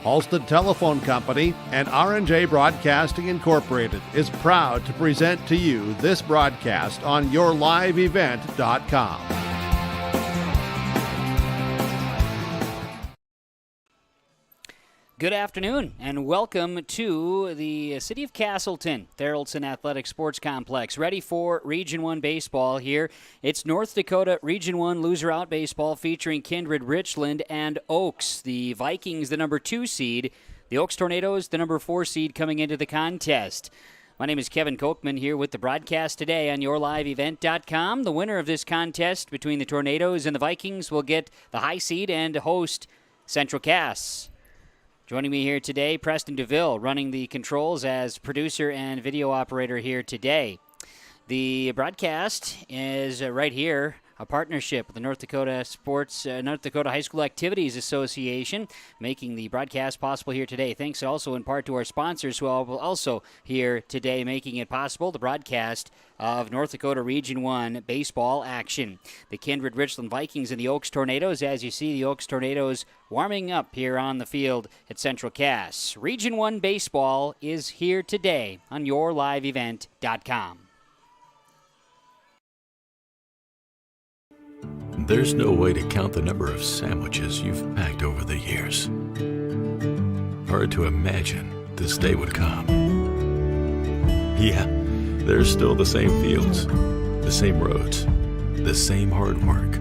Halstead Telephone Company and R&J Broadcasting Incorporated is proud to present to you this broadcast on yourliveevent.com. Good afternoon and welcome to the City of Castleton Theraldson Athletic Sports Complex. Ready for Region 1 baseball here. It's North Dakota Region 1 Loser Out baseball featuring Kindred-Richland and Oaks. The Vikings, the number 2 seed. The Oaks Tornadoes, the number 4 seed coming into the contest. My name is Kevin Kochman here with the broadcast today on yourliveevent.com. The winner of this contest between the Tornadoes and the Vikings will get the high seed and host Central Cass. Joining me here today, Preston DeVille, running the controls as producer and video operator here today. The broadcast is right here, a partnership with the North Dakota High School Activities Association, making the broadcast possible here today. Thanks also in part to our sponsors who are also here today making it possible, the broadcast of North Dakota Region 1 baseball action. The Kindred-Richland Vikings and the Oaks Tornadoes. As you see, the Oaks Tornadoes warming up here on the field at Central Cass. Region 1 baseball is here today on yourliveevent.com. There's no way to count the number of sandwiches you've packed over the years. Hard to imagine this day would come. Yeah, there's still the same fields, the same roads, the same hard work.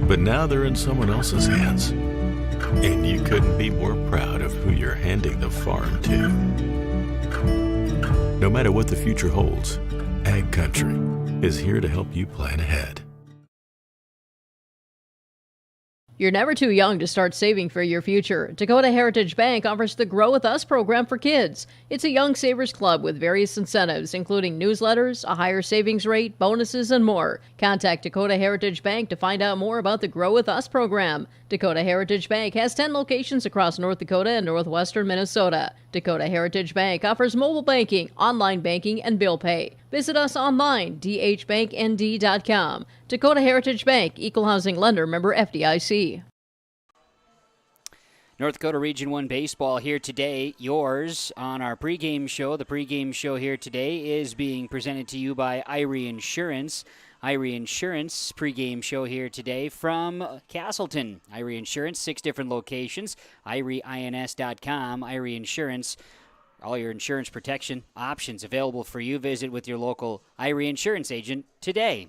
But now they're in someone else's hands. And you couldn't be more proud of who you're handing the farm to. No matter what the future holds, Ag Country is here to help you plan ahead. You're never too young to start saving for your future. Dakota Heritage Bank offers the Grow With Us program for kids. It's a young savers club with various incentives, including newsletters, a higher savings rate, bonuses, and more. Contact Dakota Heritage Bank to find out more about the Grow With Us program. Dakota Heritage Bank has 10 locations across North Dakota and northwestern Minnesota. Dakota Heritage Bank offers mobile banking, online banking, and bill pay. Visit us online, dhbanknd.com. Dakota Heritage Bank, Equal Housing Lender, member FDIC. North Dakota Region 1 baseball here today. Yours on our pregame show. The pregame show here today is being presented to you by Irie Insurance. Irie Insurance pregame show here today from Castleton. Irie Insurance, 6 different locations. IrieINS.com. Irie Insurance. All your insurance protection options available for you. Visit with your local Irie Insurance agent today.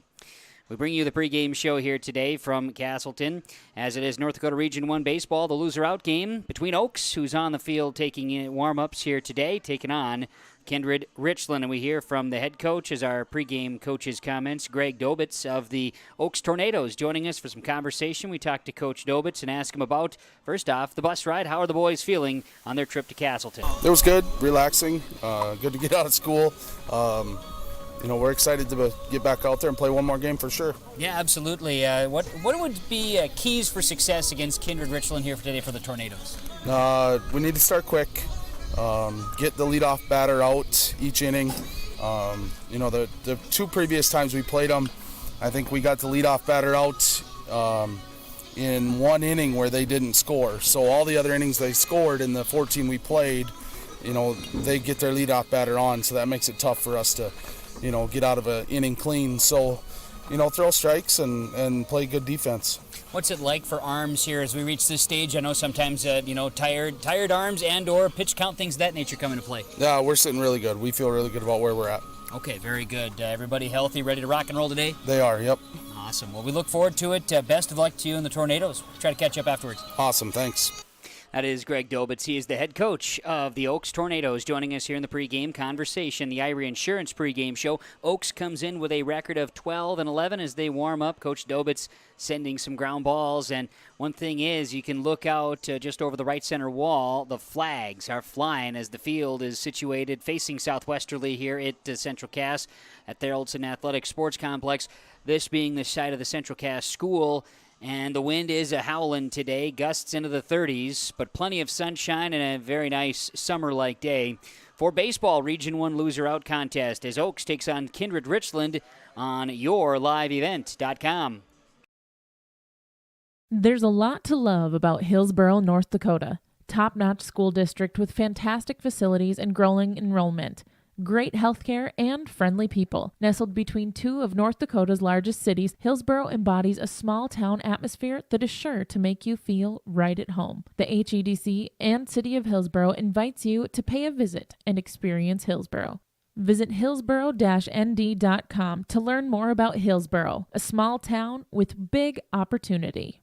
We bring you the pregame show here today from Castleton, as it is North Dakota Region 1 baseball, the loser out game between Oaks, who's on the field taking warm-ups here today, taking on Kindred-Richland. And we hear from the head coach as our pregame coach's comments, Greg Dobitz of the Oaks Tornadoes, joining us for some conversation. We talked to Coach Dobitz and asked him about, first off, the bus ride. How are the boys feeling on their trip to Castleton? It was good, relaxing, good to get out of school. We're excited to get back out there and play one more game for sure. Yeah, absolutely. What would be keys for success against Kindred-Richland here today for the Tornadoes? We need to start quick, get the leadoff batter out each inning. The 2 previous times we played them, I think we got the leadoff batter out in 1 inning where they didn't score. So all the other innings they scored in the 14 we played, they get their leadoff batter on. So that makes it tough for us to get out of an inning clean. So, throw strikes and play good defense. What's it like for arms here as we reach this stage? I know sometimes, tired arms and or pitch count, things of that nature come into play. Yeah, we're sitting really good. We feel really good about where we're at. Okay, very good. Everybody healthy, ready to rock and roll today? They are, yep. Awesome. Well, we look forward to it. Best of luck to you and the Tornadoes. Try to catch up afterwards. Awesome, thanks. That is Greg Dobitz. He is the head coach of the Oaks Tornadoes, joining us here in the pregame conversation, the Irie Insurance pregame show. Oaks comes in with a record of 12-11 as they warm up. Coach Dobitz sending some ground balls. And one thing is, you can look out just over the right center wall. The flags are flying as the field is situated facing southwesterly here at Central Cass at Theraldson Athletic Sports Complex. This being the site of the Central Cass School. And the wind is a-howling today, gusts into the 30s, but plenty of sunshine and a very nice summer-like day for baseball Region 1 loser-out contest as Oaks takes on Kindred-Richland on yourliveevent.com. There's a lot to love about Hillsboro, North Dakota. top-notch school district with fantastic facilities and growing enrollment, great healthcare, and friendly people. Nestled between two of North Dakota's largest cities, Hillsboro embodies a small-town atmosphere that is sure to make you feel right at home. The HEDC and City of Hillsboro invites you to pay a visit and experience Hillsboro. Visit hillsboro-nd.com to learn more about Hillsboro, a small town with big opportunity.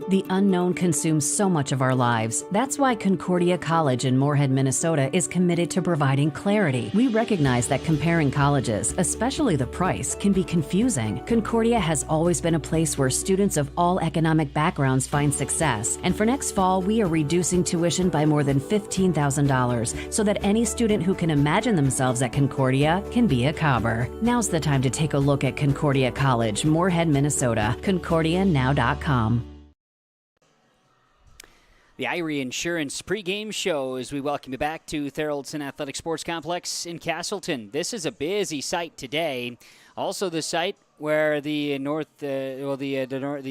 The unknown consumes so much of our lives. That's why Concordia College in Moorhead, Minnesota is committed to providing clarity. We recognize that comparing colleges, especially the price, can be confusing. Concordia has always been a place where students of all economic backgrounds find success. And for next fall, we are reducing tuition by more than $15,000 so that any student who can imagine themselves at Concordia can be a Cobber. Now's the time to take a look at Concordia College, Moorhead, Minnesota. ConcordiaNow.com. The Irie Insurance pregame show as we welcome you back to Thoroldson Athletic Sports Complex in Castleton. This is a busy site today. Also the site where the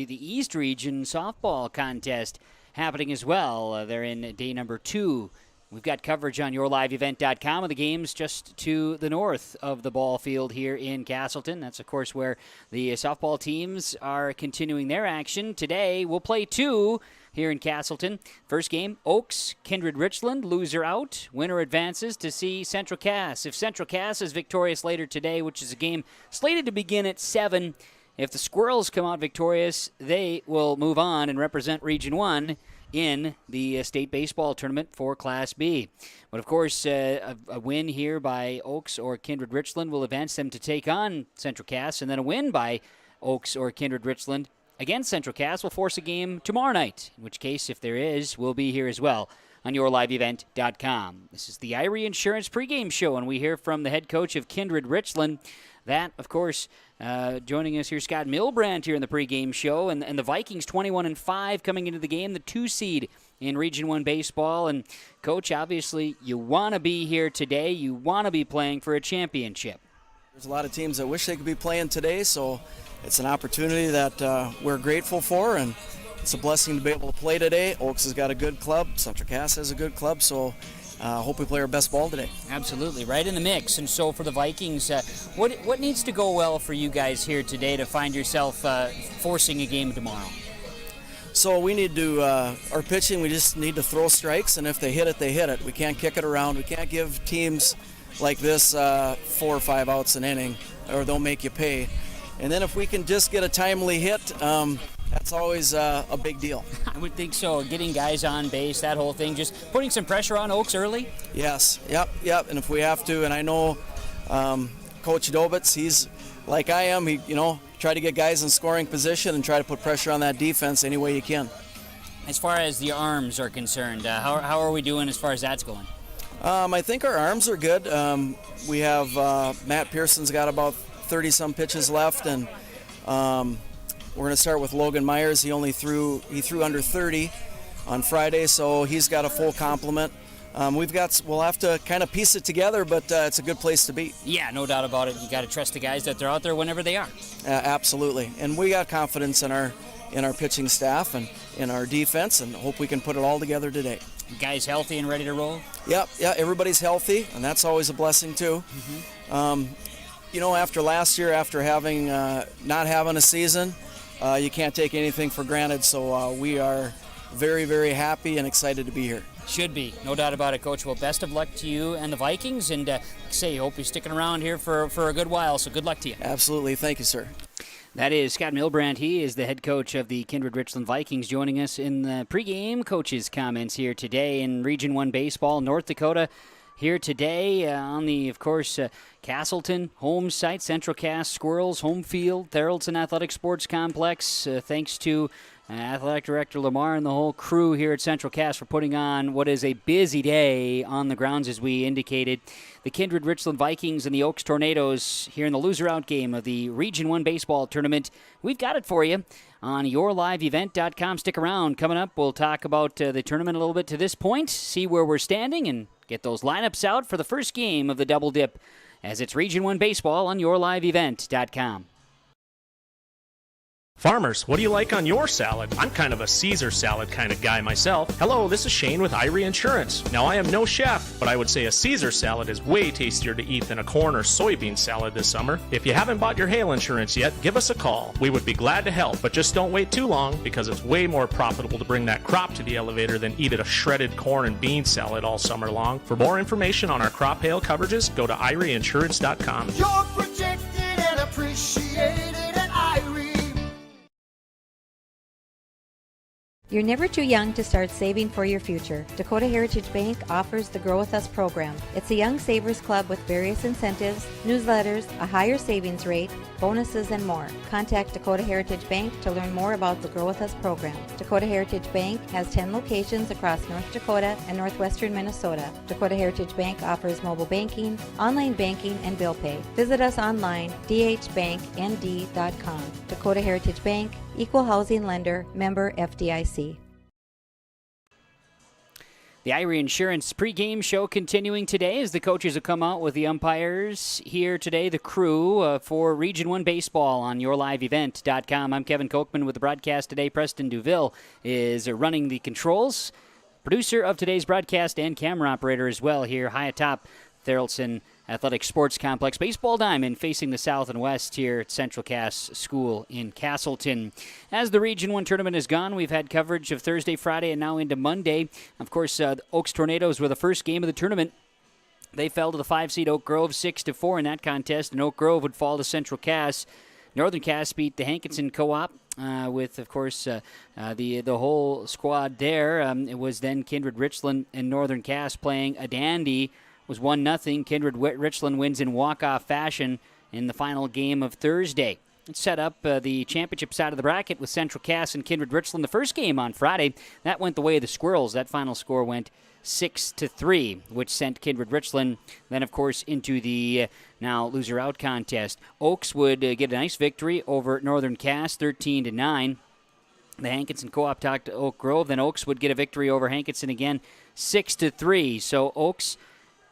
East Region softball contest happening as well. They're in day number 2. We've got coverage on yourliveevent.com of the games just to the north of the ball field here in Castleton. That's, of course, where the softball teams are continuing their action. Today, we'll play 2 here in Castleton. First game, Oaks, Kindred-Richland, loser out. Winner advances to see Central Cass. If Central Cass is victorious later today, which is a game slated to begin at 7, if the Squirrels come out victorious, they will move on and represent Region 1 in the state baseball tournament for Class B. But, of course, a win here by Oaks or Kindred-Richland will advance them to take on Central Cass, and then a win by Oaks or Kindred-Richland against Central Cass will force a game tomorrow night, in which case, if there is, we'll be here as well on yourliveevent.com. This is the Irie Insurance pregame show, and we hear from the head coach of Kindred-Richland. That, of course, joining us here, Scott Milbrandt here in the pregame show, and the Vikings 21-5 coming into the game, the 2 seed in Region 1 baseball. And, Coach, obviously you want to be here today. You want to be playing for a championship. There's a lot of teams that wish they could be playing today, so it's an opportunity that we're grateful for, and it's a blessing to be able to play today. Oaks has got a good club. Central Cass has a good club, so hope we play our best ball today. Absolutely, right in the mix. And so for the Vikings, what needs to go well for you guys here today to find yourself forcing a game tomorrow? So we need to, our pitching, we just need to throw strikes, and if they hit it, they hit it. We can't kick it around. We can't give teams like this 4 or 5 outs an inning, or they'll make you pay. And then if we can just get a timely hit, that's always a big deal. I would think so. Getting guys on base, that whole thing, just putting some pressure on Oaks early? Yes, yep. And if we have to, and I know Coach Dobitz, he's like I am, he, try to get guys in scoring position and try to put pressure on that defense any way you can. As far as the arms are concerned, how are we doing as far as that's going? I think our arms are good. We have Matt Pearson's got about 30-some pitches left, and we're going to start with Logan Myers. He threw under 30 on Friday, so he's got a full complement. We'll have to kind of piece it together, but it's a good place to be. Yeah, no doubt about it. You got to trust the guys that they're out there whenever they are. Absolutely, and we got confidence in our pitching staff and in our defense, and hope we can put it all together today. Guys healthy and ready to roll? Yeah, everybody's healthy, and that's always a blessing too. Mm-hmm. After last year, after having not having a season, you can't take anything for granted. So we are very, very happy and excited to be here. Should be, no doubt about it, Coach. Well, best of luck to you and the Vikings, and hope you're sticking around here for a good while. So good luck to you. Absolutely, thank you, sir. That is Scott Milbrandt. He is the head coach of the Kindred-Richland Vikings, joining us in the pregame coaches' comments here today in Region 1 baseball. North Dakota here today on the, of course, Castleton home site, Central Cass Squirrels home field, Thoroldson Athletic Sports Complex. Thanks to Athletic Director Lamar and the whole crew here at Central Cass for putting on what is a busy day on the grounds, as we indicated. The Kindred-Richland Vikings and the Oaks Tornadoes here in the loser-out game of the Region 1 baseball tournament. We've got it for you on yourliveevent.com. Stick around. Coming up, we'll talk about the tournament a little bit to this point, see where we're standing, and get those lineups out for the first game of the Double Dip, as it's Region 1 baseball on yourliveevent.com. Farmers, what do you like on your salad? I'm kind of a Caesar salad kind of guy myself. Hello, this is Shane with Irie Insurance. Now, I am no chef, but I would say a Caesar salad is way tastier to eat than a corn or soybean salad this summer. If you haven't bought your hail insurance yet, give us a call. We would be glad to help, but just don't wait too long because it's way more profitable to bring that crop to the elevator than eat a shredded corn and bean salad all summer long. For more information on our crop hail coverages, go to IrieInsurance.com. You're protected and appreciated at Irie. You're never too young to start saving for your future. Dakota Heritage Bank offers the Grow With Us program. It's a young savers club with various incentives, newsletters, a higher savings rate, bonuses, and more. Contact Dakota Heritage Bank to learn more about the Grow With Us program. Dakota Heritage Bank has 10 locations across North Dakota and northwestern Minnesota. Dakota Heritage Bank offers mobile banking, online banking, and bill pay. Visit us online, dhbanknd.com. Dakota Heritage Bank, Equal Housing Lender, member FDIC. The Irie Insurance pregame show continuing today as the coaches have come out with the umpires here today, the crew for Region 1 Baseball on YourLiveEvent.com. I'm Kevin Kochman with the broadcast today. Preston Duville is running the controls. Producer of today's broadcast and camera operator as well here high atop Theraldson Athletic Sports Complex. Baseball diamond facing the south and west here at Central Cass School in Castleton. As the Region 1 tournament is gone, we've had coverage of Thursday, Friday, and now into Monday. Of course, the Oaks Tornadoes were the first game of the tournament. They fell to the 5-seed Oak Grove 6-4 in that contest, and Oak Grove would fall to Central Cass. Northern Cass beat the Hankinson Co-op with, of course, the whole squad there. It was then Kindred-Richland and Northern Cass playing a dandy. Was 1-0. Kindred-Richland wins in walk-off fashion in the final game of Thursday. It set up the championship side of the bracket with Central Cass and Kindred-Richland. The first game on Friday, that went the way of the Squirrels. That final score went 6-3, which sent Kindred-Richland then, of course, into the now loser-out contest. Oaks would get a nice victory over Northern Cass, 13-9. The Hankinson Co-op talked to Oak Grove. Then Oaks would get a victory over Hankinson again, 6-3. So Oaks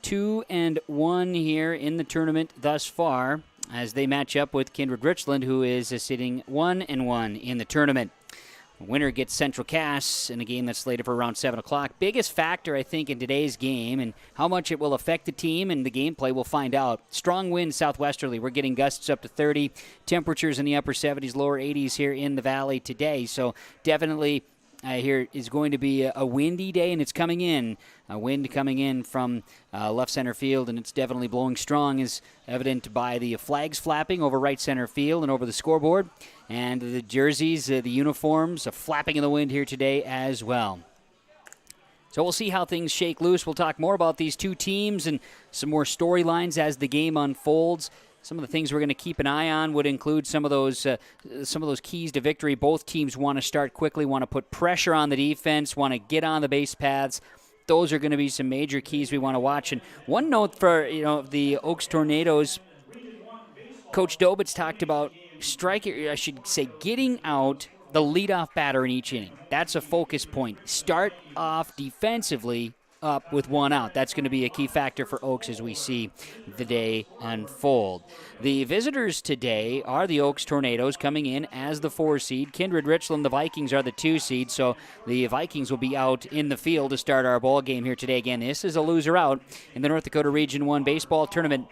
2-1 here in the tournament thus far as they match up with Kindred-Richland, who is sitting 1-1 in the tournament. The winner gets Central Cass in a game that's slated for around 7 o'clock. Biggest factor, I think, in today's game and how much it will affect the team and the gameplay, we'll find out. Strong wind southwesterly. We're getting gusts up to 30. Temperatures in the upper 70s, lower 80s here in the valley today. So definitely here is going to be a windy day, and it's coming in. A wind coming in from left center field, and it's definitely blowing strong, as evident by the flags flapping over right center field and over the scoreboard. And the jerseys, the uniforms, are flapping in the wind here today as well. So we'll see how things shake loose. We'll talk more about these two teams and some more storylines as the game unfolds. Some of the things we're going to keep an eye on would include some of those keys to victory. Both teams want to start quickly, want to put pressure on the defense, want to get on the base paths. Those are going to be some major keys we want to watch. And one note for the Oaks Tornadoes, Coach Dobitz talked about getting out the leadoff batter in each inning. That's a focus point. Start off defensively up with one out. That's going to be a key factor for Oaks as we see the day unfold. The visitors today are the Oaks Tornadoes coming in as the 4 seed. Kindred-Richland, the Vikings, are the 2 seed, so the Vikings will be out in the field to start our ball game here today. Again, this is a loser out in the North Dakota Region 1 baseball tournament.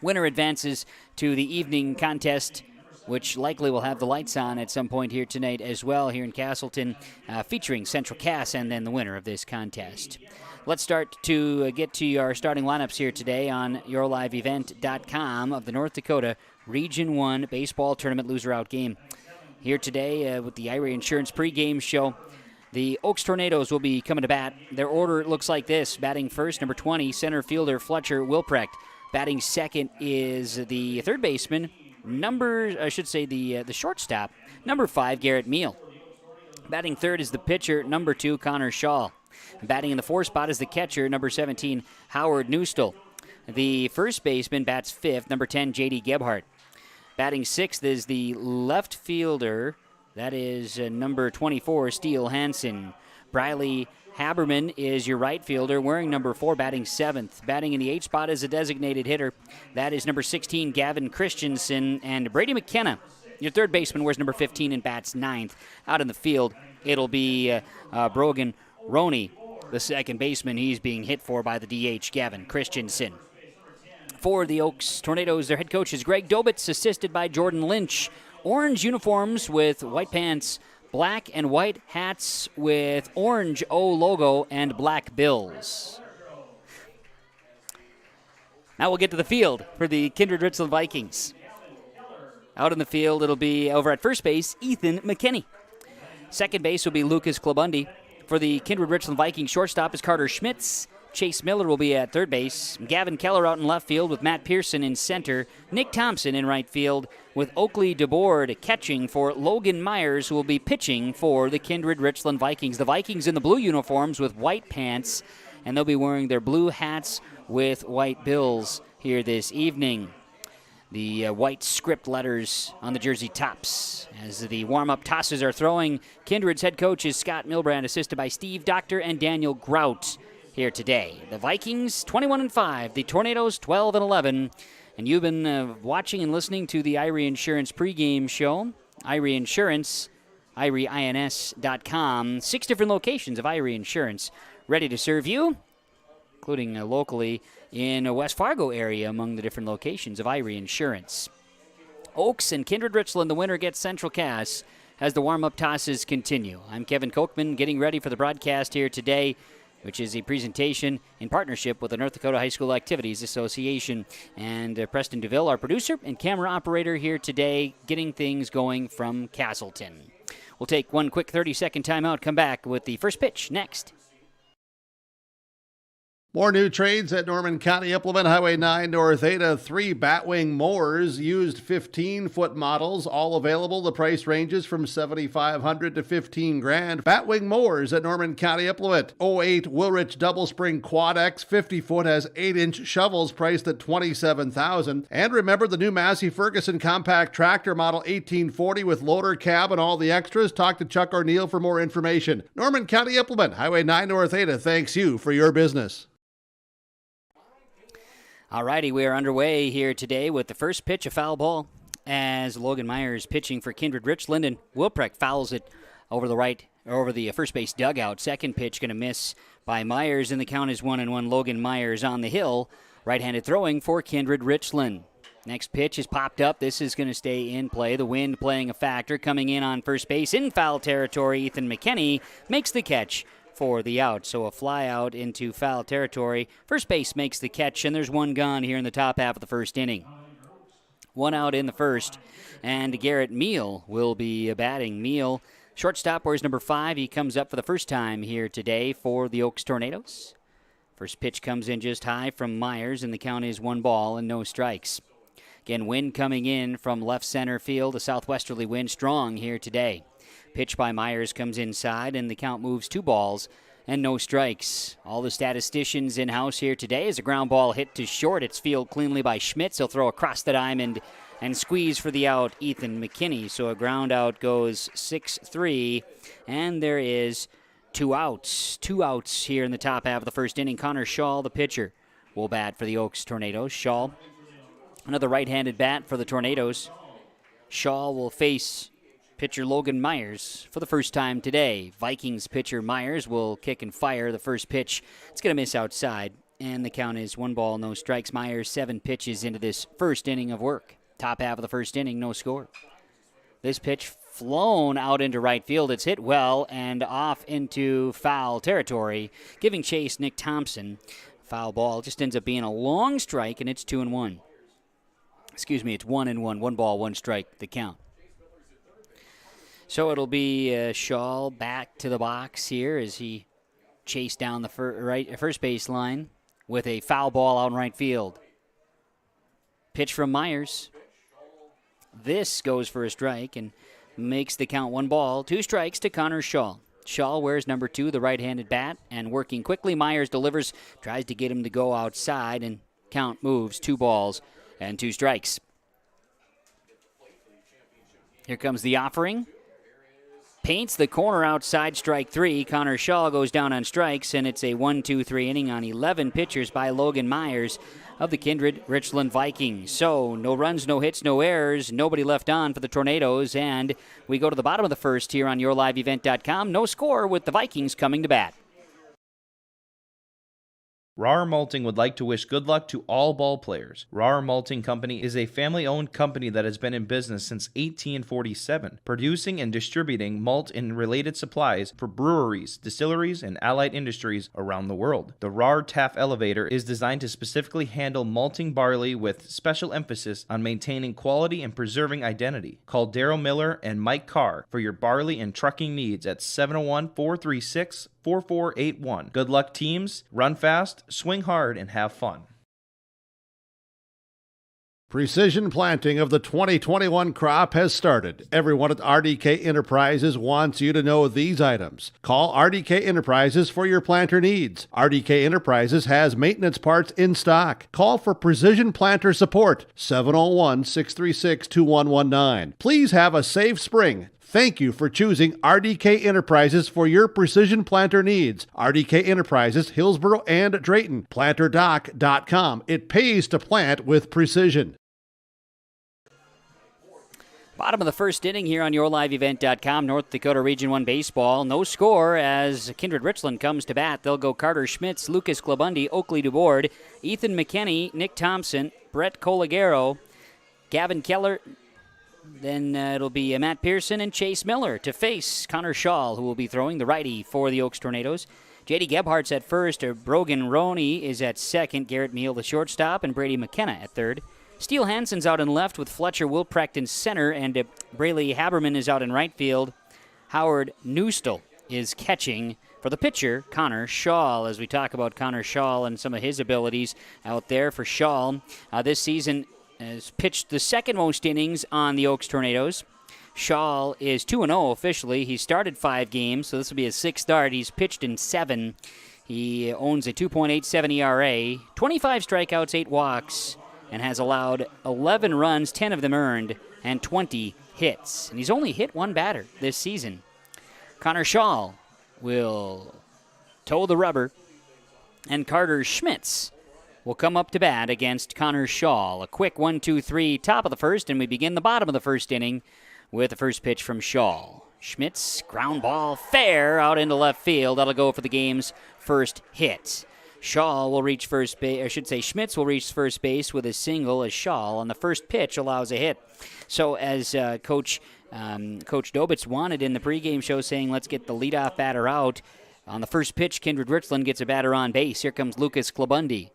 Winner advances to the evening contest, which likely will have the lights on at some point here tonight as well here in Castleton, featuring Central Cass and then the winner of this contest. Let's start to get to our starting lineups here today on YourLiveEvent.com of the North Dakota Region 1 Baseball Tournament Loser-Out game. Here today with the Irie Insurance pregame show, the Oaks Tornadoes will be coming to bat. Their order looks like this. Batting first, number 20, center fielder Fletcher Wilprecht. Batting second is the third baseman, the shortstop, number 5, Garrett Meal. Batting third is the pitcher, number 2, Connor Shaw. Batting in the 4th spot is the catcher, number 17, Howard Neustel. The first baseman bats 5th, number 10, J.D. Gebhardt. Batting 6th is the left fielder, that is number 24, Steele Hansen. Briley Haberman is your right fielder, wearing number 4, batting 7th. Batting in the 8th spot is a designated hitter. That is number 16, Gavin Christensen. And Brady McKenna Your third baseman wears number 15 and bats ninth. Out in the field, it'll be Brogan Roney, the second baseman. He's being hit for by the DH, Gavin Christensen. For the Oaks Tornadoes, their head coach is Greg Dobitz, assisted by Jordan Lynch. Orange uniforms with white pants, black and white hats with orange O logo, and black bills. Now we'll get to the field for the Kindred-Richland Vikings. Out in the field, it'll be over at first base, Ethan McKinney. Second base will be Lucas Klabundi. For the Kindred-Richland Vikings, shortstop is Carter Schmitz. Chase Miller will be at third base. Gavin Keller out in left field with Matt Pearson in center. Nick Thompson in right field with Oakley DeBoard catching for Logan Myers, who will be pitching for the Kindred-Richland Vikings. The Vikings in the blue uniforms with white pants, and they'll be wearing their blue hats with white bills here this evening. The white script letters on the jersey tops. As the warm-up tosses are throwing, Kindred's head coach is Scott Milbrand, assisted by Steve Doctor and Daniel Grout here today. The Vikings 21-5, the Tornadoes 12-11, and you've been watching and listening to the Irie Insurance pregame show. Irie Insurance, IrieINS.com. 6 different locations of Irie Insurance ready to serve you, including locally in the West Fargo area among the different locations of Irie Insurance. Oaks and Kindred-Richland, the winner gets Central Cass as the warm-up tosses continue. I'm Kevin Kochman, getting ready for the broadcast here today, which is a presentation in partnership with the North Dakota High School Activities Association. And Preston DeVille, our producer and camera operator here today, getting things going from Castleton. We'll take one quick 30-second timeout, come back with the first pitch next. More new trades at Norman County Implement. Highway 9 North Ada, 3 Batwing mowers, used 15-foot models, all available. The price ranges from $7,500 to $15,000. Batwing mowers at Norman County Implement. 08 Wilrich Double Spring Quad X 50-foot has 8-inch shovels priced at $27,000. And remember the new Massey Ferguson compact tractor model 1840 with loader, cab, and all the extras. Talk to Chuck O'Neill for more information. Norman County Implement, Highway 9 North Ada, thanks you for your business. All righty, we are underway here today with the first pitch, a foul ball, as Logan Myers pitching for Kindred-Richland, and Wilprecht fouls it over the first base dugout. Second pitch going to miss by Myers, and the count is 1-1. Logan Myers on the hill, right-handed throwing for Kindred-Richland. Next pitch is popped up. This is going to stay in play. The wind playing a factor. Coming in on first base in foul territory, Ethan McKinney makes the catch for the out. So a fly out into foul territory. First base makes the catch, and there's one gone here in the top half of the first inning. One out in the first, and Garrett Meal will be batting. Meal, shortstop, wears number 5. He comes up for the first time here today for the Oaks Tornadoes. First pitch comes in just high from Myers, and the count is 1 ball and no strikes. Again, wind coming in from left center field. A southwesterly wind strong here today. Pitch by Myers comes inside, and the count moves 2 balls and no strikes. All the statisticians in-house here today as a ground ball hit to short. It's fielded cleanly by Schmitz. He'll throw across the diamond and squeeze for the out, Ethan McKinney. So a ground out goes 6-3, and there is 2 outs. 2 outs here in the top half of the first inning. Connor Shaw, the pitcher, will bat for the Oaks Tornadoes. Shaw, another right-handed bat for the Tornadoes. Shaw will face pitcher Logan Myers for the first time today. Vikings pitcher Myers will kick and fire the first pitch. It's going to miss outside, and the count is 1 ball, no strikes. Myers 7 pitches into this first inning of work. Top half of the first inning, no score. This pitch flown out into right field. It's hit well and off into foul territory, giving chase Nick Thompson. Foul ball just ends up being a long strike, and it's 2-1. Excuse me, it's 1-1. 1 ball, 1 strike, the count. So it'll be Shaw back to the box here as he chased down the first base line with a foul ball out in right field. Pitch from Myers. This goes for a strike and makes the count 1 ball, 2 strikes to Connor Shaw. Shaw wears number 2, the right-handed bat, and working quickly, Myers delivers, tries to get him to go outside, and count moves 2 balls and 2 strikes. Here comes the offering. paints the corner outside strike 3. Connor Shaw goes down on strikes, and it's a 1-2-3 inning on 11 pitchers by Logan Myers of the Kindred-Richland Vikings. So no runs, no hits, no errors, nobody left on for the Tornadoes, and we go to the bottom of the first here on YourLiveEvent.com. No score with the Vikings coming to bat. Rar Malting would like to wish good luck to all ball players. Rar Malting Company is a family-owned company that has been in business since 1847, producing and distributing malt and related supplies for breweries, distilleries, and allied industries around the world. The Rar Taff Elevator is designed to specifically handle malting barley with special emphasis on maintaining quality and preserving identity. Call Daryl Miller and Mike Carr for your barley and trucking needs at 701-436-4481. Good luck, teams. Run fast, swing hard, and have fun. Precision planting of the 2021 crop has started. Everyone at RDK Enterprises wants you to know these items. Call RDK Enterprises for your planter needs. RDK Enterprises has maintenance parts in stock. Call for precision planter support, 701-636-2119. Please have a safe spring. Thank you for choosing RDK Enterprises for your precision planter needs. RDK Enterprises, Hillsboro and Drayton. PlanterDoc.com. It pays to plant with precision. Bottom of the first inning here on YourLiveEvent.com. North Dakota Region 1 baseball. No score as Kindred-Richland comes to bat. They'll go Carter Schmitz, Lucas Clabundi, Oakley DuBoard, Ethan McKinney, Nick Thompson, Brett Colagero, Gavin Keller. Then it'll be Matt Pearson and Chase Miller to face Connor Shaw, who will be throwing the righty for the Oaks Tornadoes. J.D. Gebhardt's at first. Brogan Roney is at second. Garrett Meal, the shortstop, and Brady McKenna at third. Steele Hansen's out in left with Fletcher Wilprecht in center, and Braley Haberman is out in right field. Howard Neustel is catching for the pitcher, Connor Shaw, as we talk about Connor Shaw and some of his abilities out there for Shaw. This season has pitched the second most innings on the Oaks Tornadoes. Shaw is 2-0 officially. He started 5 games, so this will be his 6th start. He's pitched in 7. He owns a 2.87 ERA, 25 strikeouts, 8 walks, and has allowed 11 runs, 10 of them earned, and 20 hits. And he's only hit 1 batter this season. Connor Shaw will toe the rubber, and Carter Schmitz will come up to bat against Connor Shaw. A quick 1-2-3 top of the first, and we begin the bottom of the first inning with the first pitch from Shaw. Schmitz, ground ball, fair out into left field. That'll go for the game's first hit. Shaw will reach first base, or I should say Schmitz will reach first base with a single as Shaw on the first pitch allows a hit. So as Coach Dobitz wanted in the pregame show, saying let's get the leadoff batter out, on the first pitch, Kindred-Richland gets a batter on base. Here comes Lucas Clabundi.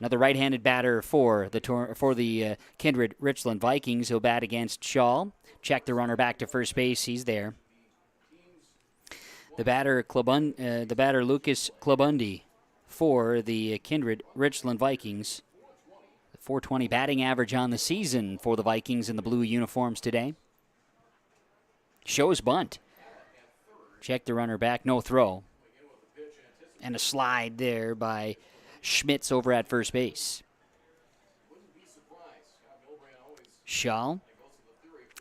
Another right-handed batter for the Kindred-Richland Vikings. He'll bat against Shaw. Check the runner back to first base. He's there. The batter Lucas Clabundi for the Kindred-Richland Vikings. 420 batting average on the season for the Vikings in the blue uniforms today. Shows bunt. Check the runner back. No throw. And a slide there by Schmitz over at first base. Shaw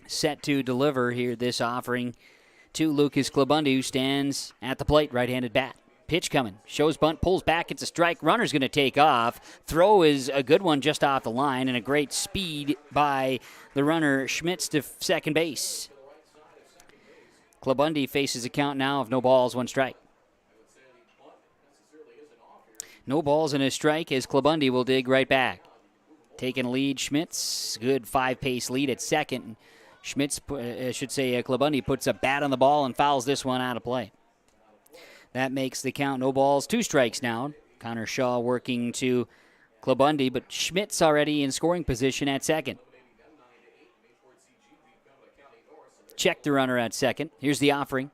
set to deliver here this offering to Lucas Clabundi, who stands at the plate, right-handed bat. Pitch coming. Shows bunt, pulls back. It's a strike. Runner's going to take off. Throw is a good one just off the line, and a great speed by the runner Schmitz to second base. Clabundi faces a count now of no balls, 1 strike. No balls and a strike as Clabundi will dig right back. Taking a lead, Schmitz. Good 5-pace lead at second. Clabundi puts a bat on the ball and fouls this one out of play. That makes the count no balls, 2 strikes now. Connor Shaw working to Clabundi, but Schmitz already in scoring position at second. Check the runner at second. Here's the offering.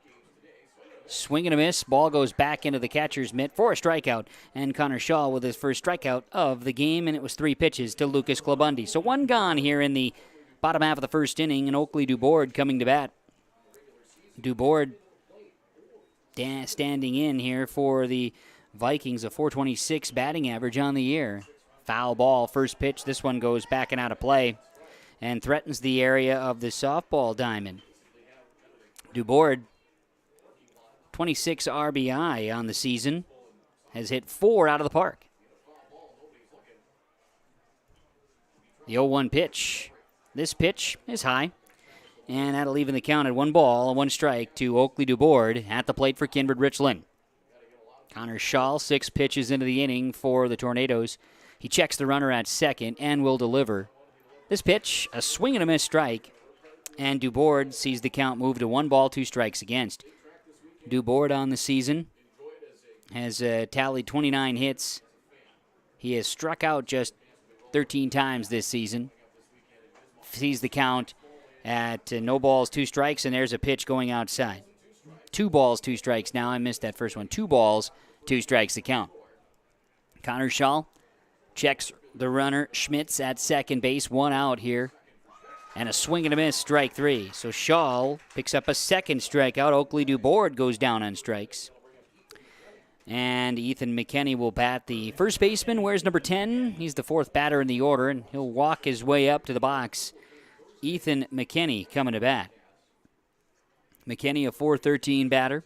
Swing and a miss. Ball goes back into the catcher's mitt for a strikeout. And Connor Shaw with his first strikeout of the game, and it was 3 pitches to Lucas Clabundi. So 1 gone here in the bottom half of the first inning, and Oakley DuBoard coming to bat. DuBoard standing in here for the Vikings, a 426 batting average on the year. Foul ball, first pitch. This one goes back and out of play and threatens the area of the softball diamond. DuBoard 26 RBI on the season. Has hit 4 out of the park. The 0-1 pitch. This pitch is high. And that'll even the count at 1 ball, 1 strike to Oakley Dubourg at the plate for Kindred-Richland. Connor Shaw, 6 pitches into the inning for the Tornadoes. He checks the runner at second and will deliver. This pitch, a swing and a miss strike. And Dubourg sees the count move to 1 ball, 2 strikes against. Dubourg on the season has tallied 29 hits. He has struck out just 13 times this season. Sees the count at no balls, 2 strikes, and there's a pitch going outside. 2 balls, 2 strikes now. I missed that first one. 2 balls, 2 strikes the count. Connor Shaw checks the runner. Schmitz at second base, 1 out here. And a swing and a miss, strike 3. So Shaw picks up a second strikeout. Oakley Dubourg goes down on strikes. And Ethan McKinney will bat the first baseman. Where's number 10? He's the 4th batter in the order, and he'll walk his way up to the box. Ethan McKinney coming to bat. McKinney, a .413 batter,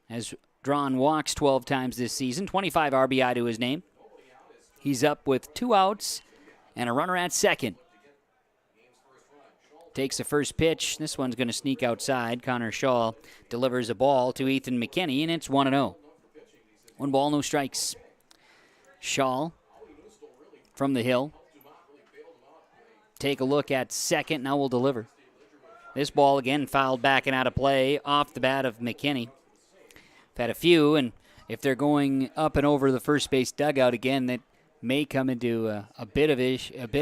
has drawn walks 12 times this season, 25 RBI to his name. He's up with 2 outs and a runner at second. Takes the first pitch. This one's going to sneak outside. Connor Shaw delivers a ball to Ethan McKinney, and it's 1-0. 1 ball, no strikes. Shaw from the hill. Take a look at second. Now will deliver. This ball again fouled back and out of play off the bat of McKinney. We've had a few, and if they're going up and over the first base dugout again, that may come into a bit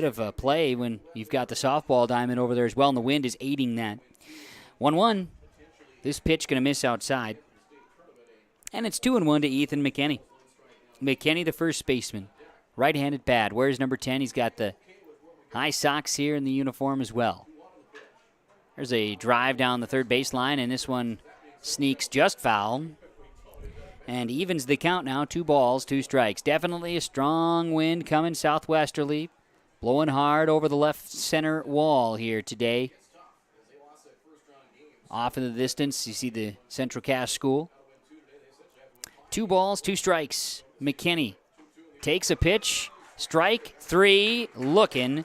of a play when you've got the softball diamond over there as well, and the wind is aiding that. 1-1. This pitch going to miss outside. And it's 2-1 to Ethan McKinney. McKinney, the first baseman. Right-handed bat. Where's number 10? He's got the high socks here in the uniform as well. There's a drive down the third baseline, and this one sneaks just foul. And evens the count now, 2 balls, 2 strikes. Definitely a strong wind coming southwesterly. Blowing hard over the left center wall here today. Off in the distance, you see the Central Cass School. 2 balls, 2 strikes. McKinney takes a pitch. Strike 3, looking.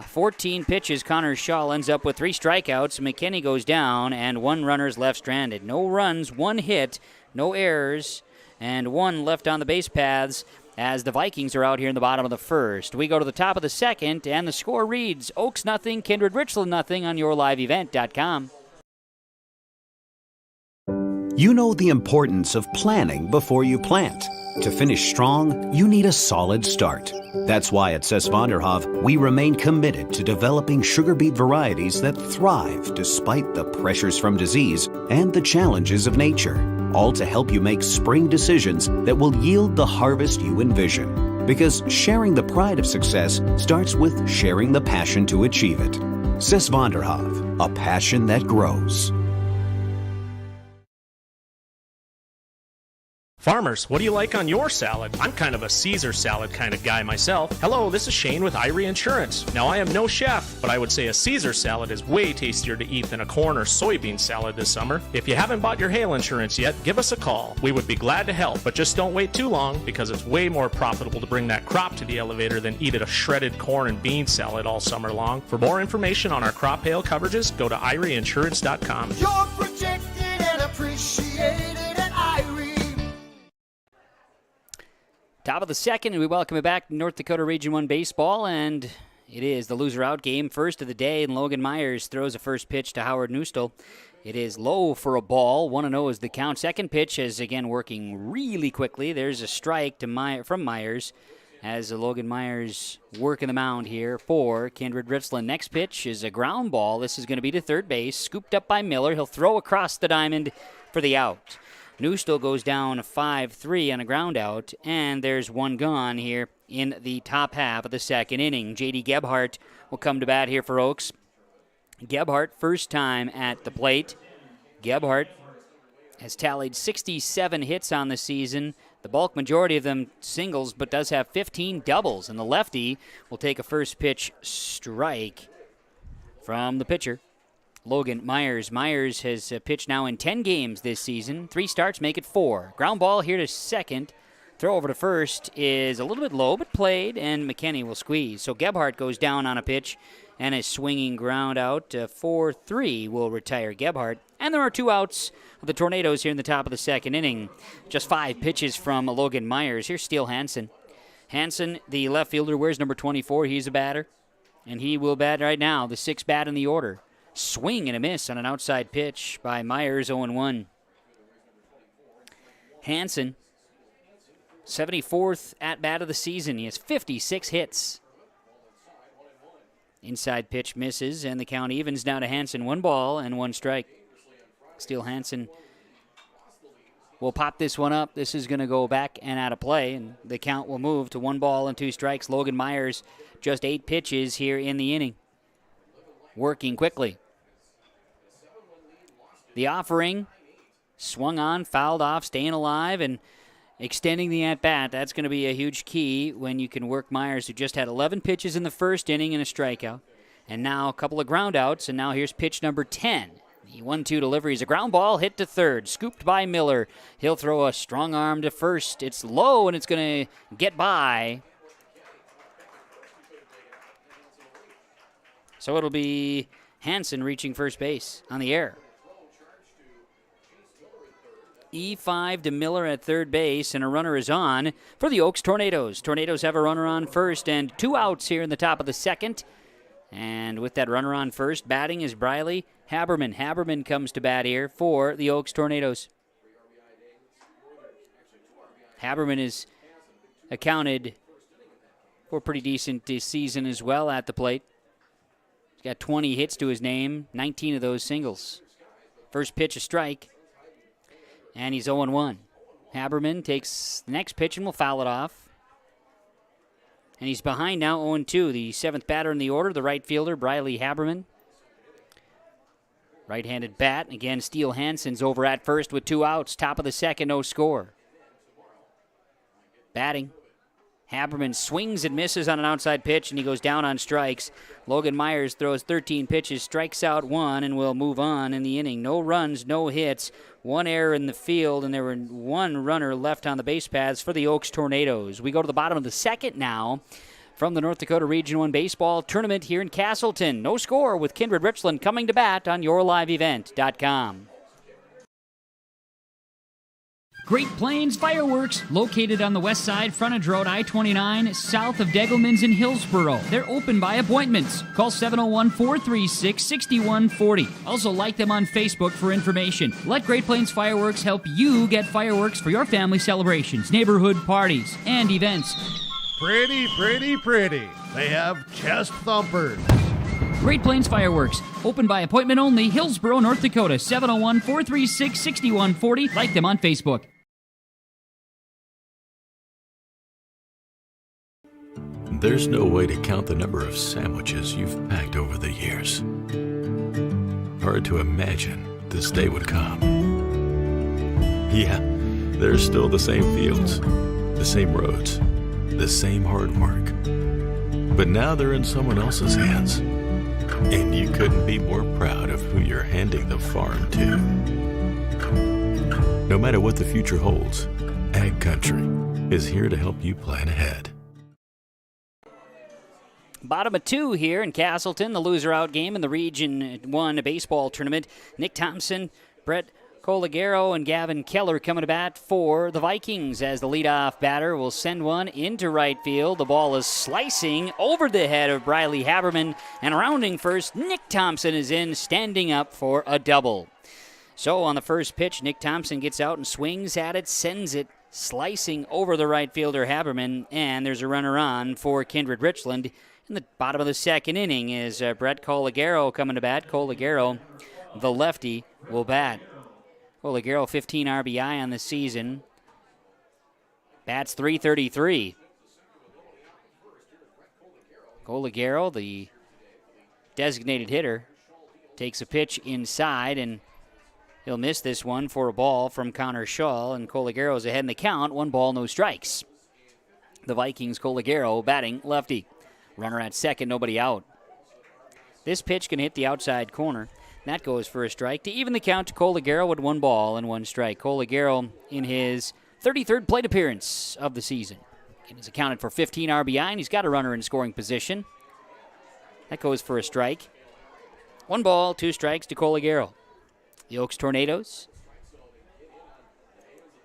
14 pitches, Connor Shaw ends up with 3 strikeouts. McKinney goes down, and 1 runner's left stranded. No runs, 1 hit, no errors, and 1 left on the base paths as the Vikings are out here in the bottom of the first. We go to the top of the second, and the score reads Oaks nothing, Kindred-Richland nothing on yourliveevent.com. You know the importance of planning before you plant. To finish strong, you need a solid start. That's why at Cess Vonderhoff, we remain committed to developing sugar beet varieties that thrive despite the pressures from disease and the challenges of nature, all to help you make spring decisions that will yield the harvest you envision. Because sharing the pride of success starts with sharing the passion to achieve it. Cess Vonderhoff, a passion that grows. Farmers, what do you like on your salad? I'm kind of a Caesar salad kind of guy myself. Hello, this is Shane with Irie Insurance. Now, I am no chef, but I would say a Caesar salad is way tastier to eat than a corn or soybean salad this summer. If you haven't bought your hail insurance yet, give us a call. We would be glad to help, but just don't wait too long because it's way more profitable to bring that crop to the elevator than eat a shredded corn and bean salad all summer long. For more information on our crop hail coverages, go to IrieInsurance.com. You're protected and appreciated at Irie. Top of the second, and we welcome you back to North Dakota Region 1 Baseball, and it is the loser-out game, first of the day, and Logan Myers throws a first pitch to Howard Neustel. It is low for a ball. 1-0 is the count. Second pitch is, again, working really quickly. There's a strike from Myers as Logan Myers working the mound here for Kindred-Richland. Next pitch is a ground ball. This is going to be to third base, scooped up by Miller. He'll throw across the diamond for the out. Neustel goes down 5-3 on a ground out, and there's 1 gone here in the top half of the second inning. J.D. Gebhardt will come to bat here for Oaks. Gebhardt, first time at the plate. Gebhardt has tallied 67 hits on the season, the bulk majority of them singles, but does have 15 doubles, and the lefty will take a first pitch strike from the pitcher. Logan Myers. Myers has pitched now in 10 games this season. 3 starts make it 4. Ground ball here to second. Throw over to first is a little bit low, but played, and McKenney will squeeze. So Gebhardt goes down on a pitch, and a swinging ground out. 4-3 will retire Gebhardt. And there are 2 outs of the Tornadoes here in the top of the second inning. Just 5 pitches from Logan Myers. Here's Steele Hansen. Hansen, the left fielder, wears number 24. He's a batter, and he will bat right now, the 6th bat in the order. Swing and a miss on an outside pitch by Myers, 0-1. Hansen, 74th at-bat of the season. He has 56 hits. Inside pitch misses, and the count evens now to Hansen. 1 ball and 1 strike. Steele Hansen will pop this one up. This is going to go back and out of play, and the count will move to 1 ball and 2 strikes. Logan Myers, just 8 pitches here in the inning. Working quickly. The offering, swung on, fouled off, staying alive, and extending the at-bat. That's going to be a huge key when you can work Myers, who just had 11 pitches in the first inning and a strikeout. And now a couple of ground outs, and now here's pitch number 10. The 1-2 delivery is a ground ball hit to third, scooped by Miller. He'll throw a strong arm to first. It's low, and it's going to get by. So it'll be Hansen reaching first base on the air. E5 to Miller at third base, and a runner is on for the Oaks Tornadoes. Tornadoes have a runner on first, and 2 outs here in the top of the second. And with that runner on first, batting is Briley Haberman. Haberman comes to bat here for the Oaks Tornadoes. Haberman is accounted for a pretty decent season as well at the plate. He's got 20 hits to his name, 19 of those singles. First pitch, a strike. And he's 0-1. Haberman takes the next pitch and will foul it off. And he's behind now, 0-2. The 7th batter in the order, the right fielder, Briley Haberman. Right-handed bat. Again, Steele Hansen's over at first with 2 outs. Top of the second, no score. Batting. Haberman swings and misses on an outside pitch, and he goes down on strikes. Logan Myers throws 13 pitches, strikes out 1, and will move on in the inning. No runs, no hits, 1 error in the field, and there were 1 runner left on the base paths for the Oaks Tornadoes. We go to the bottom of the second now from the North Dakota Region 1 Baseball Tournament here in Castleton. No score with Kindred-Richland coming to bat on YourLiveEvent.com. Great Plains Fireworks, located on the west side, frontage road I-29, south of Degelman's in Hillsboro. They're open by appointments. Call 701-436-6140. Also like them on Facebook for information. Let Great Plains Fireworks help you get fireworks for your family celebrations, neighborhood parties, and events. Pretty, pretty, pretty. They have chest thumpers. Great Plains Fireworks, open by appointment only, Hillsboro, North Dakota, 701-436-6140. Like them on Facebook. There's no way to count the number of sandwiches you've packed over the years. Hard to imagine this day would come. Yeah, there's still the same fields, the same roads, the same hard work. But now they're in someone else's hands. And you couldn't be more proud of who you're handing the farm to. No matter what the future holds, Ag Country is here to help you plan ahead. Bottom of 2 here in Castleton, the loser-out game in the Region 1 baseball tournament. Nick Thompson, Brett Coligaro, and Gavin Keller coming to bat for the Vikings as the leadoff batter will send one into right field. The ball is slicing over the head of Briley Haberman, and rounding first, Nick Thompson is in, standing up for a double. So on the first pitch, Nick Thompson gets out and swings at it, sends it slicing over the right fielder Haberman, and there's a runner on for Kindred-Richland. In the bottom of the second inning is Brett Coligaro coming to bat. Coligaro, the lefty, will bat. Coligaro, 15 RBI on the season. Bats .333. Coligaro, the designated hitter, takes a pitch inside, and he'll miss this one for a ball from Connor Shaw, and Coligaro's ahead in the count. 1 ball, no strikes. The Vikings, Coligaro batting lefty. Runner at second, nobody out. This pitch can hit the outside corner. That goes for a strike to even the count to Colagero with 1 ball and 1 strike. Colagero in his 33rd plate appearance of the season. He's accounted for 15 RBI, and he's got a runner in scoring position. That goes for a strike. 1 ball, 2 strikes to Colagero. The Oaks Tornadoes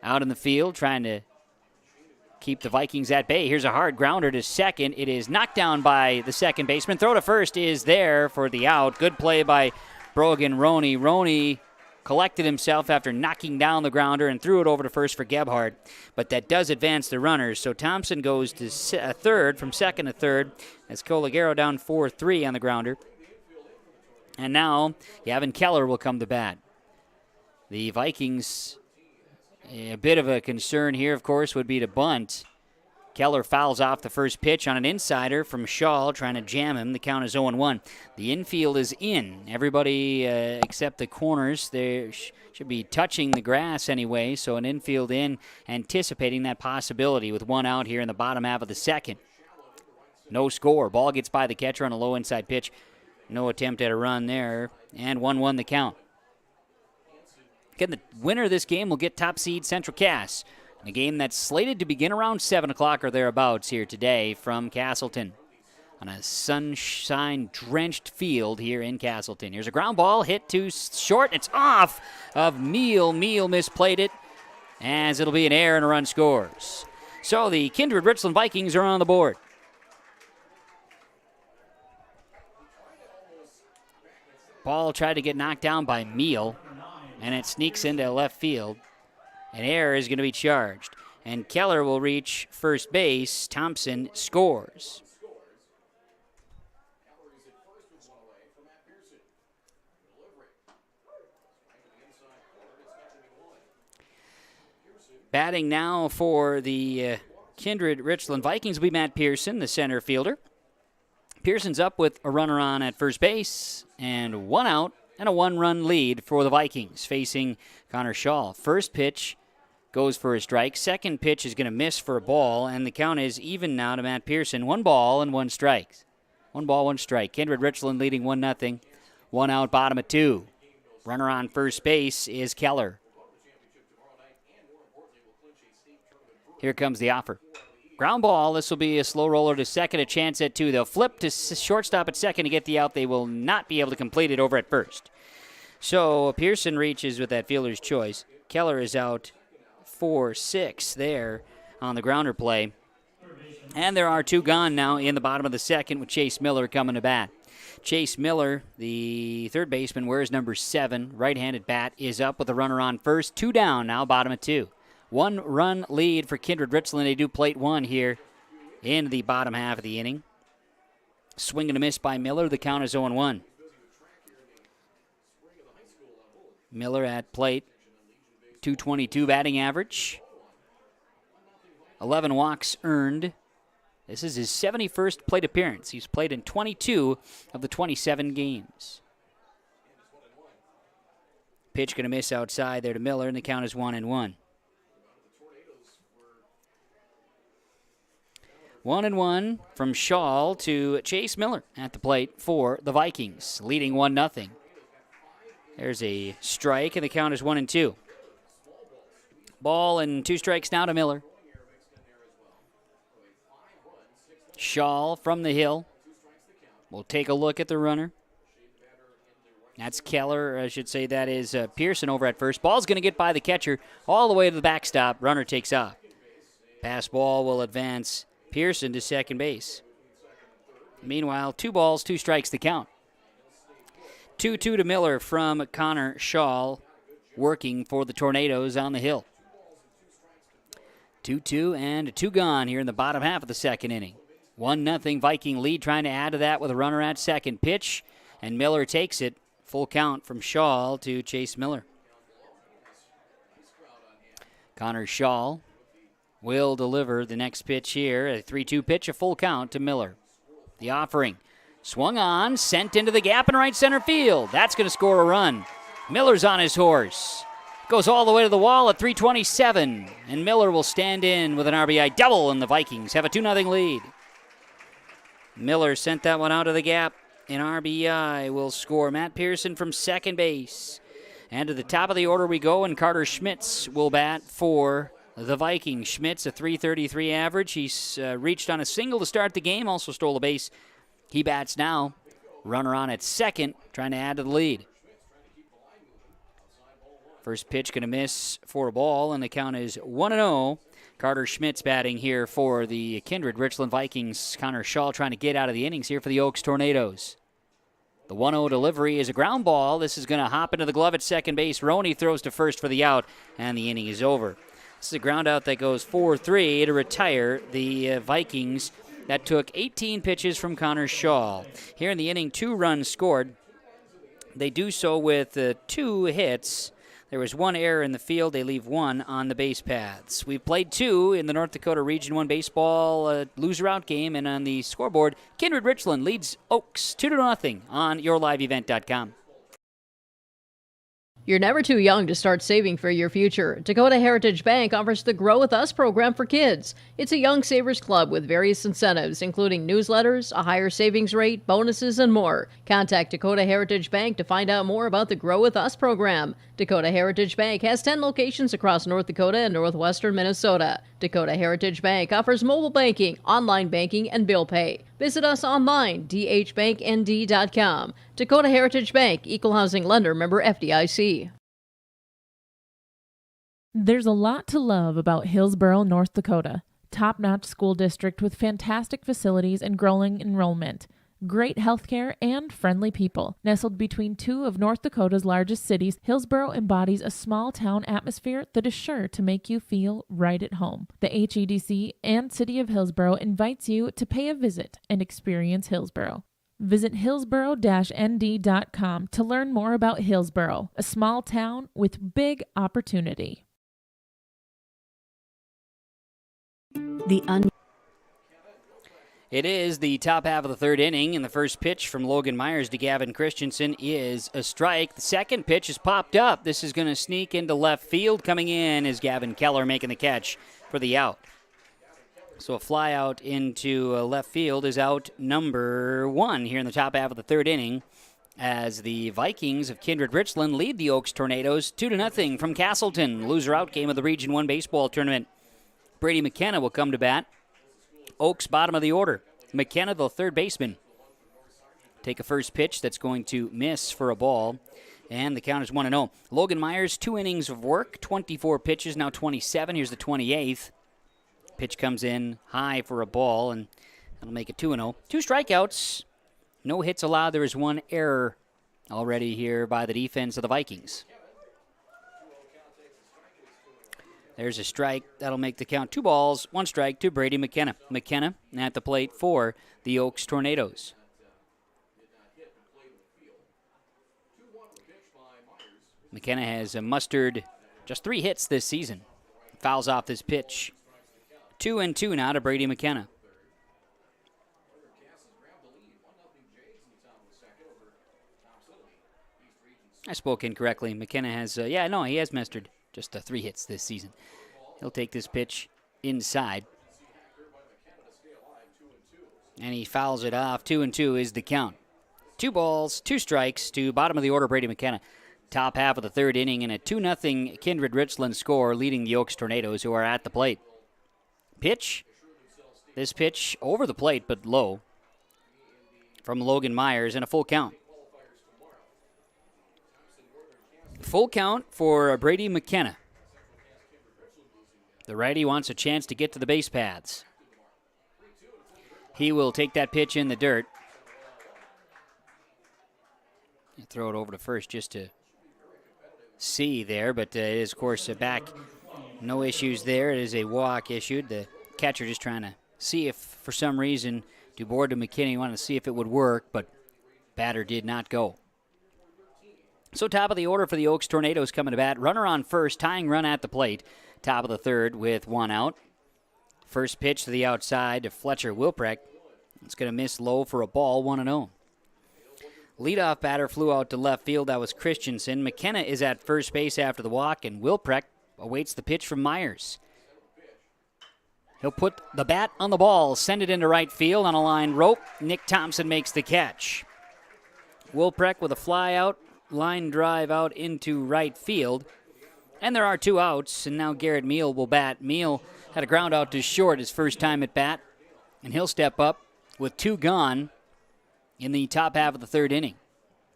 out in the field trying to keep the Vikings at bay. Here's a hard grounder to second. It is knocked down by the second baseman. Throw to first is there for the out. Good play by Brogan Roney. Roney collected himself after knocking down the grounder and threw it over to first for Gebhardt. But that does advance the runners. So Thompson goes to third, from second to third, as Colagero down 4-3 on the grounder. And now Gavin Keller will come to bat. The Vikings, a bit of a concern here, of course, would be to bunt. Keller fouls off the first pitch on an insider from Shaw, trying to jam him. The count is 0-1. The infield is in. Everybody except the corners, they should be touching the grass anyway, so an infield in, anticipating that possibility with 1 out here in the bottom half of the second. No score. Ball gets by the catcher on a low inside pitch. No attempt at a run there, and 1-1 the count. Again, the winner of this game will get top seed Central Cass. A game that's slated to begin around 7 o'clock or thereabouts here today from Castleton on a sunshine-drenched field here in Castleton. Here's a ground ball hit to short. It's off of Meal. Meal misplayed it, as it'll be an error and a run scores. So the Kindred-Richland Vikings are on the board. Ball tried to get knocked down by Meal, and it sneaks into left field. An error is going to be charged, and Keller will reach first base. Thompson scores. Batting now for the Kindred-Richland Vikings will be Matt Pearson, the center fielder. Pearson's up with a runner on at first base, and 1 out and a 1-run lead for the Vikings, facing Connor Shaw. First pitch goes for a strike. Second pitch is going to miss for a ball, and the count is even now to Matt Pearson. 1 ball and 1 strike. 1 ball, 1 strike. Kindred-Richland leading 1-0. 1 out, bottom of 2. Runner on first base is Keller. Here comes the offer. Ground ball. This will be a slow roller to second, a chance at 2. They'll flip to shortstop at second to get the out. They will not be able to complete it over at first. So Pearson reaches with that fielder's choice. Keller is out 4-6 there on the grounder play. And there are 2 gone now in the bottom of the second with Chase Miller coming to bat. Chase Miller, the third baseman, wears number 7. Right-handed bat is up with a runner on first. 2 down now, bottom of 2. 1-run lead for Kindred-Richland. They do plate 1 here in the bottom half of the inning. Swing and a miss by Miller. The count is 0-1. Miller at plate. .222 batting average. 11 walks earned. This is his 71st plate appearance. He's played in 22 of the 27 games. Pitch going to miss outside there to Miller, and the count is 1-1. 1-1 from Shaw to Chase Miller at the plate for the Vikings, leading 1-0. There's a strike, and the count is 1-2. Ball and 2 strikes now to Miller. Shaw from the hill. We'll take a look at the runner. That's Keller, or I should say that is Pearson over at first. Ball's going to get by the catcher all the way to the backstop. Runner takes off. Pass ball will advance Pearson to second base. Meanwhile, 2 balls, 2 strikes the count. 2-2 to Miller from Connor Shaw, working for the Tornadoes on the hill. 2-2 and 2 gone here in the bottom half of the second inning. 1-0 Viking lead, trying to add to that with a runner at second. Pitch, and Miller takes it. Full count from Shaw to Chase Miller. Connor Shaw will deliver the next pitch here. A 3-2 pitch, a full count to Miller. The offering. Swung on, sent into the gap in right center field. That's going to score a run. Miller's on his horse. Goes all the way to the wall at 327. And Miller will stand in with an RBI double, and the Vikings have a 2-0 lead. Miller sent that one out of the gap An RBI will score. Matt Pearson from second base. And to the top of the order we go, and Carter Schmitz will bat for the Vikings. Schmitz, a .333 average. He's reached on a single to start the game, also stole a base. He bats now. Runner on at second, trying to add to the lead. First pitch going to miss for a ball, and the count is 1-0. Carter Schmitz batting here for the Kindred-Richland Vikings. Connor Shaw trying to get out of the innings here for the Oaks Tornadoes. The 1-0 delivery is a ground ball. This is going to hop into the glove at second base. Roney throws to first for the out, and the inning is over. This is a ground out that goes 4-3 to retire the Vikings. That took 18 pitches from Connor Shaw. Here in the inning, 2 runs scored. They do so with 2 hits. There was 1 error in the field. They leave 1 on the base paths. We've played 2 in the North Dakota Region 1 baseball loser-out game, and on the scoreboard, Kindred-Richland leads Oaks 2-0 on yourliveevent.com. You're never too young to start saving for your future. Dakota Heritage Bank offers the Grow With Us program for kids. It's a young savers club with various incentives, including newsletters, a higher savings rate, bonuses, and more. Contact Dakota Heritage Bank to find out more about the Grow With Us program. Dakota Heritage Bank has 10 locations across North Dakota and northwestern Minnesota. Dakota Heritage Bank offers mobile banking, online banking, and bill pay. Visit us online, dhbanknd.com. Dakota Heritage Bank, Equal Housing Lender, member FDIC. There's a lot to love about Hillsboro, North Dakota. Top-notch school district with fantastic facilities and growing enrollment. Great healthcare and friendly people. Nestled between 2 of North Dakota's largest cities, Hillsboro embodies a small-town atmosphere that is sure to make you feel right at home. The HEDC and City of Hillsboro invites you to pay a visit and experience Hillsboro. Visit hillsboro-nd.com to learn more about Hillsboro, a small town with big opportunity. It is the top half of the third inning, and the first pitch from Logan Myers to Gavin Christensen is a strike. The second pitch is popped up. This is going to sneak into left field. Coming in is Gavin Keller making the catch for the out. So a fly out into left field is out number 1 here in the top half of the third inning, as the Vikings of Kindred-Richland lead the Oaks Tornadoes 2-0 from Castleton. Loser out game of the Region 1 baseball tournament. Brady McKenna will come to bat. Oaks bottom of the order. McKenna, the third baseman. Take a first pitch that's going to miss for a ball, and the count is 1-0. Logan Myers, 2 innings of work, 24 pitches, now 27. Here's the 28th. Pitch comes in high for a ball, and that'll make it 2-0. 2 strikeouts, no hits allowed. There is 1 error already here by the defense of the Vikings. There's a strike. That'll make the count 2 balls, 1 strike to Brady McKenna. McKenna at the plate for the Oaks Tornadoes. McKenna has mustered just 3 hits this season. Fouls off this pitch. 2-2 now to Brady McKenna. I spoke incorrectly. McKenna has, he has mustered just 3 hits this season. He'll take this pitch inside. And he fouls it off. 2-2 is the count. 2 balls, 2 strikes to bottom of the order, Brady McKenna. Top half of the third inning, and a 2-0 Kindred-Richland score leading the Oaks Tornadoes, who are at the plate. Pitch. This pitch over the plate, but low, from Logan Myers, and a full count. Full count for Brady McKenna. The righty wants a chance to get to the base paths. He will take that pitch in the dirt. You throw it over to first just to see there, but it is, of course, back. No issues there. It is a walk issued. The catcher just trying to see if, for some reason, DuBois to McKinney wanted to see if it would work, but batter did not go. So top of the order for the Oaks Tornadoes coming to bat. Runner on first, tying run at the plate. Top of the third with 1 out. First pitch to the outside to Fletcher Wilprecht. It's going to miss low for a ball, 1-0. Leadoff batter flew out to left field. That was Christensen. McKenna is at first base after the walk, and Wilprecht awaits the pitch from Myers. He'll put the bat on the ball, send it into right field on a line rope. Nick Thompson makes the catch. Wilprecht with a fly out, line drive out into right field. And there are 2 outs, and now Garrett Meal will bat. Meal had a ground out to short his first time at bat, and he'll step up with 2 gone in the top half of the 3rd inning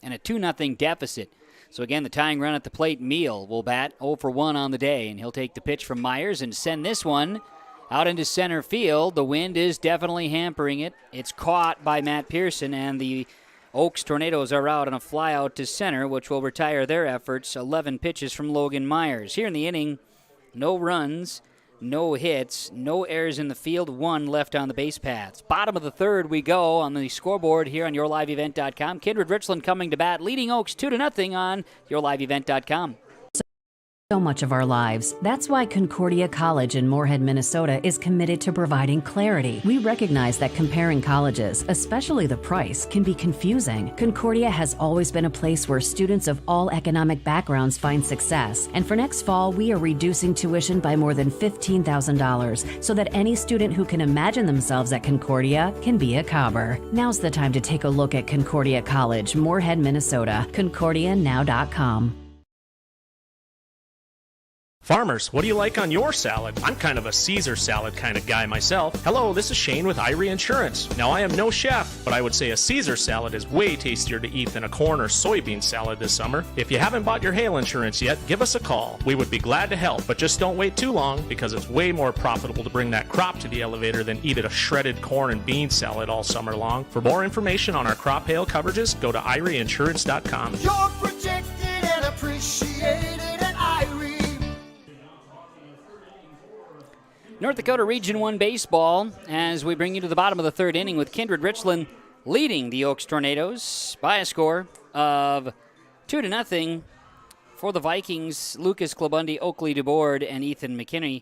and a 2-0 deficit. So again, the tying run at the plate, Meal will bat 0 for 1 on the day, and he'll take the pitch from Myers and send this one out into center field. The wind is definitely hampering it. It's caught by Matt Pearson, and the Oaks Tornadoes are out on a fly out to center, which will retire their efforts. 11 pitches from Logan Myers. Here in the inning, no runs, no hits, no errors in the field, 1 left on the base paths. Bottom of the 3rd we go on the scoreboard here on YourLiveEvent.com. Kindred-Richland coming to bat, leading Oaks 2-0 on YourLiveEvent.com. So much of our lives. That's why Concordia College in Moorhead, Minnesota is committed to providing clarity. We recognize that comparing colleges, especially the price, can be confusing. Concordia has always been a place where students of all economic backgrounds find success. And for next fall, we are reducing tuition by more than $15,000 so that any student who can imagine themselves at Concordia can be a Cobber. Now's the time to take a look at Concordia College, Moorhead, Minnesota. ConcordiaNow.com. Farmers, what do you like on your salad? I'm kind of a Caesar salad kind of guy myself. Hello, this is Shane with Irie Insurance. Now, I am no chef, but I would say a Caesar salad is way tastier to eat than a corn or soybean salad this summer. If you haven't bought your hail insurance yet, give us a call. We would be glad to help, but just don't wait too long because it's way more profitable to bring that crop to the elevator than eat a shredded corn and bean salad all summer long. For more information on our crop hail coverages, go to IrieInsurance.com. You're protected and appreciated at Irie. North Dakota Region 1 baseball as we bring you to the bottom of the 3rd inning with Kindred-Richland leading the Oaks Tornadoes by a score of 2-0 for the Vikings. Lucas Klabundi, Oakley DeBoard, and Ethan McKinney.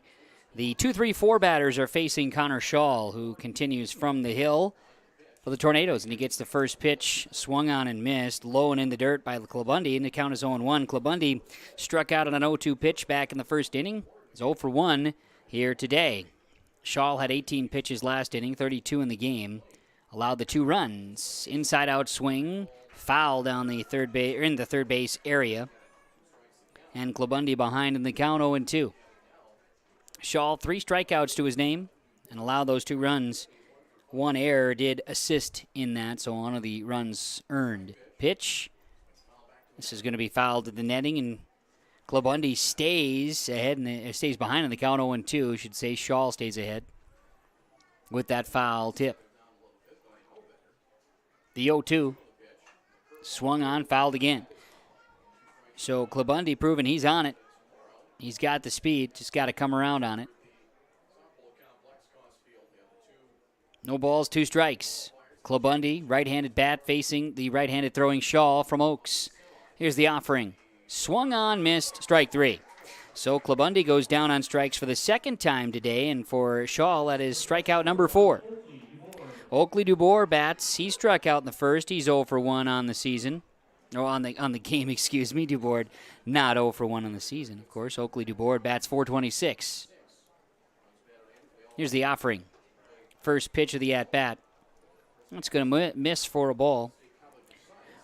The 2-3-4 batters are facing Connor Shaw, who continues from the hill for the Tornadoes, and he gets the first pitch swung on and missed, low and in the dirt by Klabundi, and the count is 0-1. Klabundi struck out on an 0-2 pitch back in the first inning. It's 0 for 1 here today. Shaw had 18 pitches last inning, 32 in the game. Allowed the 2 runs. Inside out swing, foul down the third base, in the third base area. And Klabundi behind in the count 0-2. Shaw 3 strikeouts to his name and allowed those 2 runs. 1 error did assist in that, so one of the runs earned. Pitch. This is going to be fouled to the netting, and Klabundi stays ahead and stays behind in the count 0-2. I should say Shaw stays ahead with that foul tip. The 0-2 swung on, fouled again. So Klabundi proving he's on it. He's got the speed, just got to come around on it. No balls, 2 strikes. Klabundi, right-handed bat facing the right-handed throwing Shaw from Oaks. Here's the offering. Swung on, missed, strike 3. So Klabundi goes down on strikes for the 2nd time today, and for Shaw, that is strikeout number 4. Oakley DuBois bats. He struck out in the first. He's 0 for 1 on the season. Or on the game, excuse me. DuBois not 0 for 1 on the season, of course. Oakley DuBois bats .426. Here's the offering. First pitch of the at-bat. It's going to miss for a ball.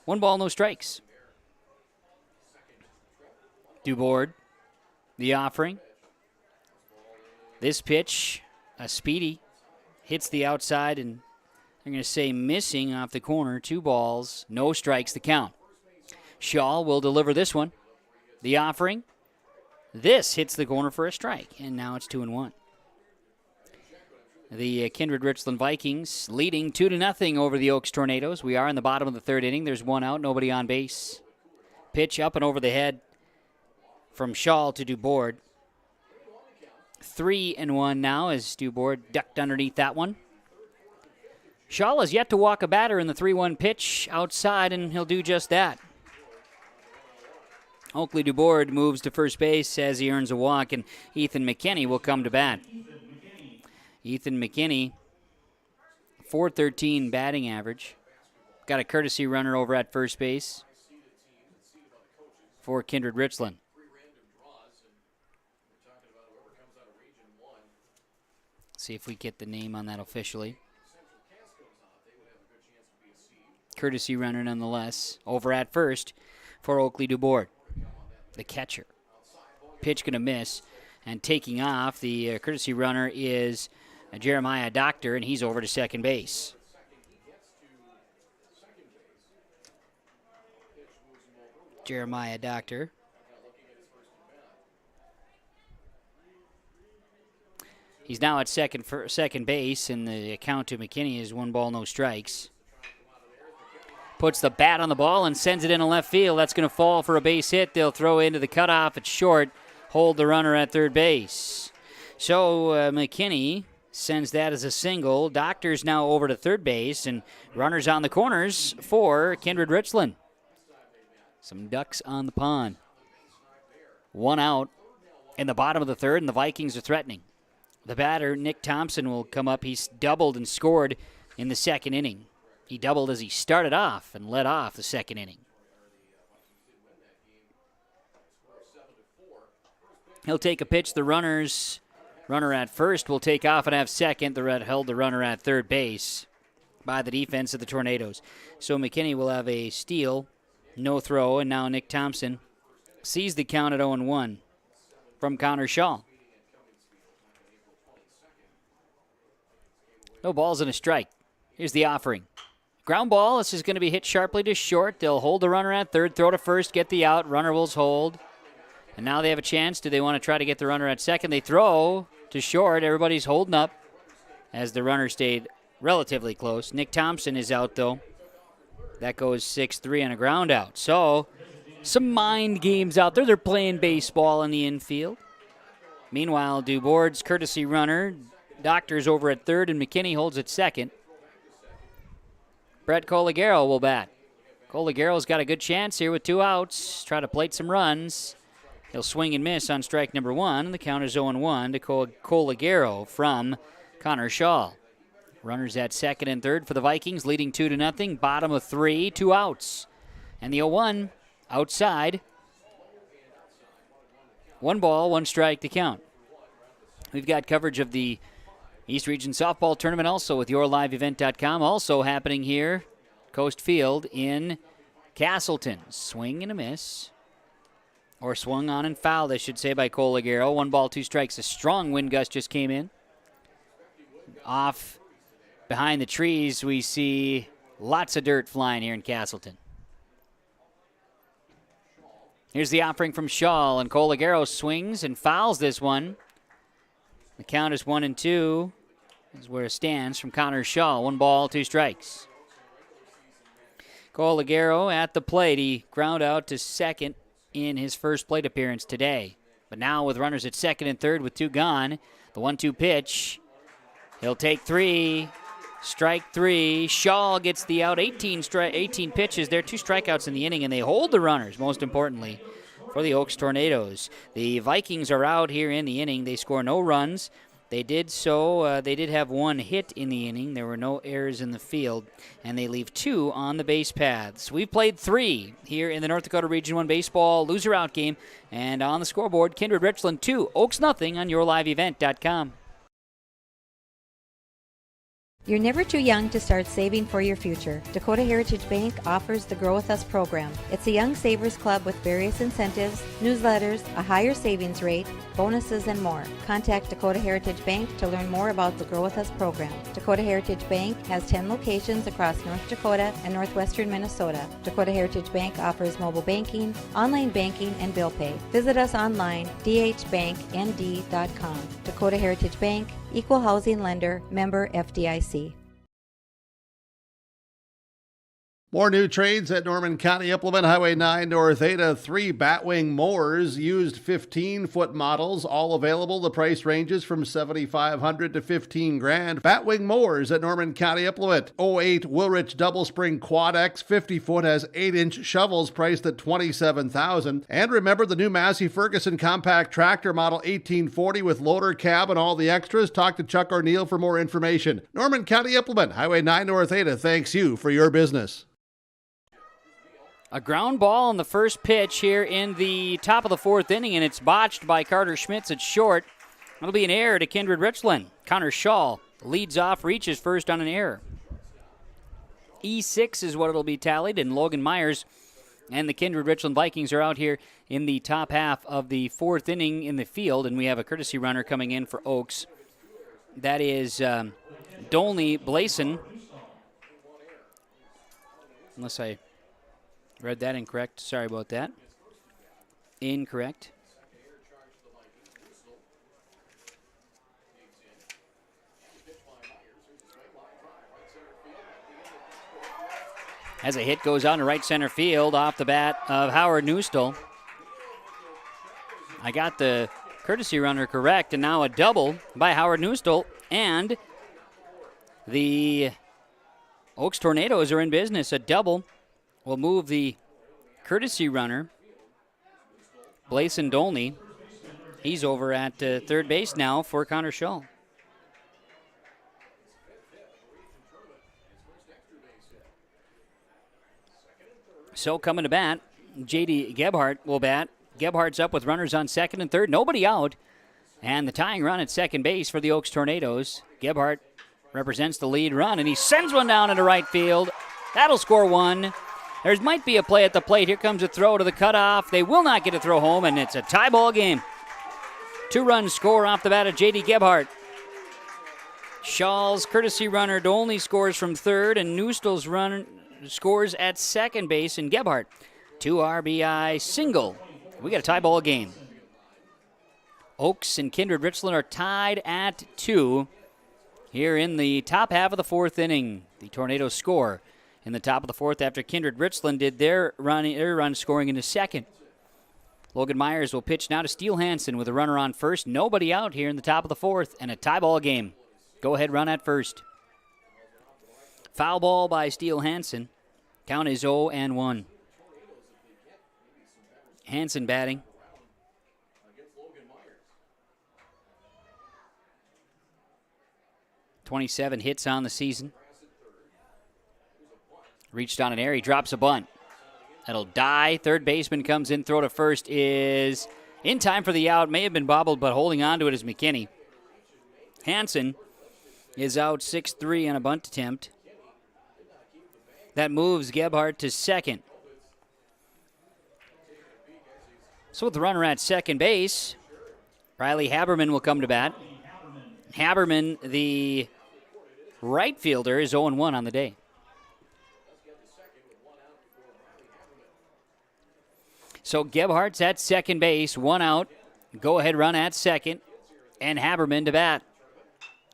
1 ball, no strikes. DuBois, the offering. This pitch, a speedy, hits the outside, and I'm going to say missing off the corner. 2 balls, no strikes, the count. Shaw will deliver this one. The offering. This hits the corner for a strike, and now it's 2-1. The Kindred-Richland Vikings leading 2-0 over the Oaks Tornadoes. We are in the bottom of the 3rd inning. There's 1 out, nobody on base. Pitch up and over the head from Shaw to DuBois. 3-1 now as DuBois ducked underneath that one. Shaw has yet to walk a batter in the 3-1 pitch outside, and he'll do just that. Oakley DuBois moves to first base as he earns a walk, and Ethan McKinney will come to bat. Ethan McKinney, .413 batting average. Got a courtesy runner over at first base for Kindred-Richland. See if we get the name on that officially. courtesy runner nonetheless. Over at first for Oakley Dubourg, the catcher. Pitch going to miss, and taking off, the courtesy runner is Jeremiah Doctor, and he's over to second base. Jeremiah Doctor. He's now at second base, and the count to McKinney is 1 ball, no strikes. Puts the bat on the ball and sends it into left field. That's going to fall for a base hit. They'll throw into the cutoff. It's short. Hold the runner at third base. So McKinney sends that as a single. Doctor's now over to third base, and runners on the corners for Kindred-Richland. Some ducks on the pond. 1 out in the bottom of the third, and the Vikings are threatening. The batter, Nick Thompson, will come up. He's doubled and scored in the second inning. He doubled as he started off and led off the second inning. He'll take a pitch. The runner at first will take off and have second. The red held the runner at third base by the defense of the Tornadoes. So McKinney will have a steal, no throw, and now Nick Thompson sees the count at 0-1 from Connor Shaw. No balls and a strike. Here's the offering. Ground ball. This is going to be hit sharply to short. They'll hold the runner at third, throw to first, get the out. Runner will hold. And now they have a chance. Do they want to try to get the runner at second? They throw to short. Everybody's holding up as the runner stayed relatively close. Nick Thompson is out, though. That goes 6-3 on a ground out. So some mind games out there. They're playing baseball in the infield. Meanwhile, Dubourg's courtesy runner, Doctor's over at third, and McKinney holds at second. Brett Coligaro will bat. Coligaro's got a good chance here with 2 outs. Try to plate some runs. He'll swing and miss on strike number 1, and the count is 0-1 to Coligaro from Connor Shaw. Runners at second and third for the Vikings, leading 2-0. Bottom of 3, 2 outs. And the 0-1 outside. 1 ball, 1 strike to count. We've got coverage of the East Region Softball Tournament also with YourLiveEvent.com. Also happening here, Coast Field in Castleton. Swing and a miss. Or swung on and fouled, I should say, by Coligaro. 1 ball, 2 strikes. A strong wind gust just came in. Off behind the trees, we see lots of dirt flying here in Castleton. Here's the offering from Shaw, and Coligaro swings and fouls this one. The count is 1-2. This is where it stands from Connor Shaw. 1 ball, 2 strikes. Coligaro at the plate. He ground out to second in his first plate appearance today. But now with runners at second and third with 2 gone, the 1-2 pitch. He'll take 3. Strike 3. Shaw gets the out. 18 pitches. There are 2 strikeouts in the inning, and they hold the runners, most importantly, for the Oaks Tornadoes. The Vikings are out here in the inning. They score no runs. They did have 1 hit in the inning. There were no errors in the field, and they leave 2 on the base paths. We've played 3 here in the North Dakota Region 1 baseball loser-out game, and on the scoreboard, Kindred-Richland 2, Oaks nothing on YourLiveEvent.com. You're never too young to start saving for your future. Dakota Heritage Bank offers the Grow With Us program. It's a young savers club with various incentives, newsletters, a higher savings rate, bonuses, and more. Contact Dakota Heritage Bank to learn more about the Grow With Us program. Dakota Heritage Bank has 10 locations across North Dakota and northwestern Minnesota. Dakota Heritage Bank offers mobile banking, online banking, and bill pay. Visit us online, dhbanknd.com. Dakota Heritage Bank, Equal Housing Lender, member FDIC. More new trades at Norman County Implement Highway 9 North 8. 3 Batwing mowers, used 15-foot models, all available. The price ranges from $7,500 to $15,000. Batwing mowers at Norman County Implement. 08 Woolrich Double Spring Quad X 50-foot has 8-inch shovels priced at $27,000. And remember the new Massey Ferguson compact tractor model 1840 with loader, cab, and all the extras. Talk to Chuck O'Neill for more information. Norman County Implement Highway 9 North 8 thanks you for your business. A ground ball on the first pitch here in the top of the 4th inning, and it's botched by Carter Schmitz at short. It'll be an error to Kindred-Richland. Connor Shaw leads off, reaches first on an error. E6 is what it'll be tallied, and Logan Myers and the Kindred-Richland Vikings are out here in the top half of the fourth inning in the field, and we have a courtesy runner coming in for Oaks. That is Dolney Blason. Unless I read that incorrect. Sorry about that. Incorrect. As a hit goes out to right center field off the bat of Howard Newstall. I got the courtesy runner correct, and now a double by Howard Newstall, and the Oaks Tornadoes are in business. A double will move the courtesy runner, Blason Dolney. He's over at third base now for Connor Shaw. So coming to bat, J.D. Gebhardt will bat. Gebhardt's up with runners on second and third. Nobody out. And the tying run at second base for the Oaks Tornadoes. Gebhardt represents the lead run, and he sends one down into right field. That'll score one. There might be a play at the plate. Here comes a throw to the cutoff. They will not get a throw home, and it's a tie ball game. 2-run score off the bat of J.D. Gebhardt. Shaw's courtesy runner Dolney scores from third, and Newstall's run scores at second base, and Gebhardt 2 RBI single. We got a tie ball game. Oaks and Kindred-Richland are tied at 2 here in the top half of the fourth inning. The Tornadoes score in the top of the fourth after Kindred-Richland did their run scoring into second. Logan Myers will pitch now to Steele Hansen with a runner on first. Nobody out here in the top of the fourth, and a tie ball game. Go ahead, run at first. Foul ball by Steele Hansen. Count is 0-1. Hansen batting. .27 hits on the season. Reached on an air. He drops a bunt. That'll die. Third baseman comes in. Throw to first is in time for the out. May have been bobbled, but holding on to it is McKinney. Hansen is out 6-3 on a bunt attempt. That moves Gebhardt to second. So with the runner at second base, Riley Haberman will come to bat. Haberman, the right fielder, is 0-1 on the day. So Gebhardt's at second base, 1 out. Go-ahead run at second, and Haberman to bat.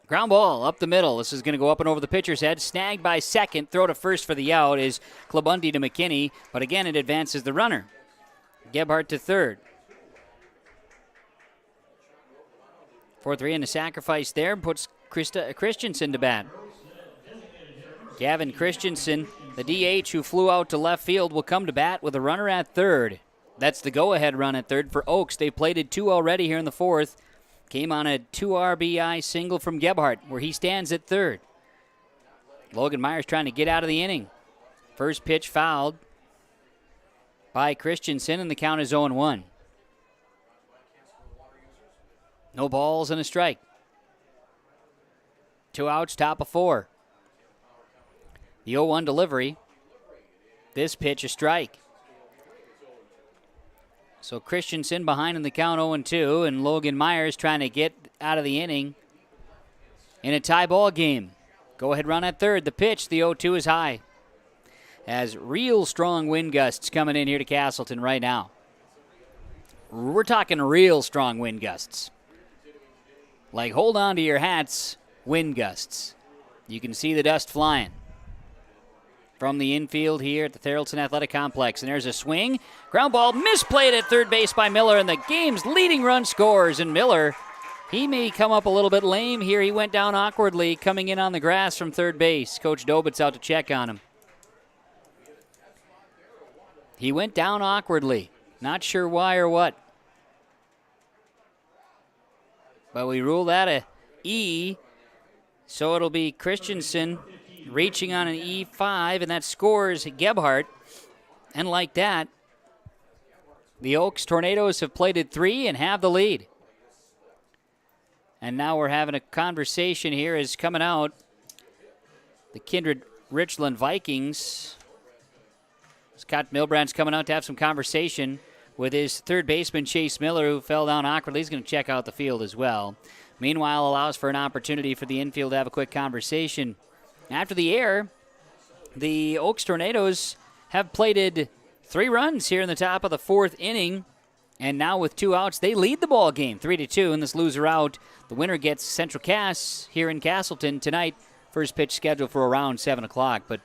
Ground ball up the middle. This is going to go up and over the pitcher's head. Snagged by second. Throw to first for the out is Klabundi to McKinney, but again it advances the runner. Gebhardt to third. 4-3 and a sacrifice there puts Christensen to bat. Gavin Christensen, the DH who flew out to left field, will come to bat with a runner at third. That's the go-ahead run at third for Oaks. They've plated 2 already here in the fourth. Came on a 2 RBI single from Gebhardt, where he stands at third. Logan Myers trying to get out of the inning. First pitch fouled by Christensen, and the count is 0-1. No balls and a strike. 2 outs, top of 4. The 0-1 delivery. This pitch a strike. So Christensen behind in the count 0-2, and Logan Myers trying to get out of the inning in a tie ball game. Go ahead run at third. The pitch, the 0-2 is high. As real strong wind gusts coming in here to Castleton right now. We're talking real strong wind gusts. Like hold on to your hats, wind gusts. You can see the dust flying from the infield here at the Theraldson Athletic Complex. And there's a swing. Ground ball misplayed at third base by Miller, and the game's leading run scores. And Miller, he may come up a little bit lame here. He went down awkwardly coming in on the grass from third base. Coach Dobit's out to check on him. He went down awkwardly. Not sure why or what. But we rule that a E. So it'll be Christensen reaching on an E5, and that scores Gebhardt. And like that, the Oaks Tornadoes have plated 3 and have the lead. And now we're having a conversation here is coming out. The Kindred Kindred-Richland Vikings. Scott Milbrand's coming out to have some conversation with his third baseman, Chase Miller, who fell down awkwardly. He's going to check out the field as well. Meanwhile, allows for an opportunity for the infield to have a quick conversation. After the air, the Oaks Tornadoes have plated 3 runs here in the top of the 4th inning. And now with 2 outs, they lead the ball game 3-2 in this loser out. The winner gets Central Cass here in Castleton tonight. First pitch scheduled for around 7 o'clock. But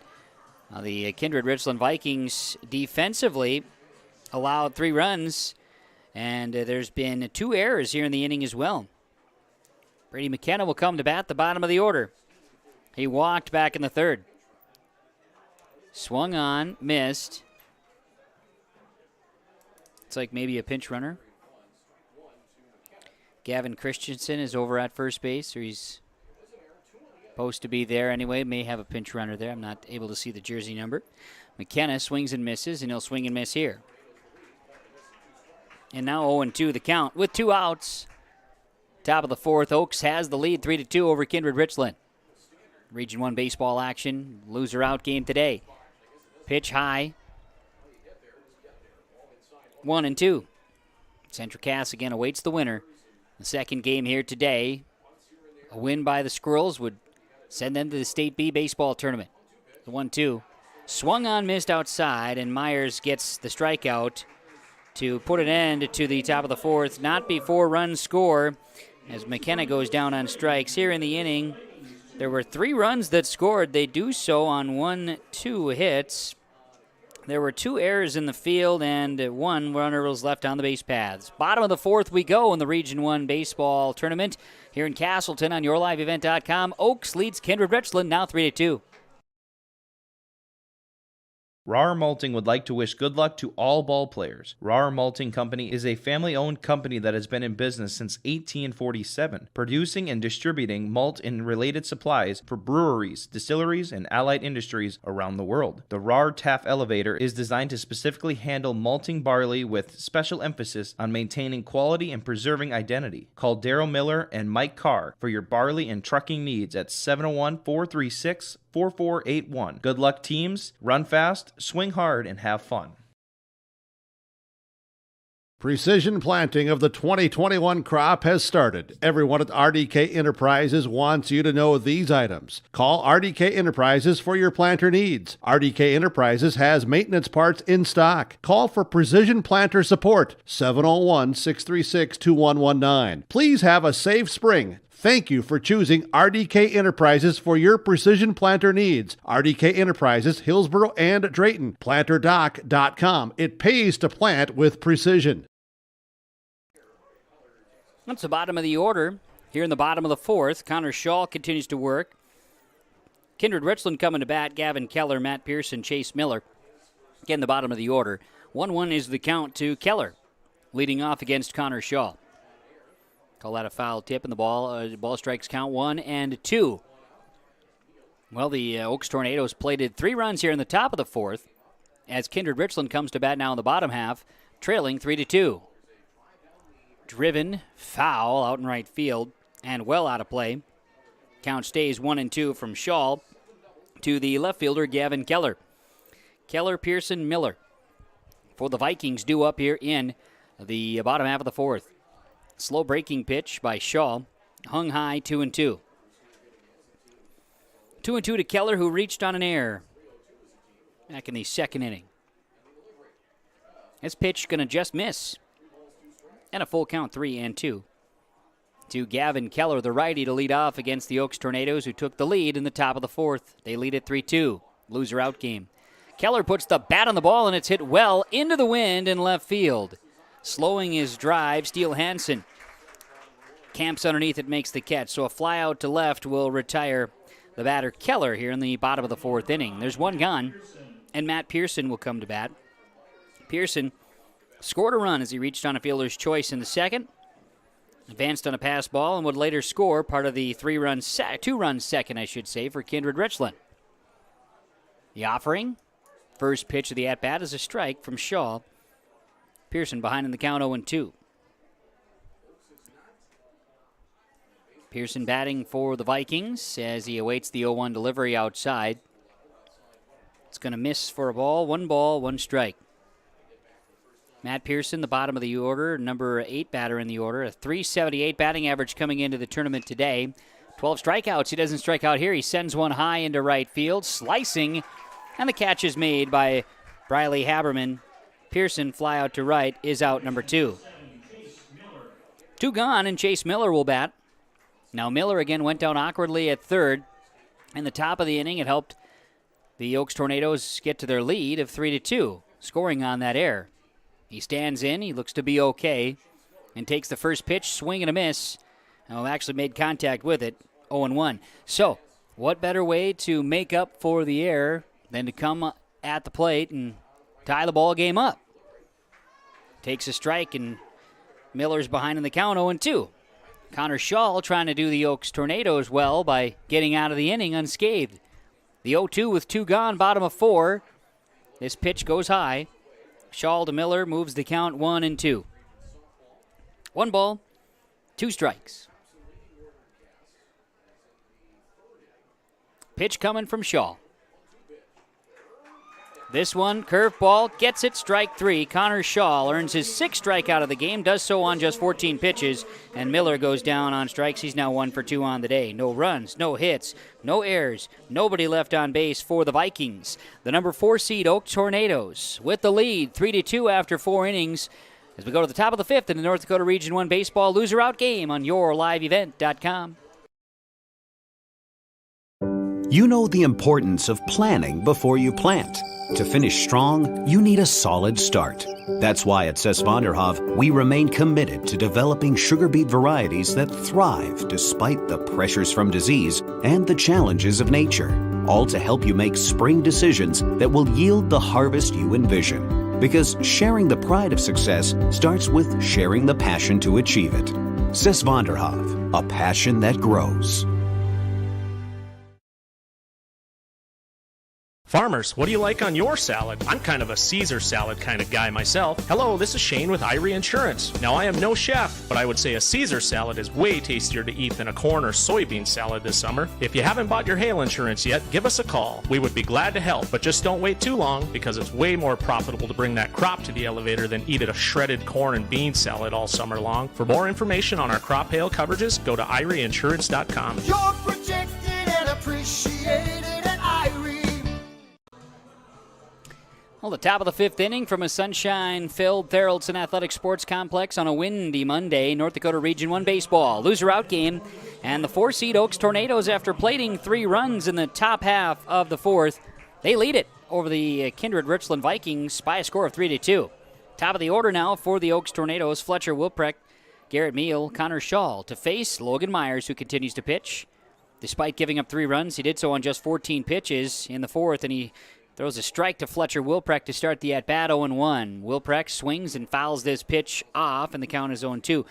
the Kindred-Richland Vikings defensively allowed 3 runs. And there's been 2 errors here in the inning as well. Brady McKenna will come to bat the bottom of the order. He walked back in the 3rd. Swung on, missed. It's like maybe a pinch runner. Gavin Christensen is over at first base, or he's supposed to be there anyway. May have a pinch runner there. I'm not able to see the jersey number. McKenna swings and misses, and he'll swing and miss here. And now 0-2 the count with 2 outs. Top of the 4th, Oaks has the lead 3-2 over Kindred-Richland. Region 1 baseball action, loser out game today. Pitch high. 1-2. Central Cass again awaits the winner. The second game here today. A win by the Squirrels would send them to the State B baseball tournament. The 1-2. Swung on, missed outside, and Myers gets the strikeout to put an end to the top of the 4th. Not before runs score as McKenna goes down on strikes. Here in the inning, there were 3 runs that scored. They do so on 1-2 hits. There were 2 errors in the field, and 1 runner was left on the base paths. Bottom of the 4th we go in the Region 1 baseball tournament here in Castleton on YourLiveEvent.com. Oaks leads Kindred-Richland now 3-2. Rar Malting would like to wish good luck to all ball players. Rar Malting Company is a family-owned company that has been in business since 1847, producing and distributing malt and related supplies for breweries, distilleries, and allied industries around the world. The Rar Taff Elevator is designed to specifically handle malting barley with special emphasis on maintaining quality and preserving identity. Call Daryl Miller and Mike Carr for your barley and trucking needs at 701-436-4481. Good luck, teams. Run fast, swing hard, and have fun. Precision planting of the 2021 crop has started. Everyone at RDK Enterprises wants you to know these items. Call RDK Enterprises for your planter needs. RDK Enterprises has maintenance parts in stock. Call for precision planter support, 701-636-2119. Please have a safe spring. Thank you for choosing RDK Enterprises for your precision planter needs. RDK Enterprises, Hillsboro and Drayton. PlanterDoc.com. It pays to plant with precision. That's the bottom of the order. Here in the bottom of the 4th, Connor Shaw continues to work. Kindred-Richland coming to bat. Gavin Keller, Matt Pearson, Chase Miller. Again, the bottom of the order. 1-1 is the count to Keller, leading off against Connor Shaw. Call that a foul tip, and the ball strikes count 1-2. Well, the Oaks Tornadoes plated 3 runs here in the top of the 4th as Kindred-Richland comes to bat now in the bottom half, trailing 3-2. Driven, foul out in right field, and well out of play. Count stays 1-2 from Shaw to the left fielder, Gavin Keller. Keller, Pearson, Miller for the Vikings due up here in the bottom half of the 4th. Slow breaking pitch by Shaw. Hung high, 2-2. 2-2 to Keller, who reached on an error back in the 2nd inning. This pitch going to just miss. And a full count, 3-2. To Gavin Keller, the righty, to lead off against the Oaks Tornadoes, who took the lead in the top of the 4th. They lead at 3-2. Loser out game. Keller puts the bat on the ball, and it's hit well into the wind in left field. Slowing his drive, Steele Hansen camps underneath it, makes the catch. So a fly out to left will retire the batter Keller here in the bottom of the 4th inning. There's one gone, and Matt Pearson will come to bat. Pearson scored a run as he reached on a fielder's choice in the 2nd. Advanced on a pass ball and would later score part of the 2-run second, I should say, for Kindred-Richland. The offering, first pitch of the at-bat is a strike from Shaw. Pearson behind in the count, 0-2. Pearson batting for the Vikings as he awaits the 0-1 delivery outside. It's going to miss for a ball. 1 ball, 1 strike. Matt Pearson, the bottom of the order, number 8 batter in the order, a .378 batting average coming into the tournament today. 12 strikeouts. He doesn't strike out here. He sends one high into right field, slicing, and the catch is made by Briley Haberman. Pearson, fly out to right, is out number 2. 2 gone, and Chase Miller will bat. Now Miller again went down awkwardly at third. In the top of the inning, it helped the Oaks Tornadoes get to their lead of 3-2, scoring on that error. He stands in, he looks to be okay, and takes the first pitch, swing and a miss. Actually made contact with it, 0-1. So, what better way to make up for the error than to come at the plate and tie the ball game up? Takes a strike, and Miller's behind in the count, 0-2. Connor Shaw trying to do the Oaks Tornadoes well by getting out of the inning unscathed. The 0-2 with 2 gone, bottom of 4. This pitch goes high. Shaw to Miller moves the count 1-2. 1 ball, 2 strikes. Pitch coming from Shaw. This one, curveball, gets it, strike 3. Connor Shaw earns his 6th strikeout of the game, does so on just 14 pitches, and Miller goes down on strikes. He's now 1 for 2 on the day. No runs, no hits, no errors, nobody left on base for the Vikings. The number 4 seed Oak Tornadoes with the lead, 3-2 after 4 innings. As we go to the top of the 5th in the North Dakota Region 1 Baseball Loser-Out game on YourLiveEvent.com. You know the importance of planning before you plant. To finish strong, you need a solid start. That's why at Cess Vonderhav, we remain committed to developing sugar beet varieties that thrive despite the pressures from disease and the challenges of nature, all to help you make spring decisions that will yield the harvest you envision. Because sharing the pride of success starts with sharing the passion to achieve it. Cess Vonderhav, a passion that grows. Farmers, what do you like on your salad? I'm kind of a Caesar salad kind of guy myself. Hello, this is Shane with Irie Insurance. Now, I am no chef, but I would say a Caesar salad is way tastier to eat than a corn or soybean salad this summer. If you haven't bought your hail insurance yet, give us a call. We would be glad to help, but just don't wait too long because it's way more profitable to bring that crop to the elevator than eat a shredded corn and bean salad all summer long. For more information on our crop hail coverages, go to IrieInsurance.com. You're protected and appreciated at Irie. Well, the top of the 5th inning from a sunshine-filled Theraldson Athletic Sports Complex on a windy Monday. North Dakota Region 1 Baseball. Loser-out game. And the 4-seed Oaks Tornadoes, after plating 3 runs in the top half of the 4th, they lead it over the Kindred-Richland Vikings by a score of 3-2. Top of the order now for the Oaks Tornadoes. Fletcher Wilprecht, Garrett Meal, Connor Shaw to face Logan Myers, who continues to pitch. Despite giving up 3 runs, he did so on just 14 pitches in the 4th, and he throws a strike to Fletcher Wilprecht to start the at-bat, 0-1. Wilprecht swings and fouls this pitch off, and the count is 0-2.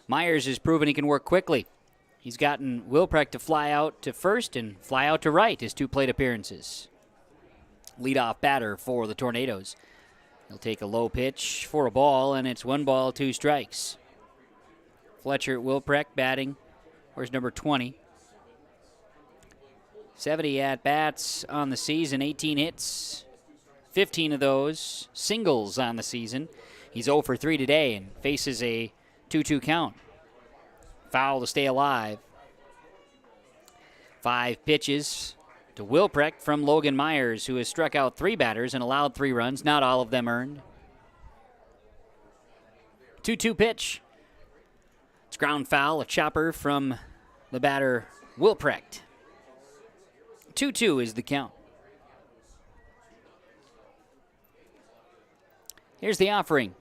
Myers has proven he can work quickly. He's gotten Wilprecht to fly out to first and fly out to right his 2 plate appearances. Leadoff batter for the Tornadoes. He'll take a low pitch for a ball, and it's 1 ball, 2 strikes. Fletcher Wilprecht batting. Where's number 20? 70 at-bats on the season, 18 hits, 15 of those singles on the season. He's 0 for 3 today and faces a 2-2 count. Foul to stay alive. 5 pitches to Wilprecht from Logan Myers, who has struck out 3 batters and allowed 3 runs, not all of them earned. 2-2 pitch. It's ground foul, a chopper from the batter Wilprecht. 2-2 is the count. Here's the offering.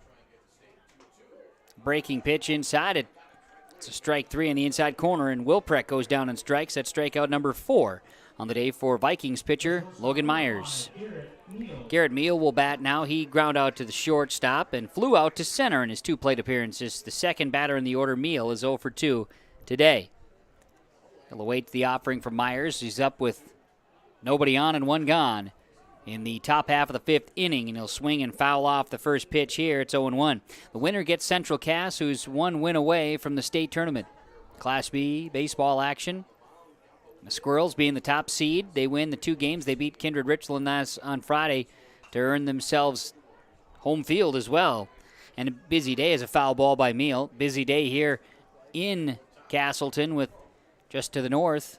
Breaking pitch inside. It's a strike 3 in the inside corner, and Wilprecht goes down and strikes. That's strikeout number 4 on the day for Vikings pitcher Logan Myers. Garrett Meal will bat now. He ground out to the shortstop and flew out to center in his 2 plate appearances. The second batter in the order, Meal, is 0 for 2 today. He'll await the offering from Myers. He's up with nobody on and 1 gone in the top half of the 5th inning, and he'll swing and foul off the first pitch here. It's 0-1. The winner gets Central Cass, who's 1 win away from the state tournament. Class B baseball action. The Squirrels being the top seed, they win the 2 games. They beat Kindred-Richland on Friday to earn themselves home field as well. And a busy day as a foul ball by Meal. Busy day here in Castleton with just to the north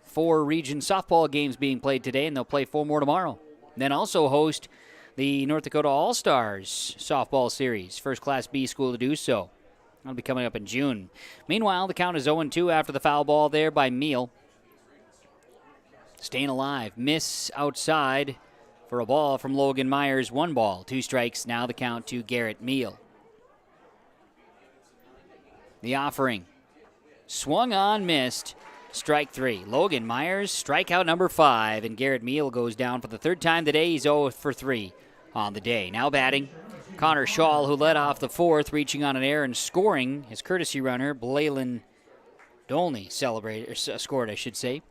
4 region softball games being played today, and they'll play 4 more tomorrow. Then also host the North Dakota All-Stars softball series, first Class B school to do so. That'll be coming up in June. Meanwhile, the count is 0-2 after the foul ball there by Meal. Staying alive. Miss outside for a ball from Logan Myers. 1 ball, 2 strikes. Now the count to Garrett Meal. The offering. Swung on, missed. Strike 3. Logan Myers, strikeout number 5. And Garrett Meal goes down for the 3rd time today. He's 0 for 3 on the day. Now batting, Connor Schall, who led off the 4th, reaching on an error and scoring. His courtesy runner, Blaylan Dolney, scored, I should say.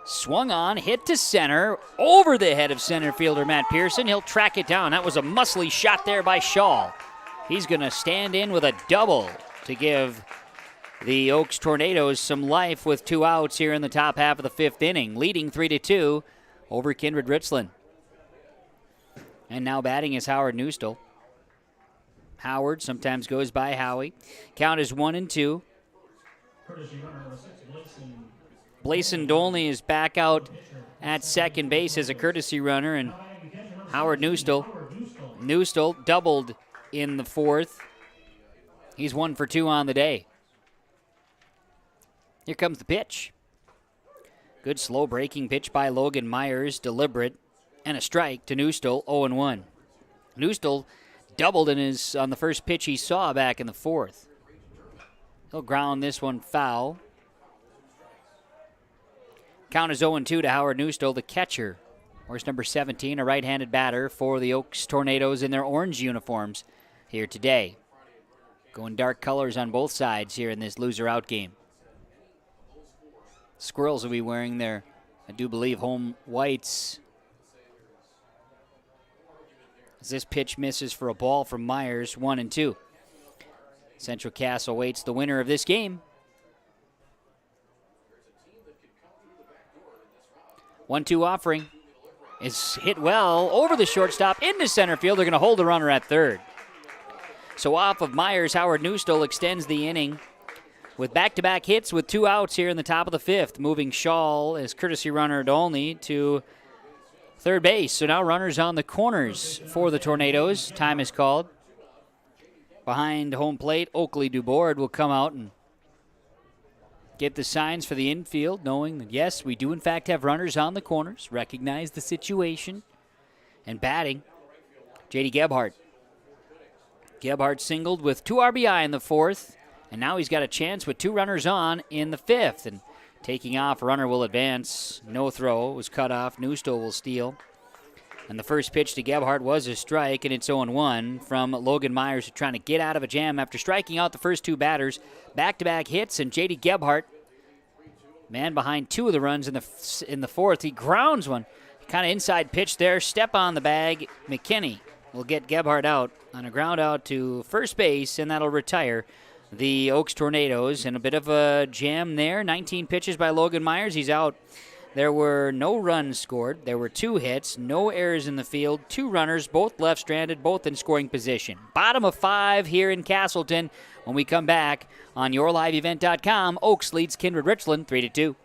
Swung on, hit to center, over the head of center fielder Matt Pearson. He'll track it down. That was a muscly shot there by Schall. He's going to stand in with a double to give the Oaks Tornadoes some life with 2 outs here in the top half of the 5th inning, leading 3-2 over Kindred-Richland. And now batting is Howard Newstall. Howard sometimes goes by Howie. Count is 1-2. Blayson Dolney is back out at second base as a courtesy runner, and Howard Newstall doubled in the 4th. He's 1 for 2 on the day. Here comes the pitch. Good slow breaking pitch by Logan Myers, deliberate, and a strike to Newstall, 0-1. Newstall doubled on the first pitch he saw back in the 4th. He'll ground this one foul. Count is 0-2 to Howard Newstall, the catcher. Horse number 17, a right-handed batter for the Oaks Tornadoes in their orange uniforms here today. Going dark colors on both sides here in this loser-out game. Squirrels will be wearing their, I do believe, home whites. As this pitch misses for a ball from Myers, 1-2. Central Cass awaits the winner of this game. 1-2 offering is hit well over the shortstop into center field. They're going to hold the runner at 3rd. So off of Myers, Howard Newstall extends the inning with back-to-back hits with 2 outs here in the top of the 5th, moving Schall as courtesy runner Dolney to third base. So now runners on the corners for the Tornadoes. Time is called. Behind home plate, Oakley Dubord will come out and get the signs for the infield, knowing that, yes, we do in fact have runners on the corners. Recognize the situation. And batting, J.D. Gebhardt. Gebhardt singled with 2 RBI in the 4th, and now he's got a chance with 2 runners on in the 5th. And taking off, runner will advance. No throw, was cut off. Newstall will steal. And the first pitch to Gebhardt was a strike, and it's 0-1 from Logan Myers, trying to get out of a jam after striking out the first 2 batters. Back-to-back hits, and J.D. Gebhardt, man behind 2 of the runs in the 4th. He grounds one. Kind of inside pitch there. Step on the bag. McKinney will get Gebhardt out on a ground out to first base, and that'll retire the Oaks Tornadoes. And a bit of a jam there. 19 pitches by Logan Myers. He's out. There were no runs scored. There were 2 hits, no errors in the field, 2 runners, both left stranded, both in scoring position. Bottom of 5 here in Castleton. When we come back on YourLiveEvent.com, Oaks leads Kindred-Richland 3-2.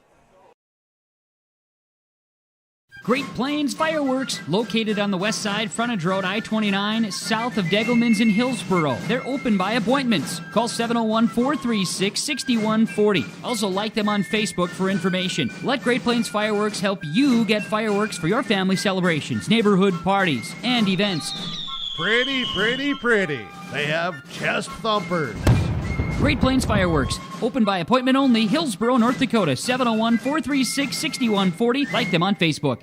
Great Plains Fireworks, located on the west side, frontage road I-29, south of Degelman's in Hillsboro. They're open by appointments. Call 701-436-6140. Also like them on Facebook for information. Let Great Plains Fireworks help you get fireworks for your family celebrations, neighborhood parties, and events. Pretty, pretty, pretty. They have chest thumpers. Great Plains Fireworks, open by appointment only, Hillsboro, North Dakota, 701-436-6140. Like them on Facebook.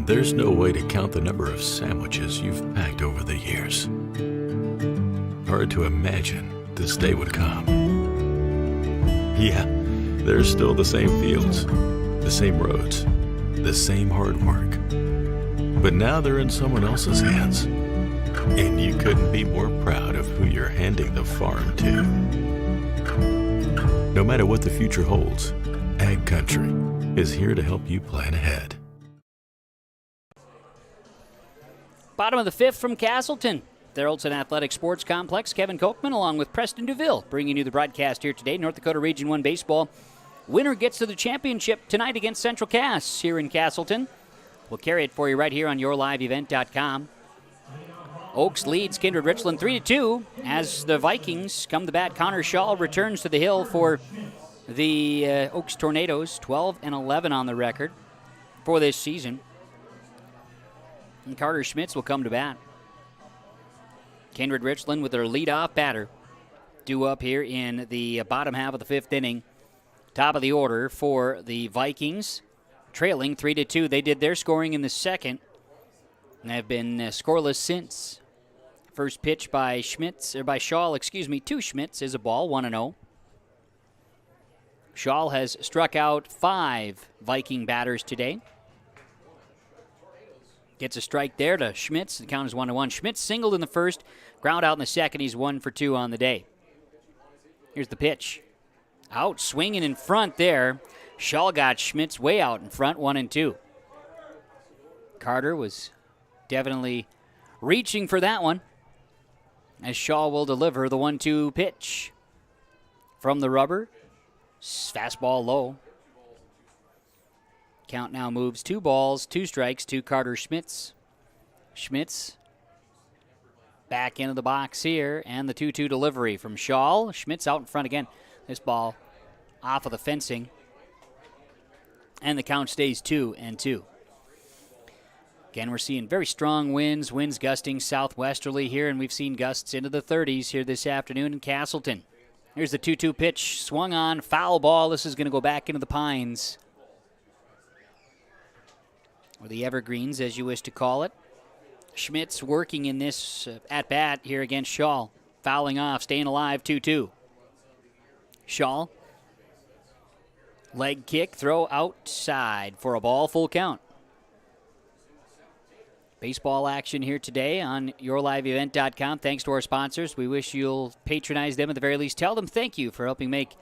There's no way to count the number of sandwiches you've packed over the years. Hard to imagine this day would come. Yeah, there's still the same fields, the same roads, the same hard work. But now they're in someone else's hands. And you couldn't be more proud of who you're handing the farm to. No matter what the future holds, Ag Country is here to help you plan ahead. Bottom of the fifth from Castleton. Theraldson Athletic Sports Complex. Kevin Kochman along with Preston DeVille bringing you the broadcast here today. North Dakota Region 1 baseball. Winner gets to the championship tonight against Central Cass here in Castleton. We'll carry it for you right here on yourliveevent.com. Oaks leads Kindred-Richland 3-2 as the Vikings come to bat. Connor Shaw returns to the hill for the Oaks Tornadoes, 12-11 on the record for this season. And Carter Schmitz will come to bat. Kindred-Richland with their leadoff batter due up here in the bottom half of the fifth inning. Top of the order for the Vikings, trailing 3-2. They did their scoring in the second and have been scoreless since. First pitch by Shaw to Schmitz is a ball, 1-0. Shaw has struck out 5 Viking batters today. Gets a strike there to Schmitz. The count is 1-1. Schmitz singled in the first, ground out in the second. He's 1 for 2 on the day. Here's the pitch. Out swinging in front there. Shaw got Schmitz way out in front, 1-2. Carter was definitely reaching for that one, as Shaw will deliver the 1-2 pitch. From the rubber, fastball low. Count now moves 2 balls, 2 strikes to Carter Schmitz. Schmitz back into the box here, and the 2-2 delivery from Shaw. Schmitz out in front again. This ball off of the fencing, and the count stays 2-2. Again, we're seeing very strong winds gusting southwesterly here, and we've seen gusts into the 30s here this afternoon in Castleton. Here's the 2-2 pitch, swung on, foul ball. This is going to go back into the pines, or the evergreens, as you wish to call it. Schmitz working in this at-bat here against Shaw. Fouling off, staying alive, 2-2. Shaw, leg kick, throw outside for a ball, full count. Baseball action here today on yourliveevent.com. Thanks to our sponsors. We wish you'll patronize them, at the very least. Tell them thank you for helping make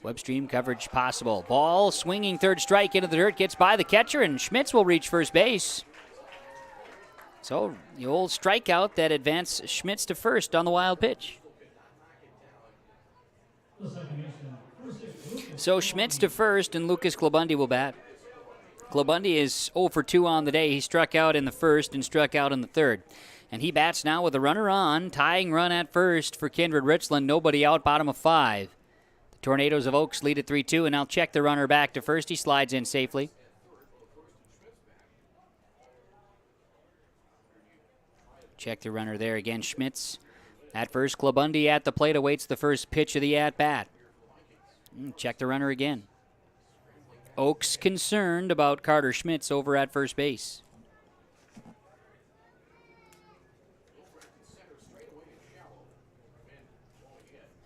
webstream coverage possible. Ball swinging, third strike into the dirt, gets by the catcher, and Schmitz will reach first base. So the old strikeout that advanced Schmitz to first on the wild pitch. So Schmitz to first, and Lucas Klabundi will bat. Klabundi is 0 for 2 on the day. He struck out in the first and struck out in the third. And he bats now with a runner on, tying run at first for Kindred-Richland. Nobody out, bottom of 5. The Tornadoes of Oaks lead at 3-2, and now check the runner back to first. He slides in safely. Check the runner there again. Schmitz at first. Klabundi at the plate awaits the first pitch of the at-bat. Check the runner again. Oaks concerned about Carter Schmitz over at first base.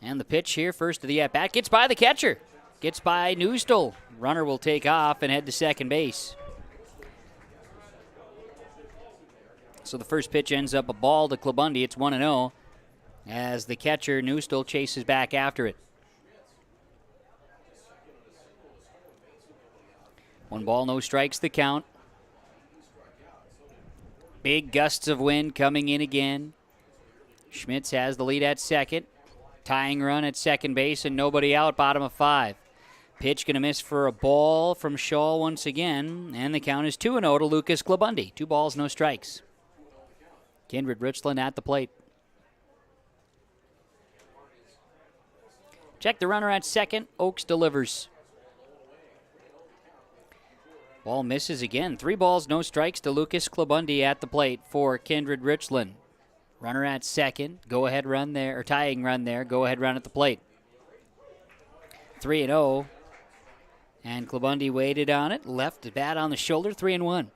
And the pitch here, first to the at-bat, gets by the catcher. Gets by Neustel. Runner will take off and head to second base. So the first pitch ends up a ball to Klabundi. It's 1-0 as the catcher, Neustel, chases back after it. 1 ball, no strikes, the count. Big gusts of wind coming in again. Schmitz has the lead at second. Tying run at second base and nobody out, bottom of 5. Pitch going to miss for a ball from Shaw once again, and the count is 2-0 to Lucas Klabundi. 2 balls, no strikes. Kindred-Richland at the plate. Check the runner at second. Oaks delivers. Ball misses again. 3 balls, no strikes to Lucas Klabundi at the plate for Kindred-Richland. Runner at second. Go-ahead run there, or tying run there. Go-ahead run at the plate. 3-0. And Klabundi waited on it. Left the bat on the shoulder. 3-1.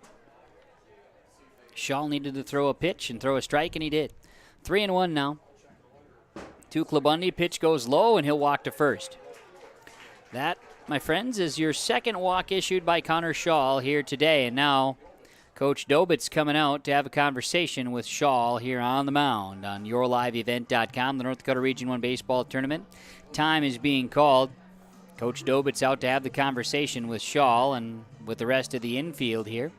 Shaw needed to throw a pitch and throw a strike, and he did. 3-1 now. To Klabundi. Pitch goes low, and he'll walk to first. That, my friends, is your second walk issued by Connor Shaw here today. And now Coach Dobitz coming out to have a conversation with Shaw here on the mound on yourliveevent.com, the North Dakota Region 1 Baseball Tournament. Time is being called. Coach Dobitz out to have the conversation with Shaw and with the rest of the infield here.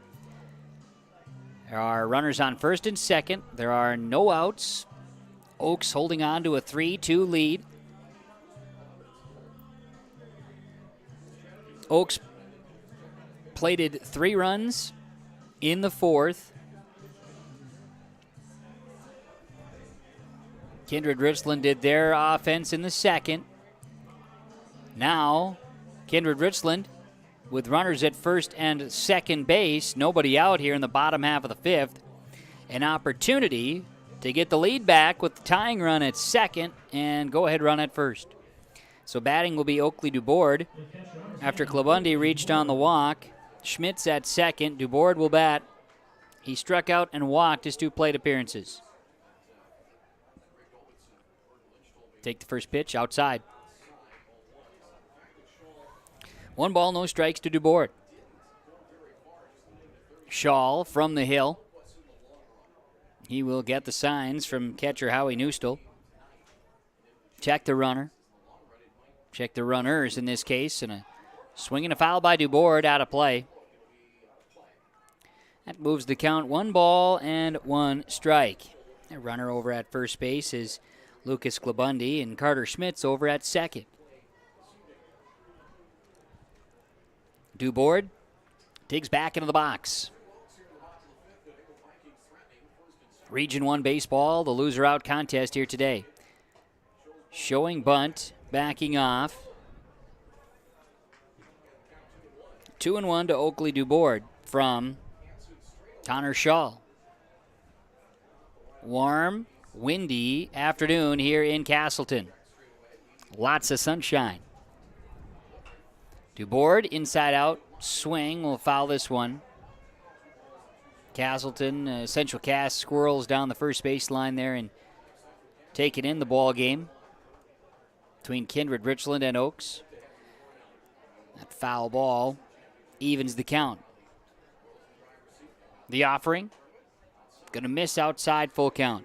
There are runners on first and second. There are no outs. Oaks holding on to a 3-2 lead. Oaks plated 3 runs in the fourth. Kindred-Richland did their offense in the second. Now, Kindred-Richland with runners at first and second base, nobody out here in the bottom half of the fifth. An opportunity to get the lead back with the tying run at second and go-ahead run at first. So batting will be Oakley Dubord. After Klabundi reached on the walk, Schmitz at second. Dubord will bat. He struck out and walked his 2 plate appearances. Take the first pitch outside. 1 ball, no strikes to Dubord. Shaw from the hill. He will get the signs from catcher Howie Neustel. Check the runner. Check the runners in this case. And a swing and a foul by Dubord out of play. That moves the count 1 ball and 1 strike. The runner over at first base is Lucas Klabundi and Carter Schmitz over at second. Dubord digs back into the box. Region 1 baseball, the loser out contest here today. Showing bunt, backing off. 2-1 to Oakley Dubord from Connor Shaw. Warm, windy afternoon here in Castleton. Lots of sunshine. Dubord, inside out, swing, will foul this one. Castleton, Central Cass squirrels down the first baseline there and take it in the ball game between Kindred-Richland and Oaks. That foul ball evens the count. The offering, going to miss outside, full count.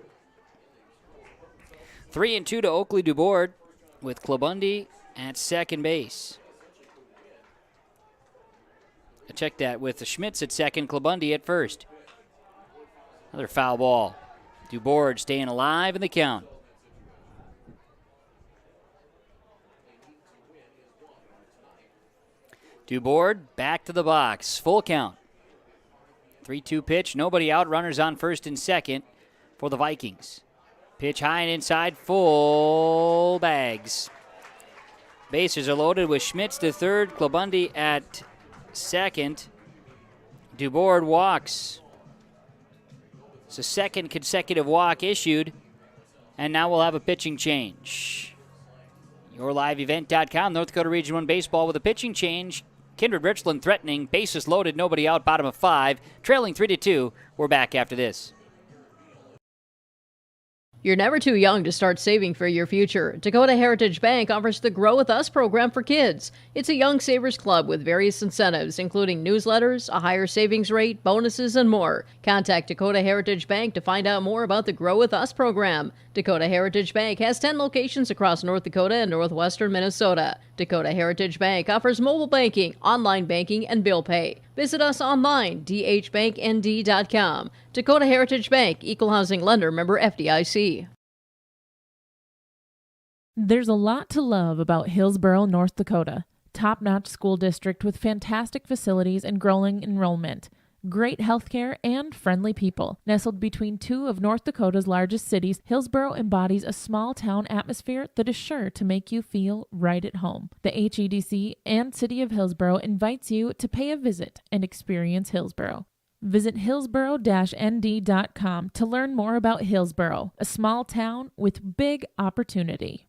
3-2 to Oakley Dubord with Klabundi at second base. Check that with the Schmitz at second, Klabundi at first. Another foul ball. Dubord staying alive in the count. Dubord back to the box. Full count. 3-2 pitch. Nobody out. Runners on first and second for the Vikings. Pitch high and inside. Full bags. Bases are loaded with Schmitz to third. Klabundi at second. Dubord walks. It's a second consecutive walk issued. And now we'll have a pitching change. YourLiveEvent.com, North Dakota Region 1 Baseball with a pitching change. Kindred-Richland threatening. Bases loaded, nobody out, bottom of 5. Trailing 3-2. We're back after this. You're never too young to start saving for your future. Dakota Heritage Bank offers the Grow With Us program for kids. It's a young savers club with various incentives, including newsletters, a higher savings rate, bonuses, and more. Contact Dakota Heritage Bank to find out more about the Grow With Us program. Dakota Heritage Bank has 10 locations across North Dakota and northwestern Minnesota. Dakota Heritage Bank offers mobile banking, online banking, and bill pay. Visit us online, dhbanknd.com. Dakota Heritage Bank, Equal Housing Lender, member FDIC. There's a lot to love about Hillsboro, North Dakota. Top-notch school district with fantastic facilities and growing enrollment. Great healthcare and friendly people. Nestled between 2 of North Dakota's largest cities, Hillsboro embodies a small-town atmosphere that is sure to make you feel right at home. The HEDC and City of Hillsboro invites you to pay a visit and experience Hillsboro. Visit hillsboro-nd.com to learn more about Hillsboro, a small town with big opportunity.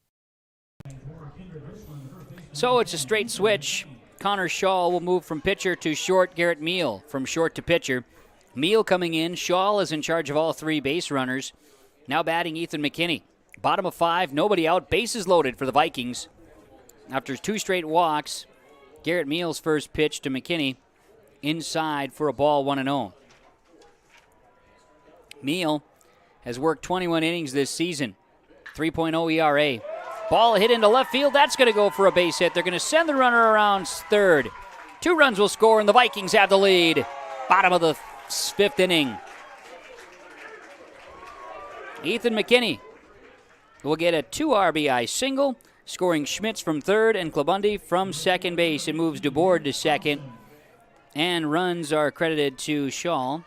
So it's a straight switch. Connor Shaw will move from pitcher to short. Garrett Meal from short to pitcher. Meal coming in. Shaw is in charge of all 3 base runners. Now batting Ethan McKinney. Bottom of 5, nobody out. Bases loaded for the Vikings. After 2 straight walks, Garrett Meal's first pitch to McKinney. Inside for a ball, 1-0. Meal has worked 21 innings this season, 3.0 ERA. Ball hit into left field. That's going to go for a base hit. They're going to send the runner around third. 2 runs will score, and the Vikings have the lead. Bottom of the 5th inning. Ethan McKinney will get a 2 RBI single, scoring Schmitz from third and Klabundi from second base. It moves DeBoard to second, and runs are credited to Shaw.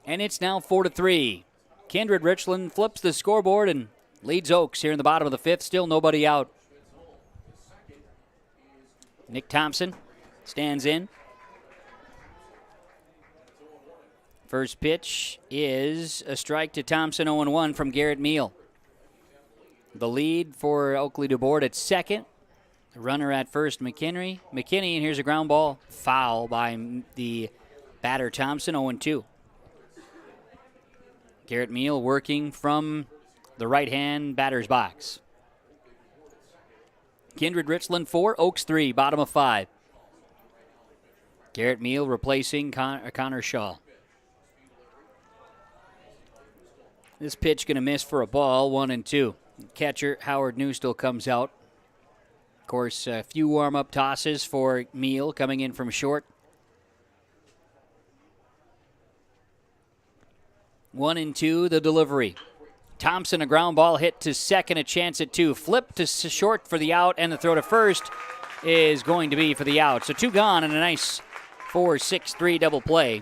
And it's now 4-3. Kindred-Richland flips the scoreboard and leads Oaks here in the bottom of the 5th. Still nobody out. Nick Thompson stands in. First pitch is a strike to Thompson, 0-1 from Garrett Meal. The lead for Oakley DeBoard at second. The runner at first, McKinney, and here's a ground ball. Foul by the batter Thompson, 0-2. Garrett Meal working from the right-hand batter's box. Kindred-Richland 4, Oaks 3, bottom of 5. Garrett Meal replacing Connor Shaw. This pitch going to miss for a ball, 1-2. Catcher Howard Newstill comes out. Of course, a few warm-up tosses for Meal coming in from short. 1-2, the delivery. Thompson, a ground ball hit to second, a chance at 2. Flip to short for the out, and the throw to first is going to be for the out. So 2 gone and a nice 4-6-3 double play.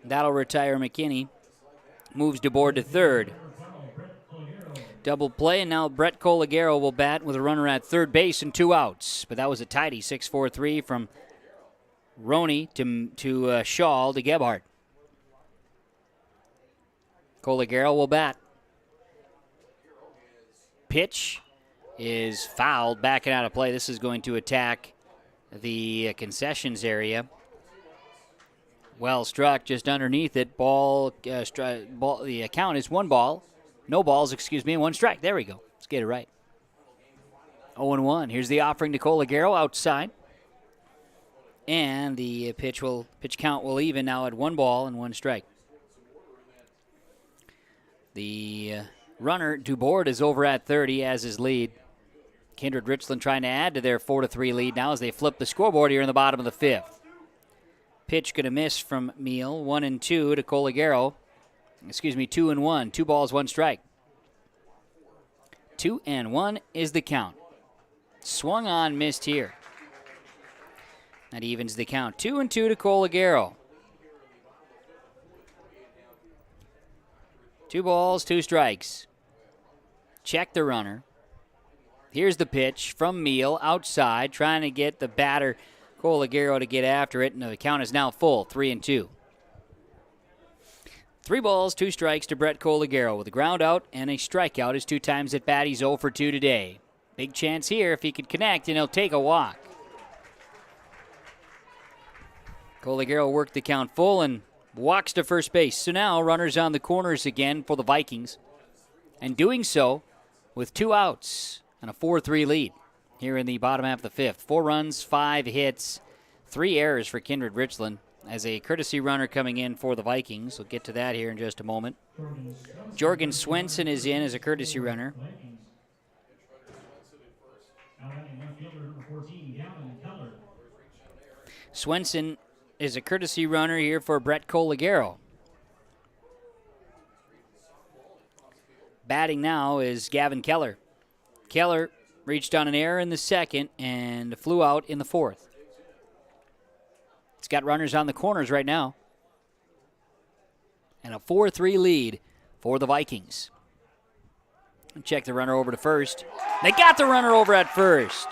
That'll retire McKinney. Moves DeBoard to third. Double play, and now Brett Coligaro will bat with a runner at third base and 2 outs. But that was a tidy 6-4-3 from Roney to Shaw to Gebhardt. Coligaro will bat. Pitch is fouled, backing out of play. This is going to attack the concessions area. Well struck just underneath it. Ball, the count is 1 ball. No balls, and 1 strike. There we go. Let's get it right. 0-1. Here's the offering to Coligaro outside. And the pitch count will even now at 1 ball and 1 strike. The runner, DuBoard, is over at third. He has his lead. Kindred-Richland trying to add to their 4-3 lead now as they flip the scoreboard here in the bottom of the 5th. Pitch going to miss from Meal. 1-2 to Coligaro. 2-1. 2 balls, 1 strike. 2-1 is the count. Swung on, missed here. That evens the count. 2-2 to Coligaro. 2 balls, 2 strikes. Check the runner. Here's the pitch from Meal outside, trying to get the batter Coligaro to get after it, and the count is now full, 3-2. 3 balls, 2 strikes to Brett Coligaro with a ground out and a strikeout. His 2 times at bat. He's 0 for 2 today. Big chance here if he could connect, and he'll take a walk. Coligaro worked the count full and walks to first base. So now runners on the corners again for the Vikings, and doing so with 2 outs and a 4-3 lead here in the bottom half of the 5th. 4 runs, 5 hits, 3 errors for Kindred-Richland as a courtesy runner coming in for the Vikings. We'll get to that here in just a moment. Jorgen Swenson is in as a courtesy runner. Swenson is a courtesy runner here for Brett Coligaro. Batting now is Gavin Keller. Keller reached on an error in the 2nd and flew out in the 4th. It's got runners on the corners right now. And a 4-3 lead for the Vikings. Check the runner over to first. They got the runner over at first.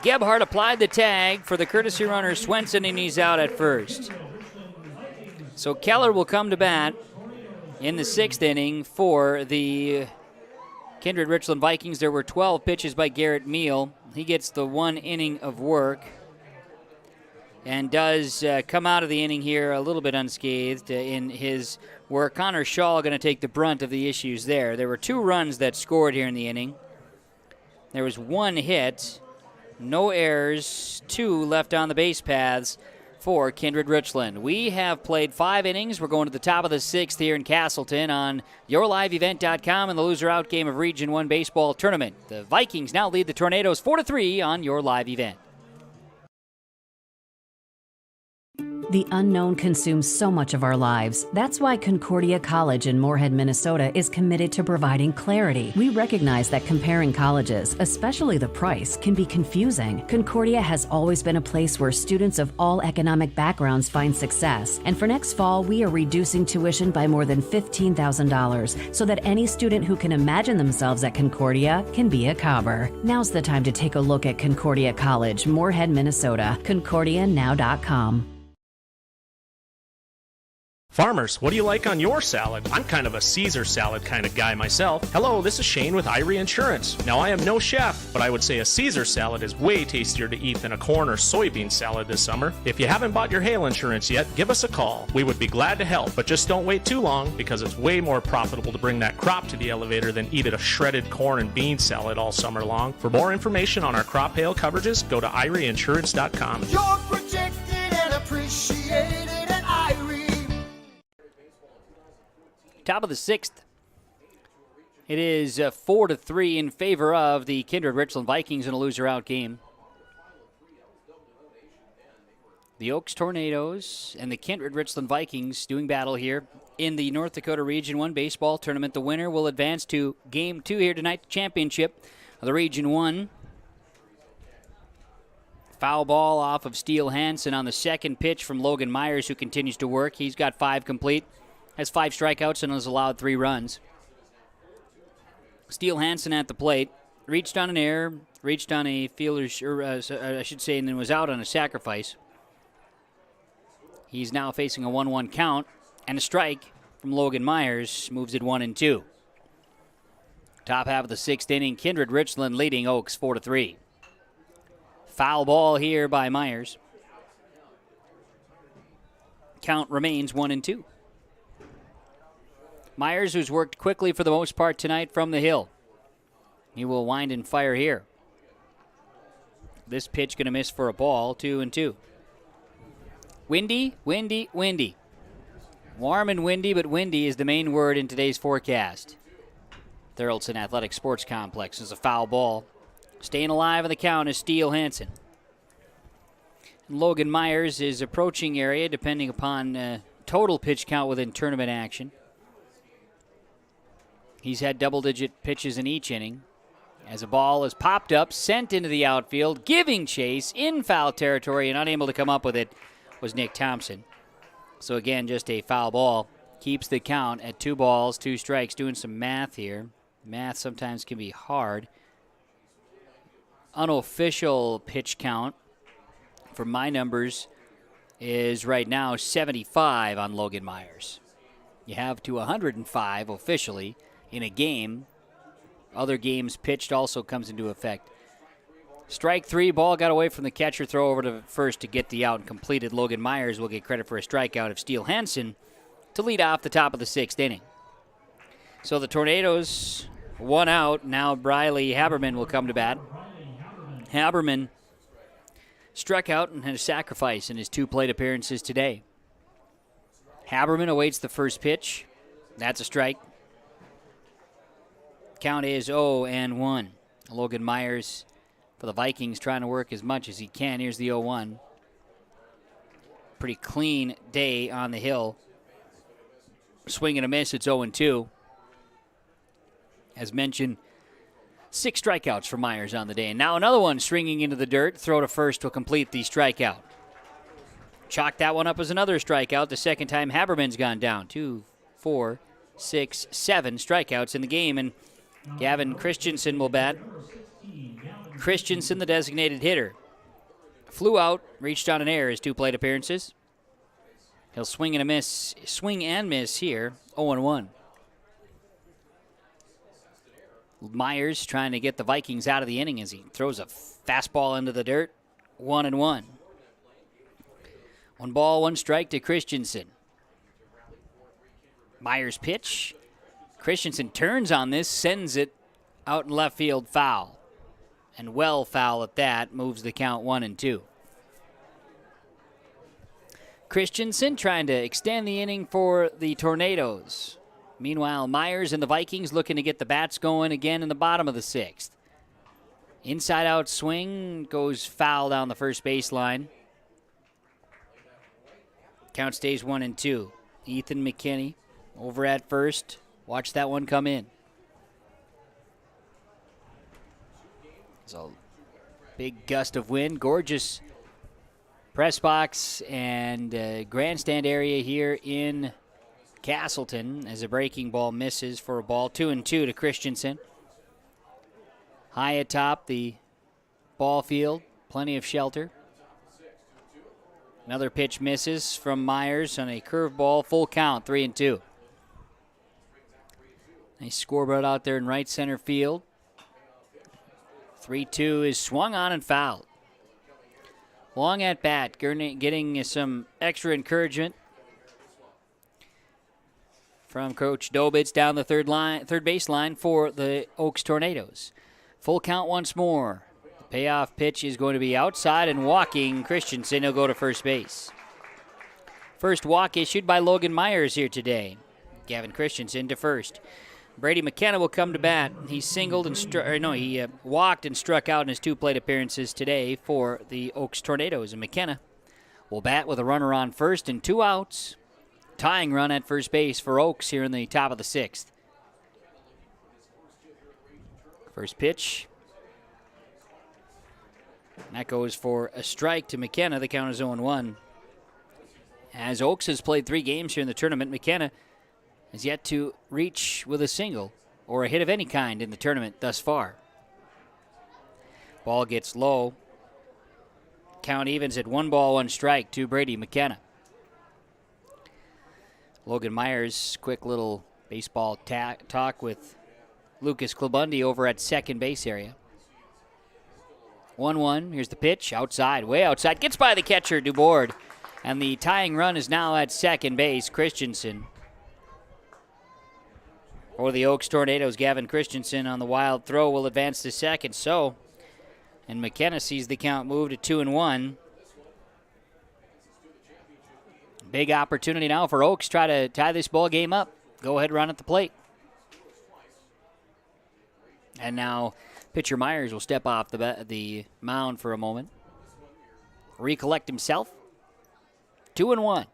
Gebhardt applied the tag for the courtesy runner Swenson, and he's out at first. So Keller will come to bat in the 6th inning for the Kindred-Richland Vikings. There were 12 pitches by Garrett Meal. He gets the 1 inning of work and does come out of the inning here a little bit unscathed in his work. Connor Shaw going to take the brunt of the issues there. There were 2 runs that scored here in the inning. There was 1 hit No errors, 2 left on the base paths for Kindred-Richland. We have played 5 innings. We're going to the top of the 6th here in Castleton on YourLiveEvent.com in the loser out game of Region 1 baseball tournament. The Vikings now lead the Tornadoes 4-3 on Your Live Event. The unknown consumes so much of our lives. That's why Concordia College in Moorhead, Minnesota is committed to providing clarity. We recognize that comparing colleges, especially the price, can be confusing. Concordia has always been a place where students of all economic backgrounds find success. And for next fall, we are reducing tuition by more than $15,000 so that any student who can imagine themselves at Concordia can be a Cobber. Now's the time to take a look at Concordia College, Moorhead, Minnesota. ConcordiaNow.com. Farmers, what do you like on your salad? I'm kind of a Caesar salad kind of guy myself. Hello, this is Shane with Irie Insurance. Now, I am no chef, but I would say a Caesar salad is way tastier to eat than a corn or soybean salad this summer. If you haven't bought your hail insurance yet, give us a call. We would be glad to help, but just don't wait too long because it's way more profitable to bring that crop to the elevator than eat a shredded corn and bean salad all summer long. For more information on our crop hail coverages, go to IrieInsurance.com. You're protected and appreciated at Irie. Top of the 6th. It is 4-3 in favor of the Kindred-Richland Vikings in a loser-out game. The Oaks Tornadoes and the Kindred-Richland Vikings doing battle here in the North Dakota Region 1 baseball tournament. The winner will advance to Game 2 here tonight, the championship of the Region 1. Foul ball off of Steele Hansen on the second pitch from Logan Myers, who continues to work. He's got 5 complete. Has 5 strikeouts and has allowed 3 runs. Steele Hansen at the plate. Reached on an error, reached on a fielder's, I should say, and then was out on a sacrifice. He's now facing a 1-1 count, and a strike from Logan Myers moves it 1-2. Top half of the 6th inning, Kindred-Richland leading Oaks 4-3. Foul ball here by Myers. Count remains 1-2. Myers, who's worked quickly for the most part tonight from the hill. He will wind and fire here. This pitch going to miss for a ball, 2-2. Windy, windy, windy. Warm and windy, but windy is the main word in today's forecast. Thurlton Athletic Sports Complex is a foul ball. Staying alive on the count is Steele Hansen. Logan Myers is approaching area, depending upon total pitch count within tournament action. He's had double-digit pitches in each inning. As a ball is popped up, sent into the outfield, giving chase in foul territory, and unable to come up with it was Nick Thompson. So again, just a foul ball. Keeps the count at 2 balls, 2 strikes. Doing some math here. Math sometimes can be hard. Unofficial pitch count for my numbers is right now 75 on Logan Myers. You have to 105 officially in a game. Other games pitched also comes into effect. Strike 3, ball got away from the catcher, throw over to first to get the out and completed. Logan Myers will get credit for a strikeout of Steele Hansen to lead off the top of the 6th inning. So the Tornadoes, 1 out. Now Briley Haberman will come to bat. Haberman struck out and had a sacrifice in his 2 plate appearances today. Haberman awaits the first pitch. That's a strike. Count is 0-1. Logan Myers for the Vikings trying to work as much as he can. Here's the 0-1. Pretty clean day on the hill. Swing and a miss, it's 0-2. As mentioned, 6 strikeouts for Myers on the day. And now another one swinging into the dirt. Throw to first will complete the strikeout. Chalk that one up as another strikeout. The second time Haberman's gone down. 2, 4, 6, 7 strikeouts in the game. And Gavin Christensen will bat. Christensen, the designated hitter. Flew out, reached on an error his 2 plate appearances. He'll swing and miss here, 0-1. Myers trying to get the Vikings out of the inning as he throws a fastball into the dirt, 1-1. 1 ball, 1 strike to Christensen. Myers pitch. Christensen turns on this, sends it out in left field foul. and well foul at that, moves the count 1-2. Christensen trying to extend the inning for the Tornadoes. Meanwhile, Myers and the Vikings looking to get the bats going again in the bottom of the 6th. Inside-out swing goes foul down the first baseline. Count stays 1-2. Ethan McKinney over at first. Watch that one come in. It's a big gust of wind. Gorgeous press box and grandstand area here in Castleton as a breaking ball misses for a ball. 2-2 to Christensen. High atop the ball field. Plenty of shelter. Another pitch misses from Myers on a curveball. Full count, 3-2. Nice scoreboard out there in right center field. 3-2 is swung on and fouled. Long at bat, getting some extra encouragement from Coach Dobitz down the third baseline for the Oaks Tornadoes. Full count once more. The payoff pitch is going to be outside and walking. Christensen will go to first base. First walk issued by Logan Myers here today. Gavin Christensen to first. Brady McKenna will come to bat. He singled and he walked and struck out in his 2 plate appearances today for the Oaks Tornadoes. And McKenna will bat with a runner on first and 2 outs. Tying run at first base for Oaks here in the top of the 6th. First pitch. That goes for a strike to McKenna. The count is 0-1. As Oaks has played 3 games here in the tournament, McKenna has yet to reach with a single or a hit of any kind in the tournament thus far. Ball gets low. Count evens at 1 ball, 1 strike to Brady McKenna. Logan Myers, quick little baseball talk with Lucas Klabundi over at second base area. 1-1, here's the pitch, outside, way outside, gets by the catcher, Dubord. And the tying run is now at second base, Christensen. For the Oaks Tornadoes, Gavin Christensen on the wild throw will advance to second, and McKenna sees the count move to 2-1. Big opportunity now for Oaks, try to tie this ball game up. Go ahead, run at the plate. And now pitcher Myers will step off the mound for a moment. Recollect himself. 2-1.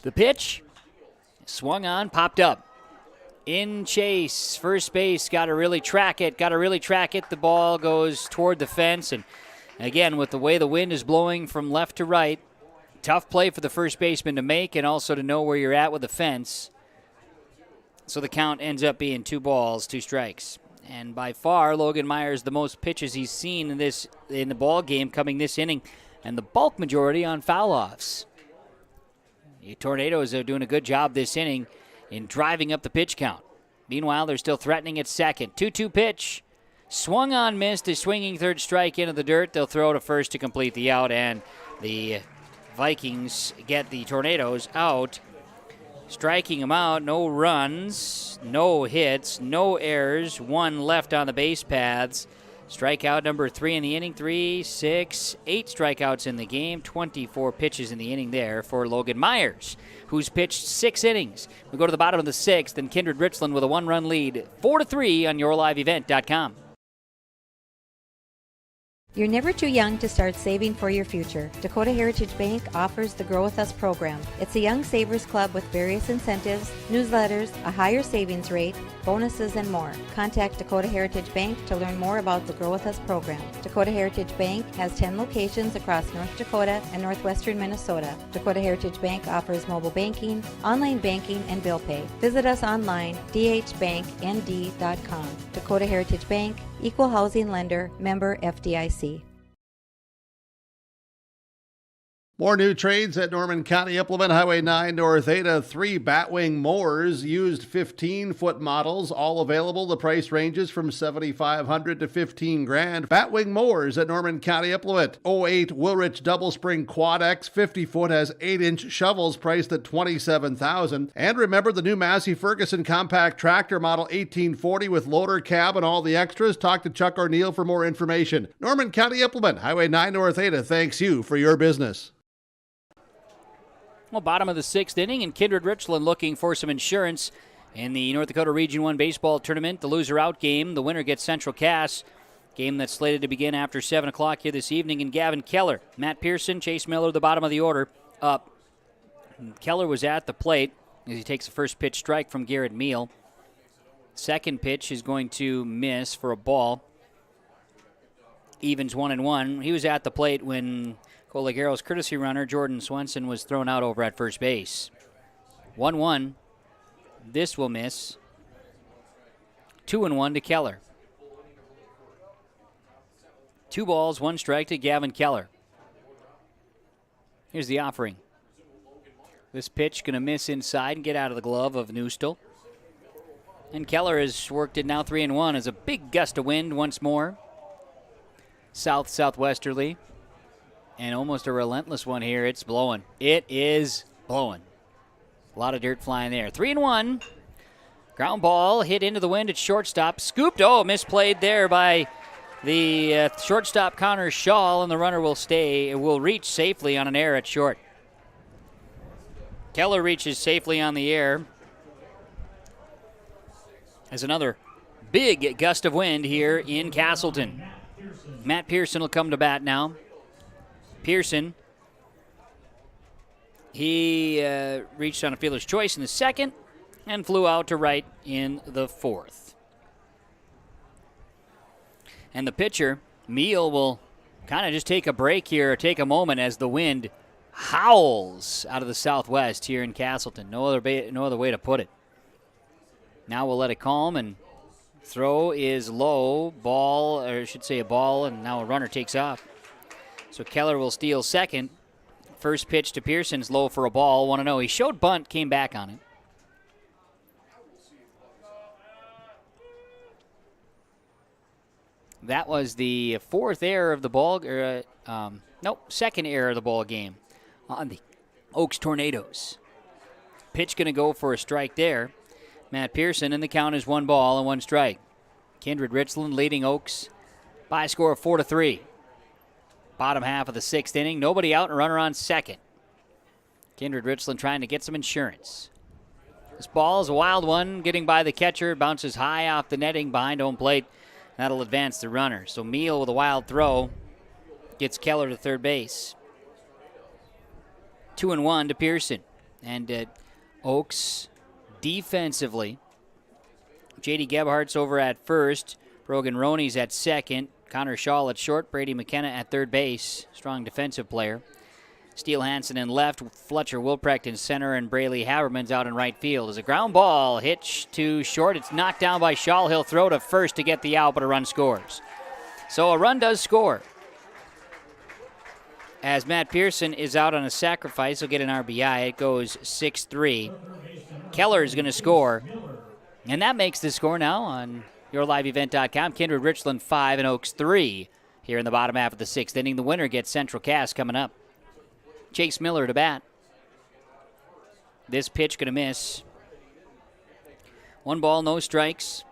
The pitch. Swung on, popped up. In chase, first base, got to really track it. The ball goes toward the fence. And again, with the way the wind is blowing from left to right, tough play for the first baseman to make and also to know where you're at with the fence. So the count ends up being 2 balls, 2 strikes. And by far, Logan Myers, the most pitches he's seen in the ball game coming this inning, and the bulk majority on foul-offs. The Tornadoes are doing a good job this inning in driving up the pitch count. Meanwhile, they're still threatening at second. 2-2 pitch. Swung on, missed. A swinging third strike into the dirt. They'll throw to first to complete the out, and the Vikings get the Tornadoes out. Striking them out, no runs, no hits, no errors, 1 left on the base paths. Strikeout number 3 in the inning, 3, 6, 8 strikeouts in the game, 24 pitches in the inning there for Logan Myers, who's pitched 6 innings. We go to the bottom of the 6th, and Kindred-Richland with a 1-run lead, 4-3 on YourLiveEvent.com. You're never too young to start saving for your future. Dakota Heritage Bank offers the Grow With Us program. It's a young savers club with various incentives, newsletters, a higher savings rate, bonuses, and more. Contact Dakota Heritage Bank to learn more about the Grow With Us program. Dakota Heritage Bank has 10 locations across North Dakota and northwestern Minnesota. Dakota Heritage Bank offers mobile banking, online banking, and bill pay. Visit us online, dhbanknd.com. Dakota Heritage Bank, Equal Housing Lender, member FDIC. More new trades at Norman County Implement Highway 9 North Ada. 3 Batwing mowers, used 15-foot models, all available. The price ranges from $7,500 to $15,000. Batwing mowers at Norman County Implement. 08 Wilrich Double Spring Quad X 50-foot has 8-inch shovels priced at $27,000. And remember the new Massey Ferguson compact tractor model 1840 with loader cab and all the extras. Talk to Chuck O'Neill for more information. Norman County Implement Highway 9 North Ada thanks you for your business. Well, bottom of the 6th inning, and Kindred-Richland looking for some insurance in the North Dakota Region 1 baseball tournament. The loser-out game, the winner gets Central Cass. Game that's slated to begin after 7 o'clock here this evening. And Gavin Keller, Matt Pearson, Chase Miller, the bottom of the order, up. And Keller was at the plate as he takes the first pitch strike from Garrett Meal. Second pitch is going to miss for a ball. Evens 1-1. He was at the plate when Colaguero's courtesy runner, Jordan Swenson, was thrown out over at first base. 1-1. This will miss. 2-1 to Keller. 2 balls, 1 strike to Gavin Keller. Here's the offering. This pitch going to miss inside and get out of the glove of Neustel. And Keller has worked it now 3-1 as a big gust of wind once more. South-southwesterly. And almost a relentless one here. It's blowing. It is blowing. A lot of dirt flying there. 3-1. Ground ball hit into the wind at shortstop. Scooped. Oh, misplayed there by the shortstop Connor Shaw, and the runner will stay. It will reach safely on an error at short. Keller reaches safely on the air. As another big gust of wind here in Castleton. Matt Pearson will come to bat now. Pearson, he reached on a fielder's choice in the second and flew out to right in the fourth. And the pitcher, Meal, will kind of just take a break here, take a moment as the wind howls out of the southwest here in Castleton. No other way to put it. Now we'll let it calm, and throw is low, ball, or I should say a ball, and now a runner takes off. So Keller will steal second. First pitch to Pearson's low for a ball, 1-0. He showed bunt, came back on it. That was the fourth error of the ball, second error of the ball game on the Oaks Tornadoes. Pitch going to go for a strike there. Matt Pearson, and the count is 1 ball and 1 strike. Kindred-Richland leading Oaks by a score of 4-3. Bottom half of the 6th inning. Nobody out and a runner on second. Kindred-Richland trying to get some insurance. This ball is a wild one, getting by the catcher. It bounces high off the netting behind home plate. That'll advance the runner. So Meal with a wild throw gets Keller to third base. 2-1 to Pearson. And Oaks defensively. J.D. Gebhardt's over at first. Brogan Roney's at second. Connor Shaw at short. Brady McKenna at third base. Strong defensive player. Steele Hansen in left. Fletcher Wilprecht in center. And Braley Haberman's out in right field. As a ground ball hitch to short. It's knocked down by Shaw. He'll throw to first to get the out, but a run scores. So a run does score. As Matt Pearson is out on a sacrifice, he'll get an RBI. It goes 6-3. Keller is going to score. And that makes the score now on YourLiveEvent.com. Kindred-Richland 5 and Oaks 3 here in the bottom half of the 6th inning. The winner gets Central Cass coming up. Chase Miller to bat. This pitch going to miss. 1 ball, no strikes.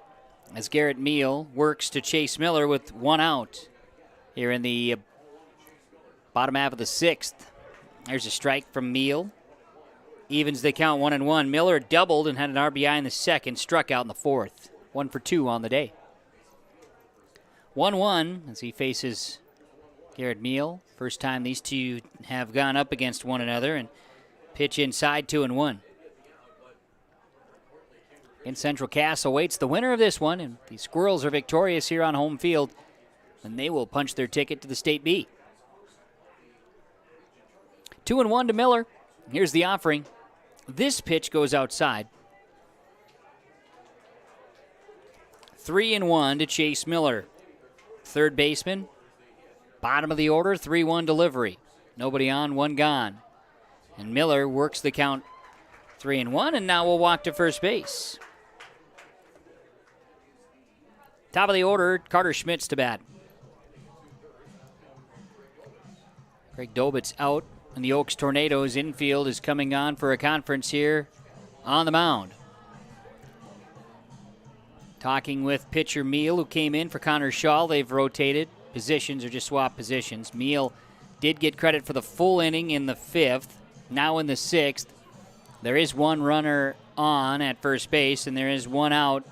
As Garrett Meal works to Chase Miller with 1 out here in the bottom half of the 6th. There's a strike from Meal. Evens the count 1-1. Miller doubled and had an RBI in the second. Struck out in the fourth. 1 for 2 on the day. 1-1 as he faces Garrett Meal. First time these two have gone up against one another. And pitch inside 2-1. And Central Cass awaits the winner of this one. And the Squirrels are victorious here on home field. And they will punch their ticket to the State B. 2-1 to Miller. Here's the offering. This pitch goes outside. 3-1 to Chase Miller. Third baseman. Bottom of the order, 3-1 delivery. Nobody on, one gone. And Miller works the count 3-1, and now will walk to first base. Top of the order, Carter Schmitz to bat. Craig Dobitz out, and the Oaks Tornadoes infield is coming on for a conference here on the mound. Talking with pitcher Meal, who came in for Connor Shaw. They've rotated positions or just swapped positions. Meal did get credit for the full inning in the 5th. Now in the 6th, there is one runner on at first base, and there is one out.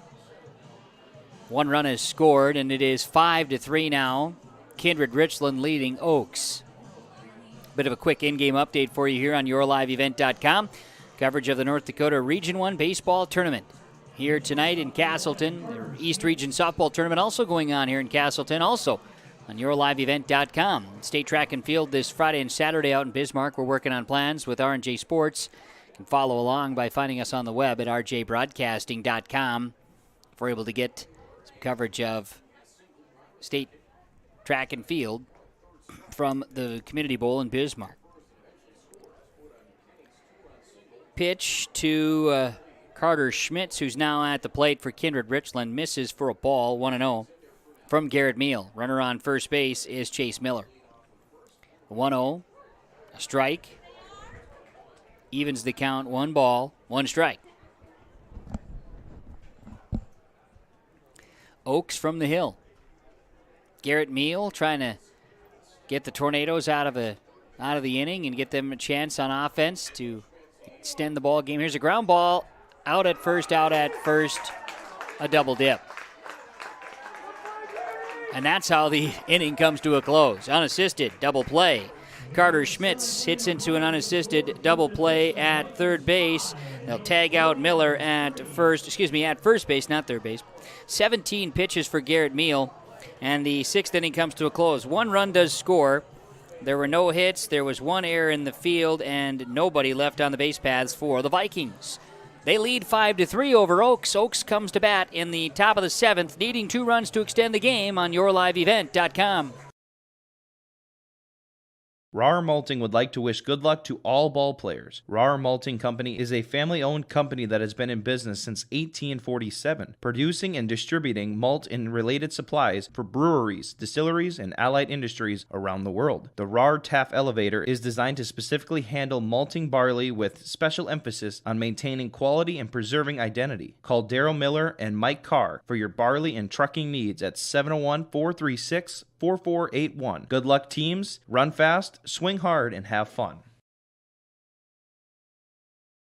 One run is scored, and it is 5-3 now. Kindred-Richland leading Oaks. Bit of a quick in-game update for you here on YourLiveEvent.com. Coverage of the North Dakota Region 1 Baseball Tournament here tonight in Castleton. The East Region Softball Tournament also going on here in Castleton, also on YourLiveEvent.com. State Track and Field this Friday and Saturday out in Bismarck. We're working on plans with R&J Sports. You can follow along by finding us on the web at rjbroadcasting.com if we're able to get some coverage of State Track and Field from the Community Bowl in Bismarck. Pitch to Carter Schmitz, who's now at the plate for Kindred-Richland, misses for a ball, 1-0 from Garrett Meal. Runner on first base is Chase Miller. 1-0, a strike, evens the count, 1 ball, 1 strike. Oaks from the hill. Garrett Meal trying to get the Tornadoes out of the inning and get them a chance on offense to extend the ball game. Here's a ground ball. Out at first, a double dip. And that's how the inning comes to a close. Unassisted, double play. Carter Schmitz hits into an unassisted double play at third base. They'll tag out Miller at first base, not third base. 17 pitches for Garrett Meal, and the 6th inning comes to a close. 1 run does score. There were no hits, there was 1 error in the field, and nobody left on the base paths for the Vikings. They lead 5-3 over Oaks. Oaks comes to bat in the top of the 7th, needing 2 runs to extend the game on YourLiveEvent.com. Rar Malting would like to wish good luck to all ball players. Rar Malting Company is a family-owned company that has been in business since 1847, producing and distributing malt and related supplies for breweries, distilleries, and allied industries around the world. The Rar Taff Elevator is designed to specifically handle malting barley with special emphasis on maintaining quality and preserving identity. Call Daryl Miller and Mike Carr for your barley and trucking needs at 701-436-4481. Good luck, teams. Run fast, swing hard, and have fun.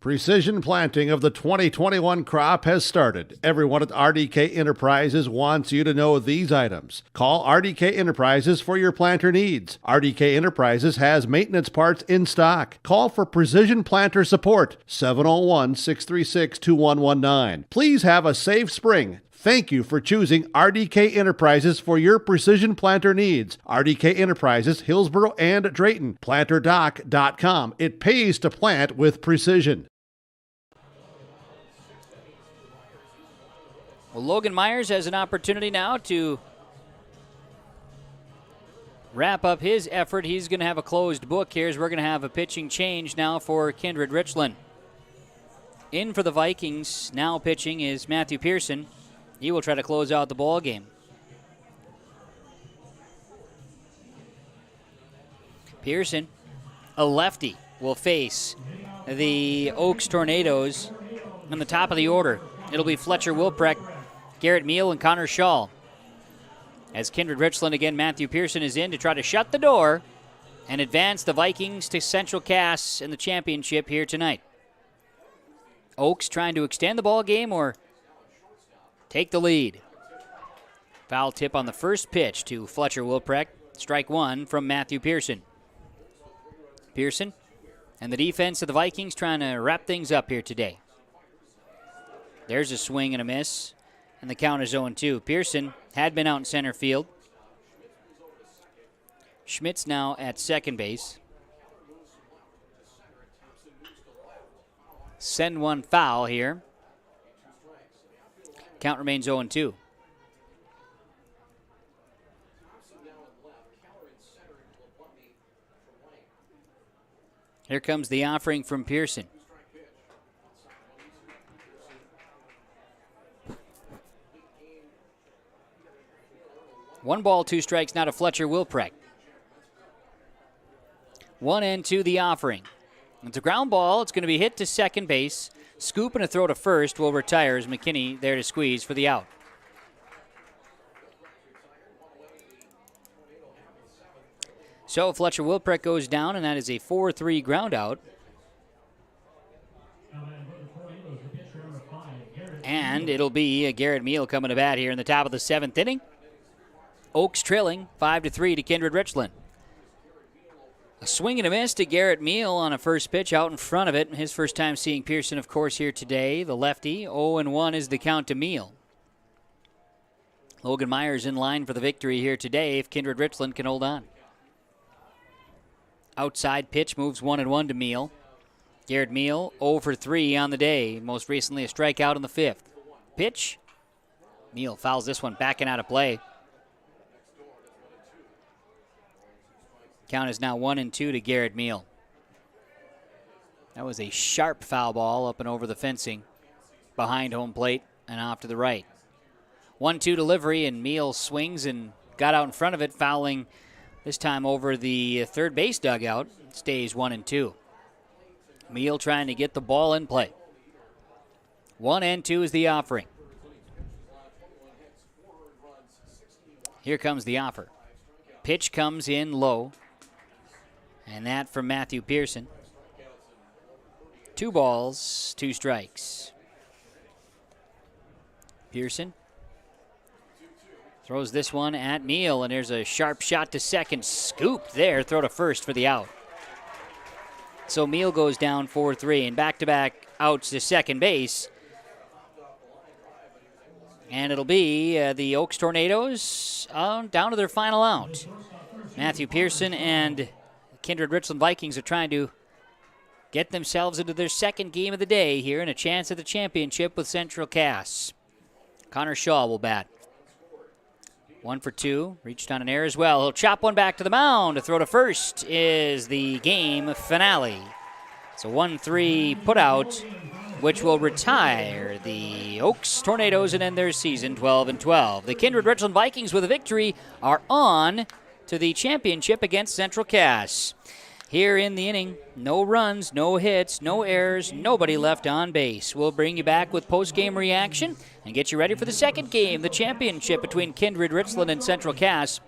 Precision planting of the 2021 crop has started. Everyone at RDK Enterprises wants you to know these items. Call RDK Enterprises for your planter needs. RDK Enterprises has maintenance parts in stock. Call for Precision Planter support, 701-636-2119. Please have a safe spring. Thank you for choosing RDK Enterprises for your precision planter needs. RDK Enterprises, Hillsboro and Drayton. PlanterDoc.com. It pays to plant with precision. Well, Logan Myers has an opportunity now to wrap up his effort. He's going to have a closed book here as we're going to have a pitching change now for Kindred-Richland. In for the Vikings, now pitching, is Matthew Pearson. He will try to close out the ball game. Pearson, a lefty, will face the Oaks Tornadoes on the top of the order. It'll be Fletcher Wilprecht, Garrett Meal, and Connor Shaw. As Kindred-Richland again, Matthew Pearson is in to try to shut the door and advance the Vikings to Central Cass in the championship here tonight. Oaks trying to extend the ball game or take the lead. Foul tip on the first pitch to Fletcher Wilprecht. Strike 1 from Matthew Pearson. Pearson and the defense of the Vikings trying to wrap things up here today. There's a swing and a miss, and the count is 0-2. Pearson had been out in center field. Schmitz now at second base. Send one foul here. Count remains 0-2. Here comes the offering from Pearson. One ball, two strikes now to Fletcher Wilprecht. 1-2 the offering. It's a ground ball. It's going to be hit to second base. Scoop and a throw to first will retire as McKinney there to squeeze for the out. So Fletcher Wilprecht goes down, and that is a 4-3 ground out. And it'll be Garrett Meal coming to bat here in the top of the 7th inning. Oaks trailing 5-3 to Kindred-Richland. A swing and a miss to Garrett Meal on a first pitch out in front of it. His first time seeing Pearson, of course, here today. The lefty, 0-1 is the count to Meal. Logan Myers in line for the victory here today if Kindred-Richland can hold on. Outside pitch moves 1-1 to Meal. Garrett Meal 0 for 3 on the day. Most recently a strikeout in the 5th. Pitch. Meal fouls this one back and out of play. Count is now 1-2 to Garrett Meal. That was a sharp foul ball up and over the fencing behind home plate and off to the right. 1-2 delivery, and Meal swings and got out in front of it, fouling this time over the third base dugout. Stays 1-2. Meal trying to get the ball in play. 1-2 is the offering. Here comes the offer. Pitch comes in low. And that from Matthew Pearson. 2 balls, 2 strikes. Pearson throws this one at Meal, and there's a sharp shot to second. Scooped there, throw to first for the out. So Meal goes down 4-3, and back-to-back outs to second base. And it'll be the Oaks Tornadoes down to their final out. Matthew Pearson and Kindred-Richland Vikings are trying to get themselves into their second game of the day here and a chance at the championship with Central Cass. Connor Shaw will bat. 1 for 2, reached on an error as well. He'll chop one back to the mound. To throw to first is the game finale. It's a 1-3 putout, which will retire the Oaks Tornadoes and end their season 12-12. The Kindred-Richland Vikings with a victory are on to the championship against Central Cass. Here in the inning, no runs, no hits, no errors, nobody left on base. We'll bring you back with post-game reaction and get you ready for the second game, the championship between Kindred-Richland and Central Cass.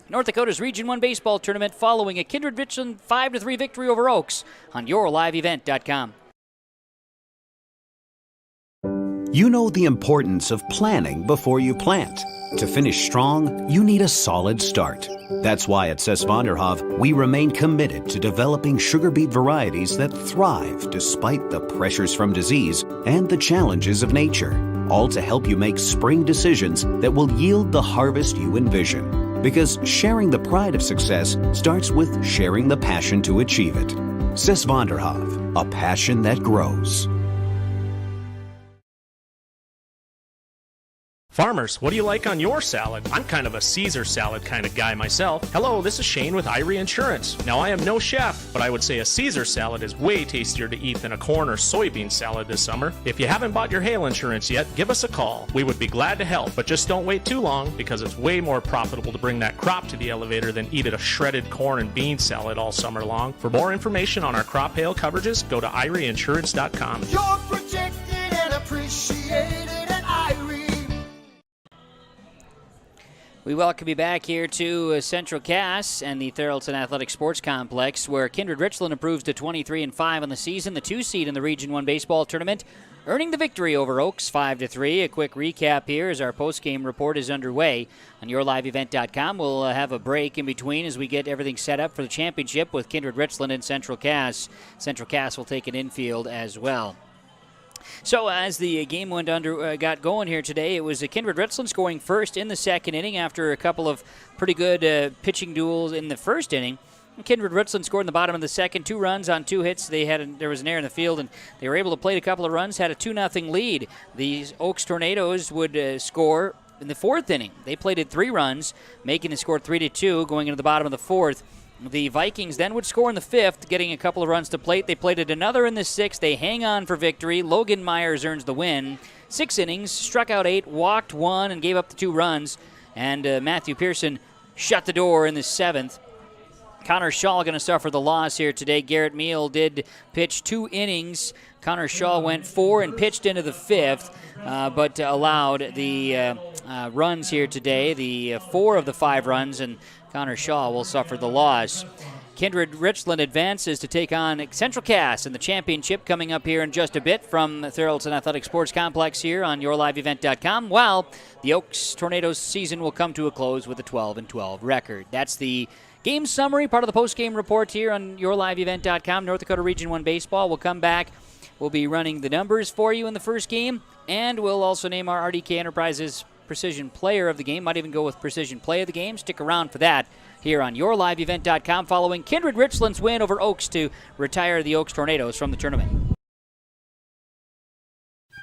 North Dakota's Region 1 baseball tournament following a Kindred-Richland 5-3 victory over Oaks on YourLiveEvent.com. You know the importance of planning before you plant. To finish strong, you need a solid start. That's why at Cess Vanderhoef, we remain committed to developing sugar beet varieties that thrive despite the pressures from disease and the challenges of nature, all to help you make spring decisions that will yield the harvest you envision. Because sharing the pride of success starts with sharing the passion to achieve it. Cess Vanderhoef, a passion that grows. Farmers, what do you like on your salad? I'm kind of a Caesar salad kind of guy myself. Hello, this is Shane with Irie Insurance. Now, I am no chef, but I would say a Caesar salad is way tastier to eat than a corn or soybean salad this summer. If you haven't bought your hail insurance yet, give us a call. We would be glad to help, but just don't wait too long because it's way more profitable to bring that crop to the elevator than eat a shredded corn and bean salad all summer long. For more information on our crop hail coverages, go to IrieInsurance.com. You're protected and appreciated at Irie. We welcome you back here to Central Cass and the Theraldson Athletic Sports Complex, where Kindred-Richland improves to 23-5 on the season, the 2 seed in the Region 1 baseball tournament, earning the victory over Oaks 5-3. A quick recap here as our post-game report is underway on YourLiveEvent.com. We'll have a break in between as we get everything set up for the championship with Kindred-Richland and Central Cass. Central Cass will take an infield as well. So as the game got going here today, it was Kindred-Richland scoring first in the second inning after a couple of pretty good pitching duels in the first inning. Kindred-Richland scored in the bottom of the second, 2 runs on 2 hits. There was an error in the field, and they were able to plate a couple of runs, had a 2-0 lead. The Oaks Tornadoes would score in the 4th inning. They plated 3 runs, making the score 3-2 going into the bottom of the 4th. The Vikings then would score in the 5th, getting a couple of runs to plate. They plated another in the 6th. They hang on for victory. Logan Myers earns the win. 6 innings, struck out 8, walked 1, and gave up the 2 runs. And Matthew Pearson shut the door in the 7th. Connor Shaw going to suffer the loss here today. Garrett Meal did pitch 2 innings. Connor Shaw went 4 and pitched into the 5th, but allowed the runs here today, the 4 of the 5 runs, and Connor Shaw will suffer the loss. Kindred-Richland advances to take on Central Cass in the championship coming up here in just a bit from Thurlton Athletic Sports Complex here on YourLiveEvent.com, while the Oaks Tornadoes season will come to a close with a 12-12 record. That's the game summary, part of the post-game report here on YourLiveEvent.com. North Dakota Region 1 Baseball will come back. We'll be running the numbers for you in the first game, and we'll also name our RDK Enterprises Precision Player of the Game. Might even go with Precision Play of the Game. Stick around for that here on YourLiveEvent.com following Kindred-Richland's win over Oaks to retire the Oaks Tornadoes from the tournament.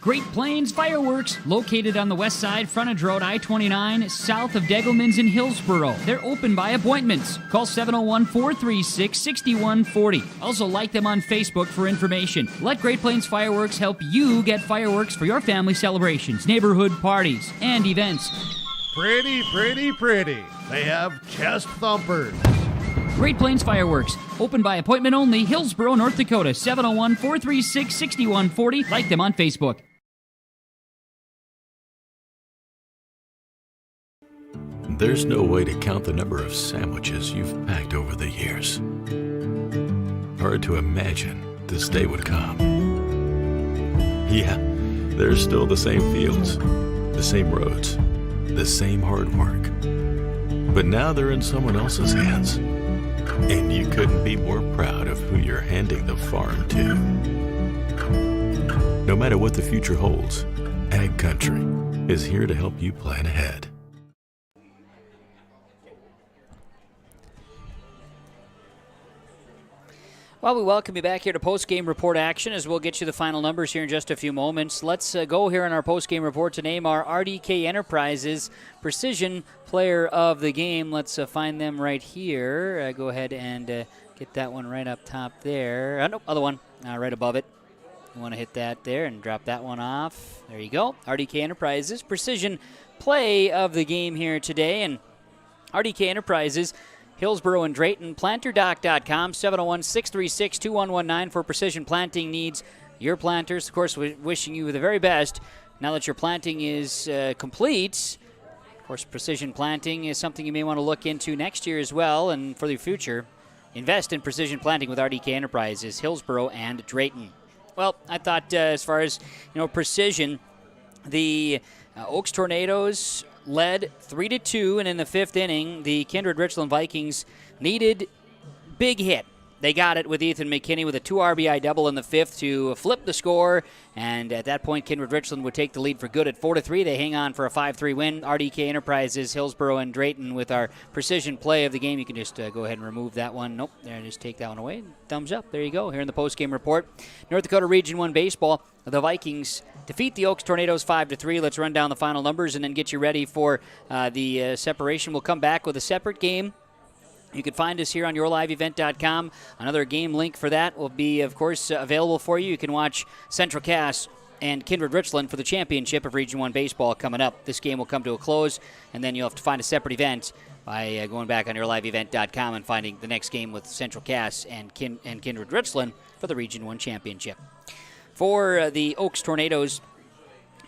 Great Plains Fireworks, located on the west side, frontage road I-29, south of Degelman's in Hillsboro. They're open by appointments. Call 701-436-6140. Also like them on Facebook for information. Let Great Plains Fireworks help you get fireworks for your family celebrations, neighborhood parties, and events. Pretty, pretty, pretty. They have chest thumpers. Great Plains Fireworks, open by appointment only, Hillsboro, North Dakota, 701-436-6140. Like them on Facebook. There's no way to count the number of sandwiches you've packed over the years. Hard to imagine this day would come. Yeah, there's still the same fields, the same roads, the same hard work. But now they're in someone else's hands. And you couldn't be more proud of who you're handing the farm to. No matter what the future holds, Ag Country is here to help you plan ahead. Well, we welcome you back here to post-game report action as we'll get you the final numbers here in just a few moments. Let's go here in our post-game report to name our RDK Enterprises Precision Player of the Game. Let's find them right here. Go ahead and get that one right up top there. Nope, other one right above it. You want to hit that there and drop that one off. There you go. RDK Enterprises Precision Play of the Game here today. And RDK Enterprises, Hillsboro and Drayton, PlanterDoc.com, 701-636-2119 for precision planting needs. Your planters, of course, wishing you the very best. Now that your planting is complete, of course, precision planting is something you may want to look into next year as well, and for the future, invest in precision planting with RDK Enterprises, Hillsboro and Drayton. Well, I thought as far as precision, the Oaks Tornadoes led 3-2, and in the 5th inning, the Kindred-Richland Vikings needed big hit. They got it with Ethan McKinney with a 2 RBI double in the 5th to flip the score, and at that point, Kindred-Richland would take the lead for good at 4-3. They hang on for a 5-3 win. RDK Enterprises, Hillsboro, and Drayton with our precision play of the game. You can just go ahead and remove that one. Nope, there, just take that one away. Thumbs up. There you go. Here in the post-game report, North Dakota Region 1 Baseball, the Vikings defeat the Oaks Tornadoes 5-3. Let's run down the final numbers and then get you ready for the separation. We'll come back with a separate game. You can find us here on YourLiveEvent.com. Another game link for that will be, of course, available for you. You can watch Central Cass and Kindred-Richland for the championship of Region 1 Baseball coming up. This game will come to a close, and then you'll have to find a separate event by going back on YourLiveEvent.com and finding the next game with Central Cass and Kindred-Richland for the Region 1 championship. For the Oaks Tornadoes,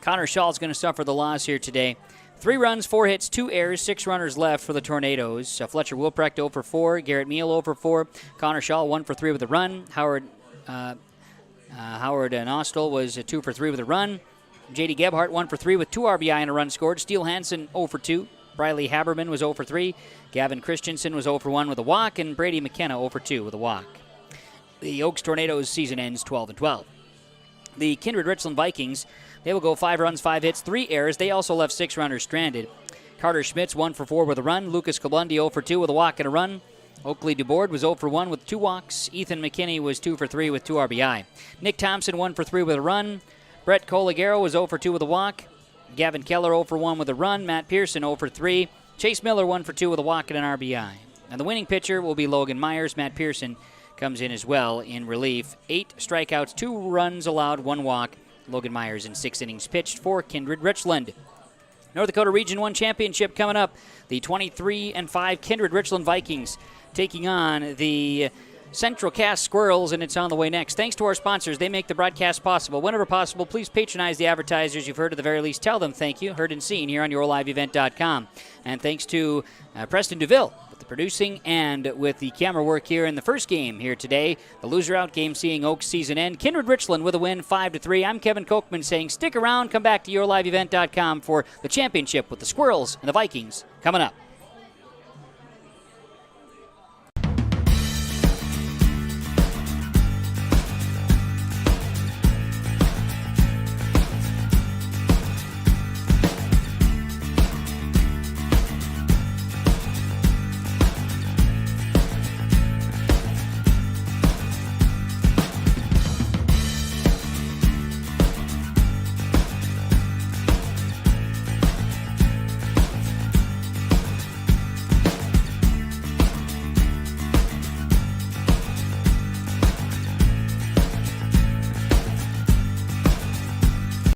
Connor Shaw is going to suffer the loss here today. 3 runs, 4 hits, 2 errors, 6 runners left for the Tornadoes. Fletcher Wilprecht 0 for 4, Garrett Meal 0 for 4, Connor Shaw 1 for 3 with a run. Howard Nostel was 2 for 3 with a run. J.D. Gebhardt 1 for 3 with 2 RBI and a run scored. Steele Hansen 0 for 2. Briley Haberman was 0 for 3. Gavin Christensen was 0 for 1 with a walk, and Brady McKenna 0 for 2 with a walk. The Oaks Tornadoes season ends 12-12. The Kindred-Richland Vikings, they will go 5 runs, 5 hits, 3 errors. They also left 6 runners stranded. Carter Schmitz 1 for 4 with a run. Lucas Kabundi 0 for 2 with a walk and a run. Oakley DuBoard was 0 for 1 with 2 walks. Ethan McKinney was 2 for 3 with 2 RBI. Nick Thompson 1 for 3 with a run. Brett Coligaro was 0 for 2 with a walk. Gavin Keller 0 for 1 with a run. Matt Pearson 0 for 3. Chase Miller 1 for 2 with a walk and an RBI. And the winning pitcher will be Logan Myers. Matt Pearson comes in as well in relief. 8 strikeouts, 2 runs allowed, 1 walk. Logan Myers in 6 innings pitched for Kindred-Richland. North Dakota Region 1 Championship coming up. The 23-5 Kindred-Richland Vikings taking on the Central Cass Squirrels, and it's on the way next. Thanks to our sponsors. They make the broadcast possible. Whenever possible, please patronize the advertisers you've heard. At the very least, tell them thank you. Heard and seen here on YourLiveEvent.com. And thanks to Preston DeVille with the producing and with the camera work here in the first game here today. The loser out game seeing Oaks season end. Kindred-Richland with a win 5-3. I'm Kevin Kochman saying stick around. Come back to YourLiveEvent.com for the championship with the Squirrels and the Vikings coming up.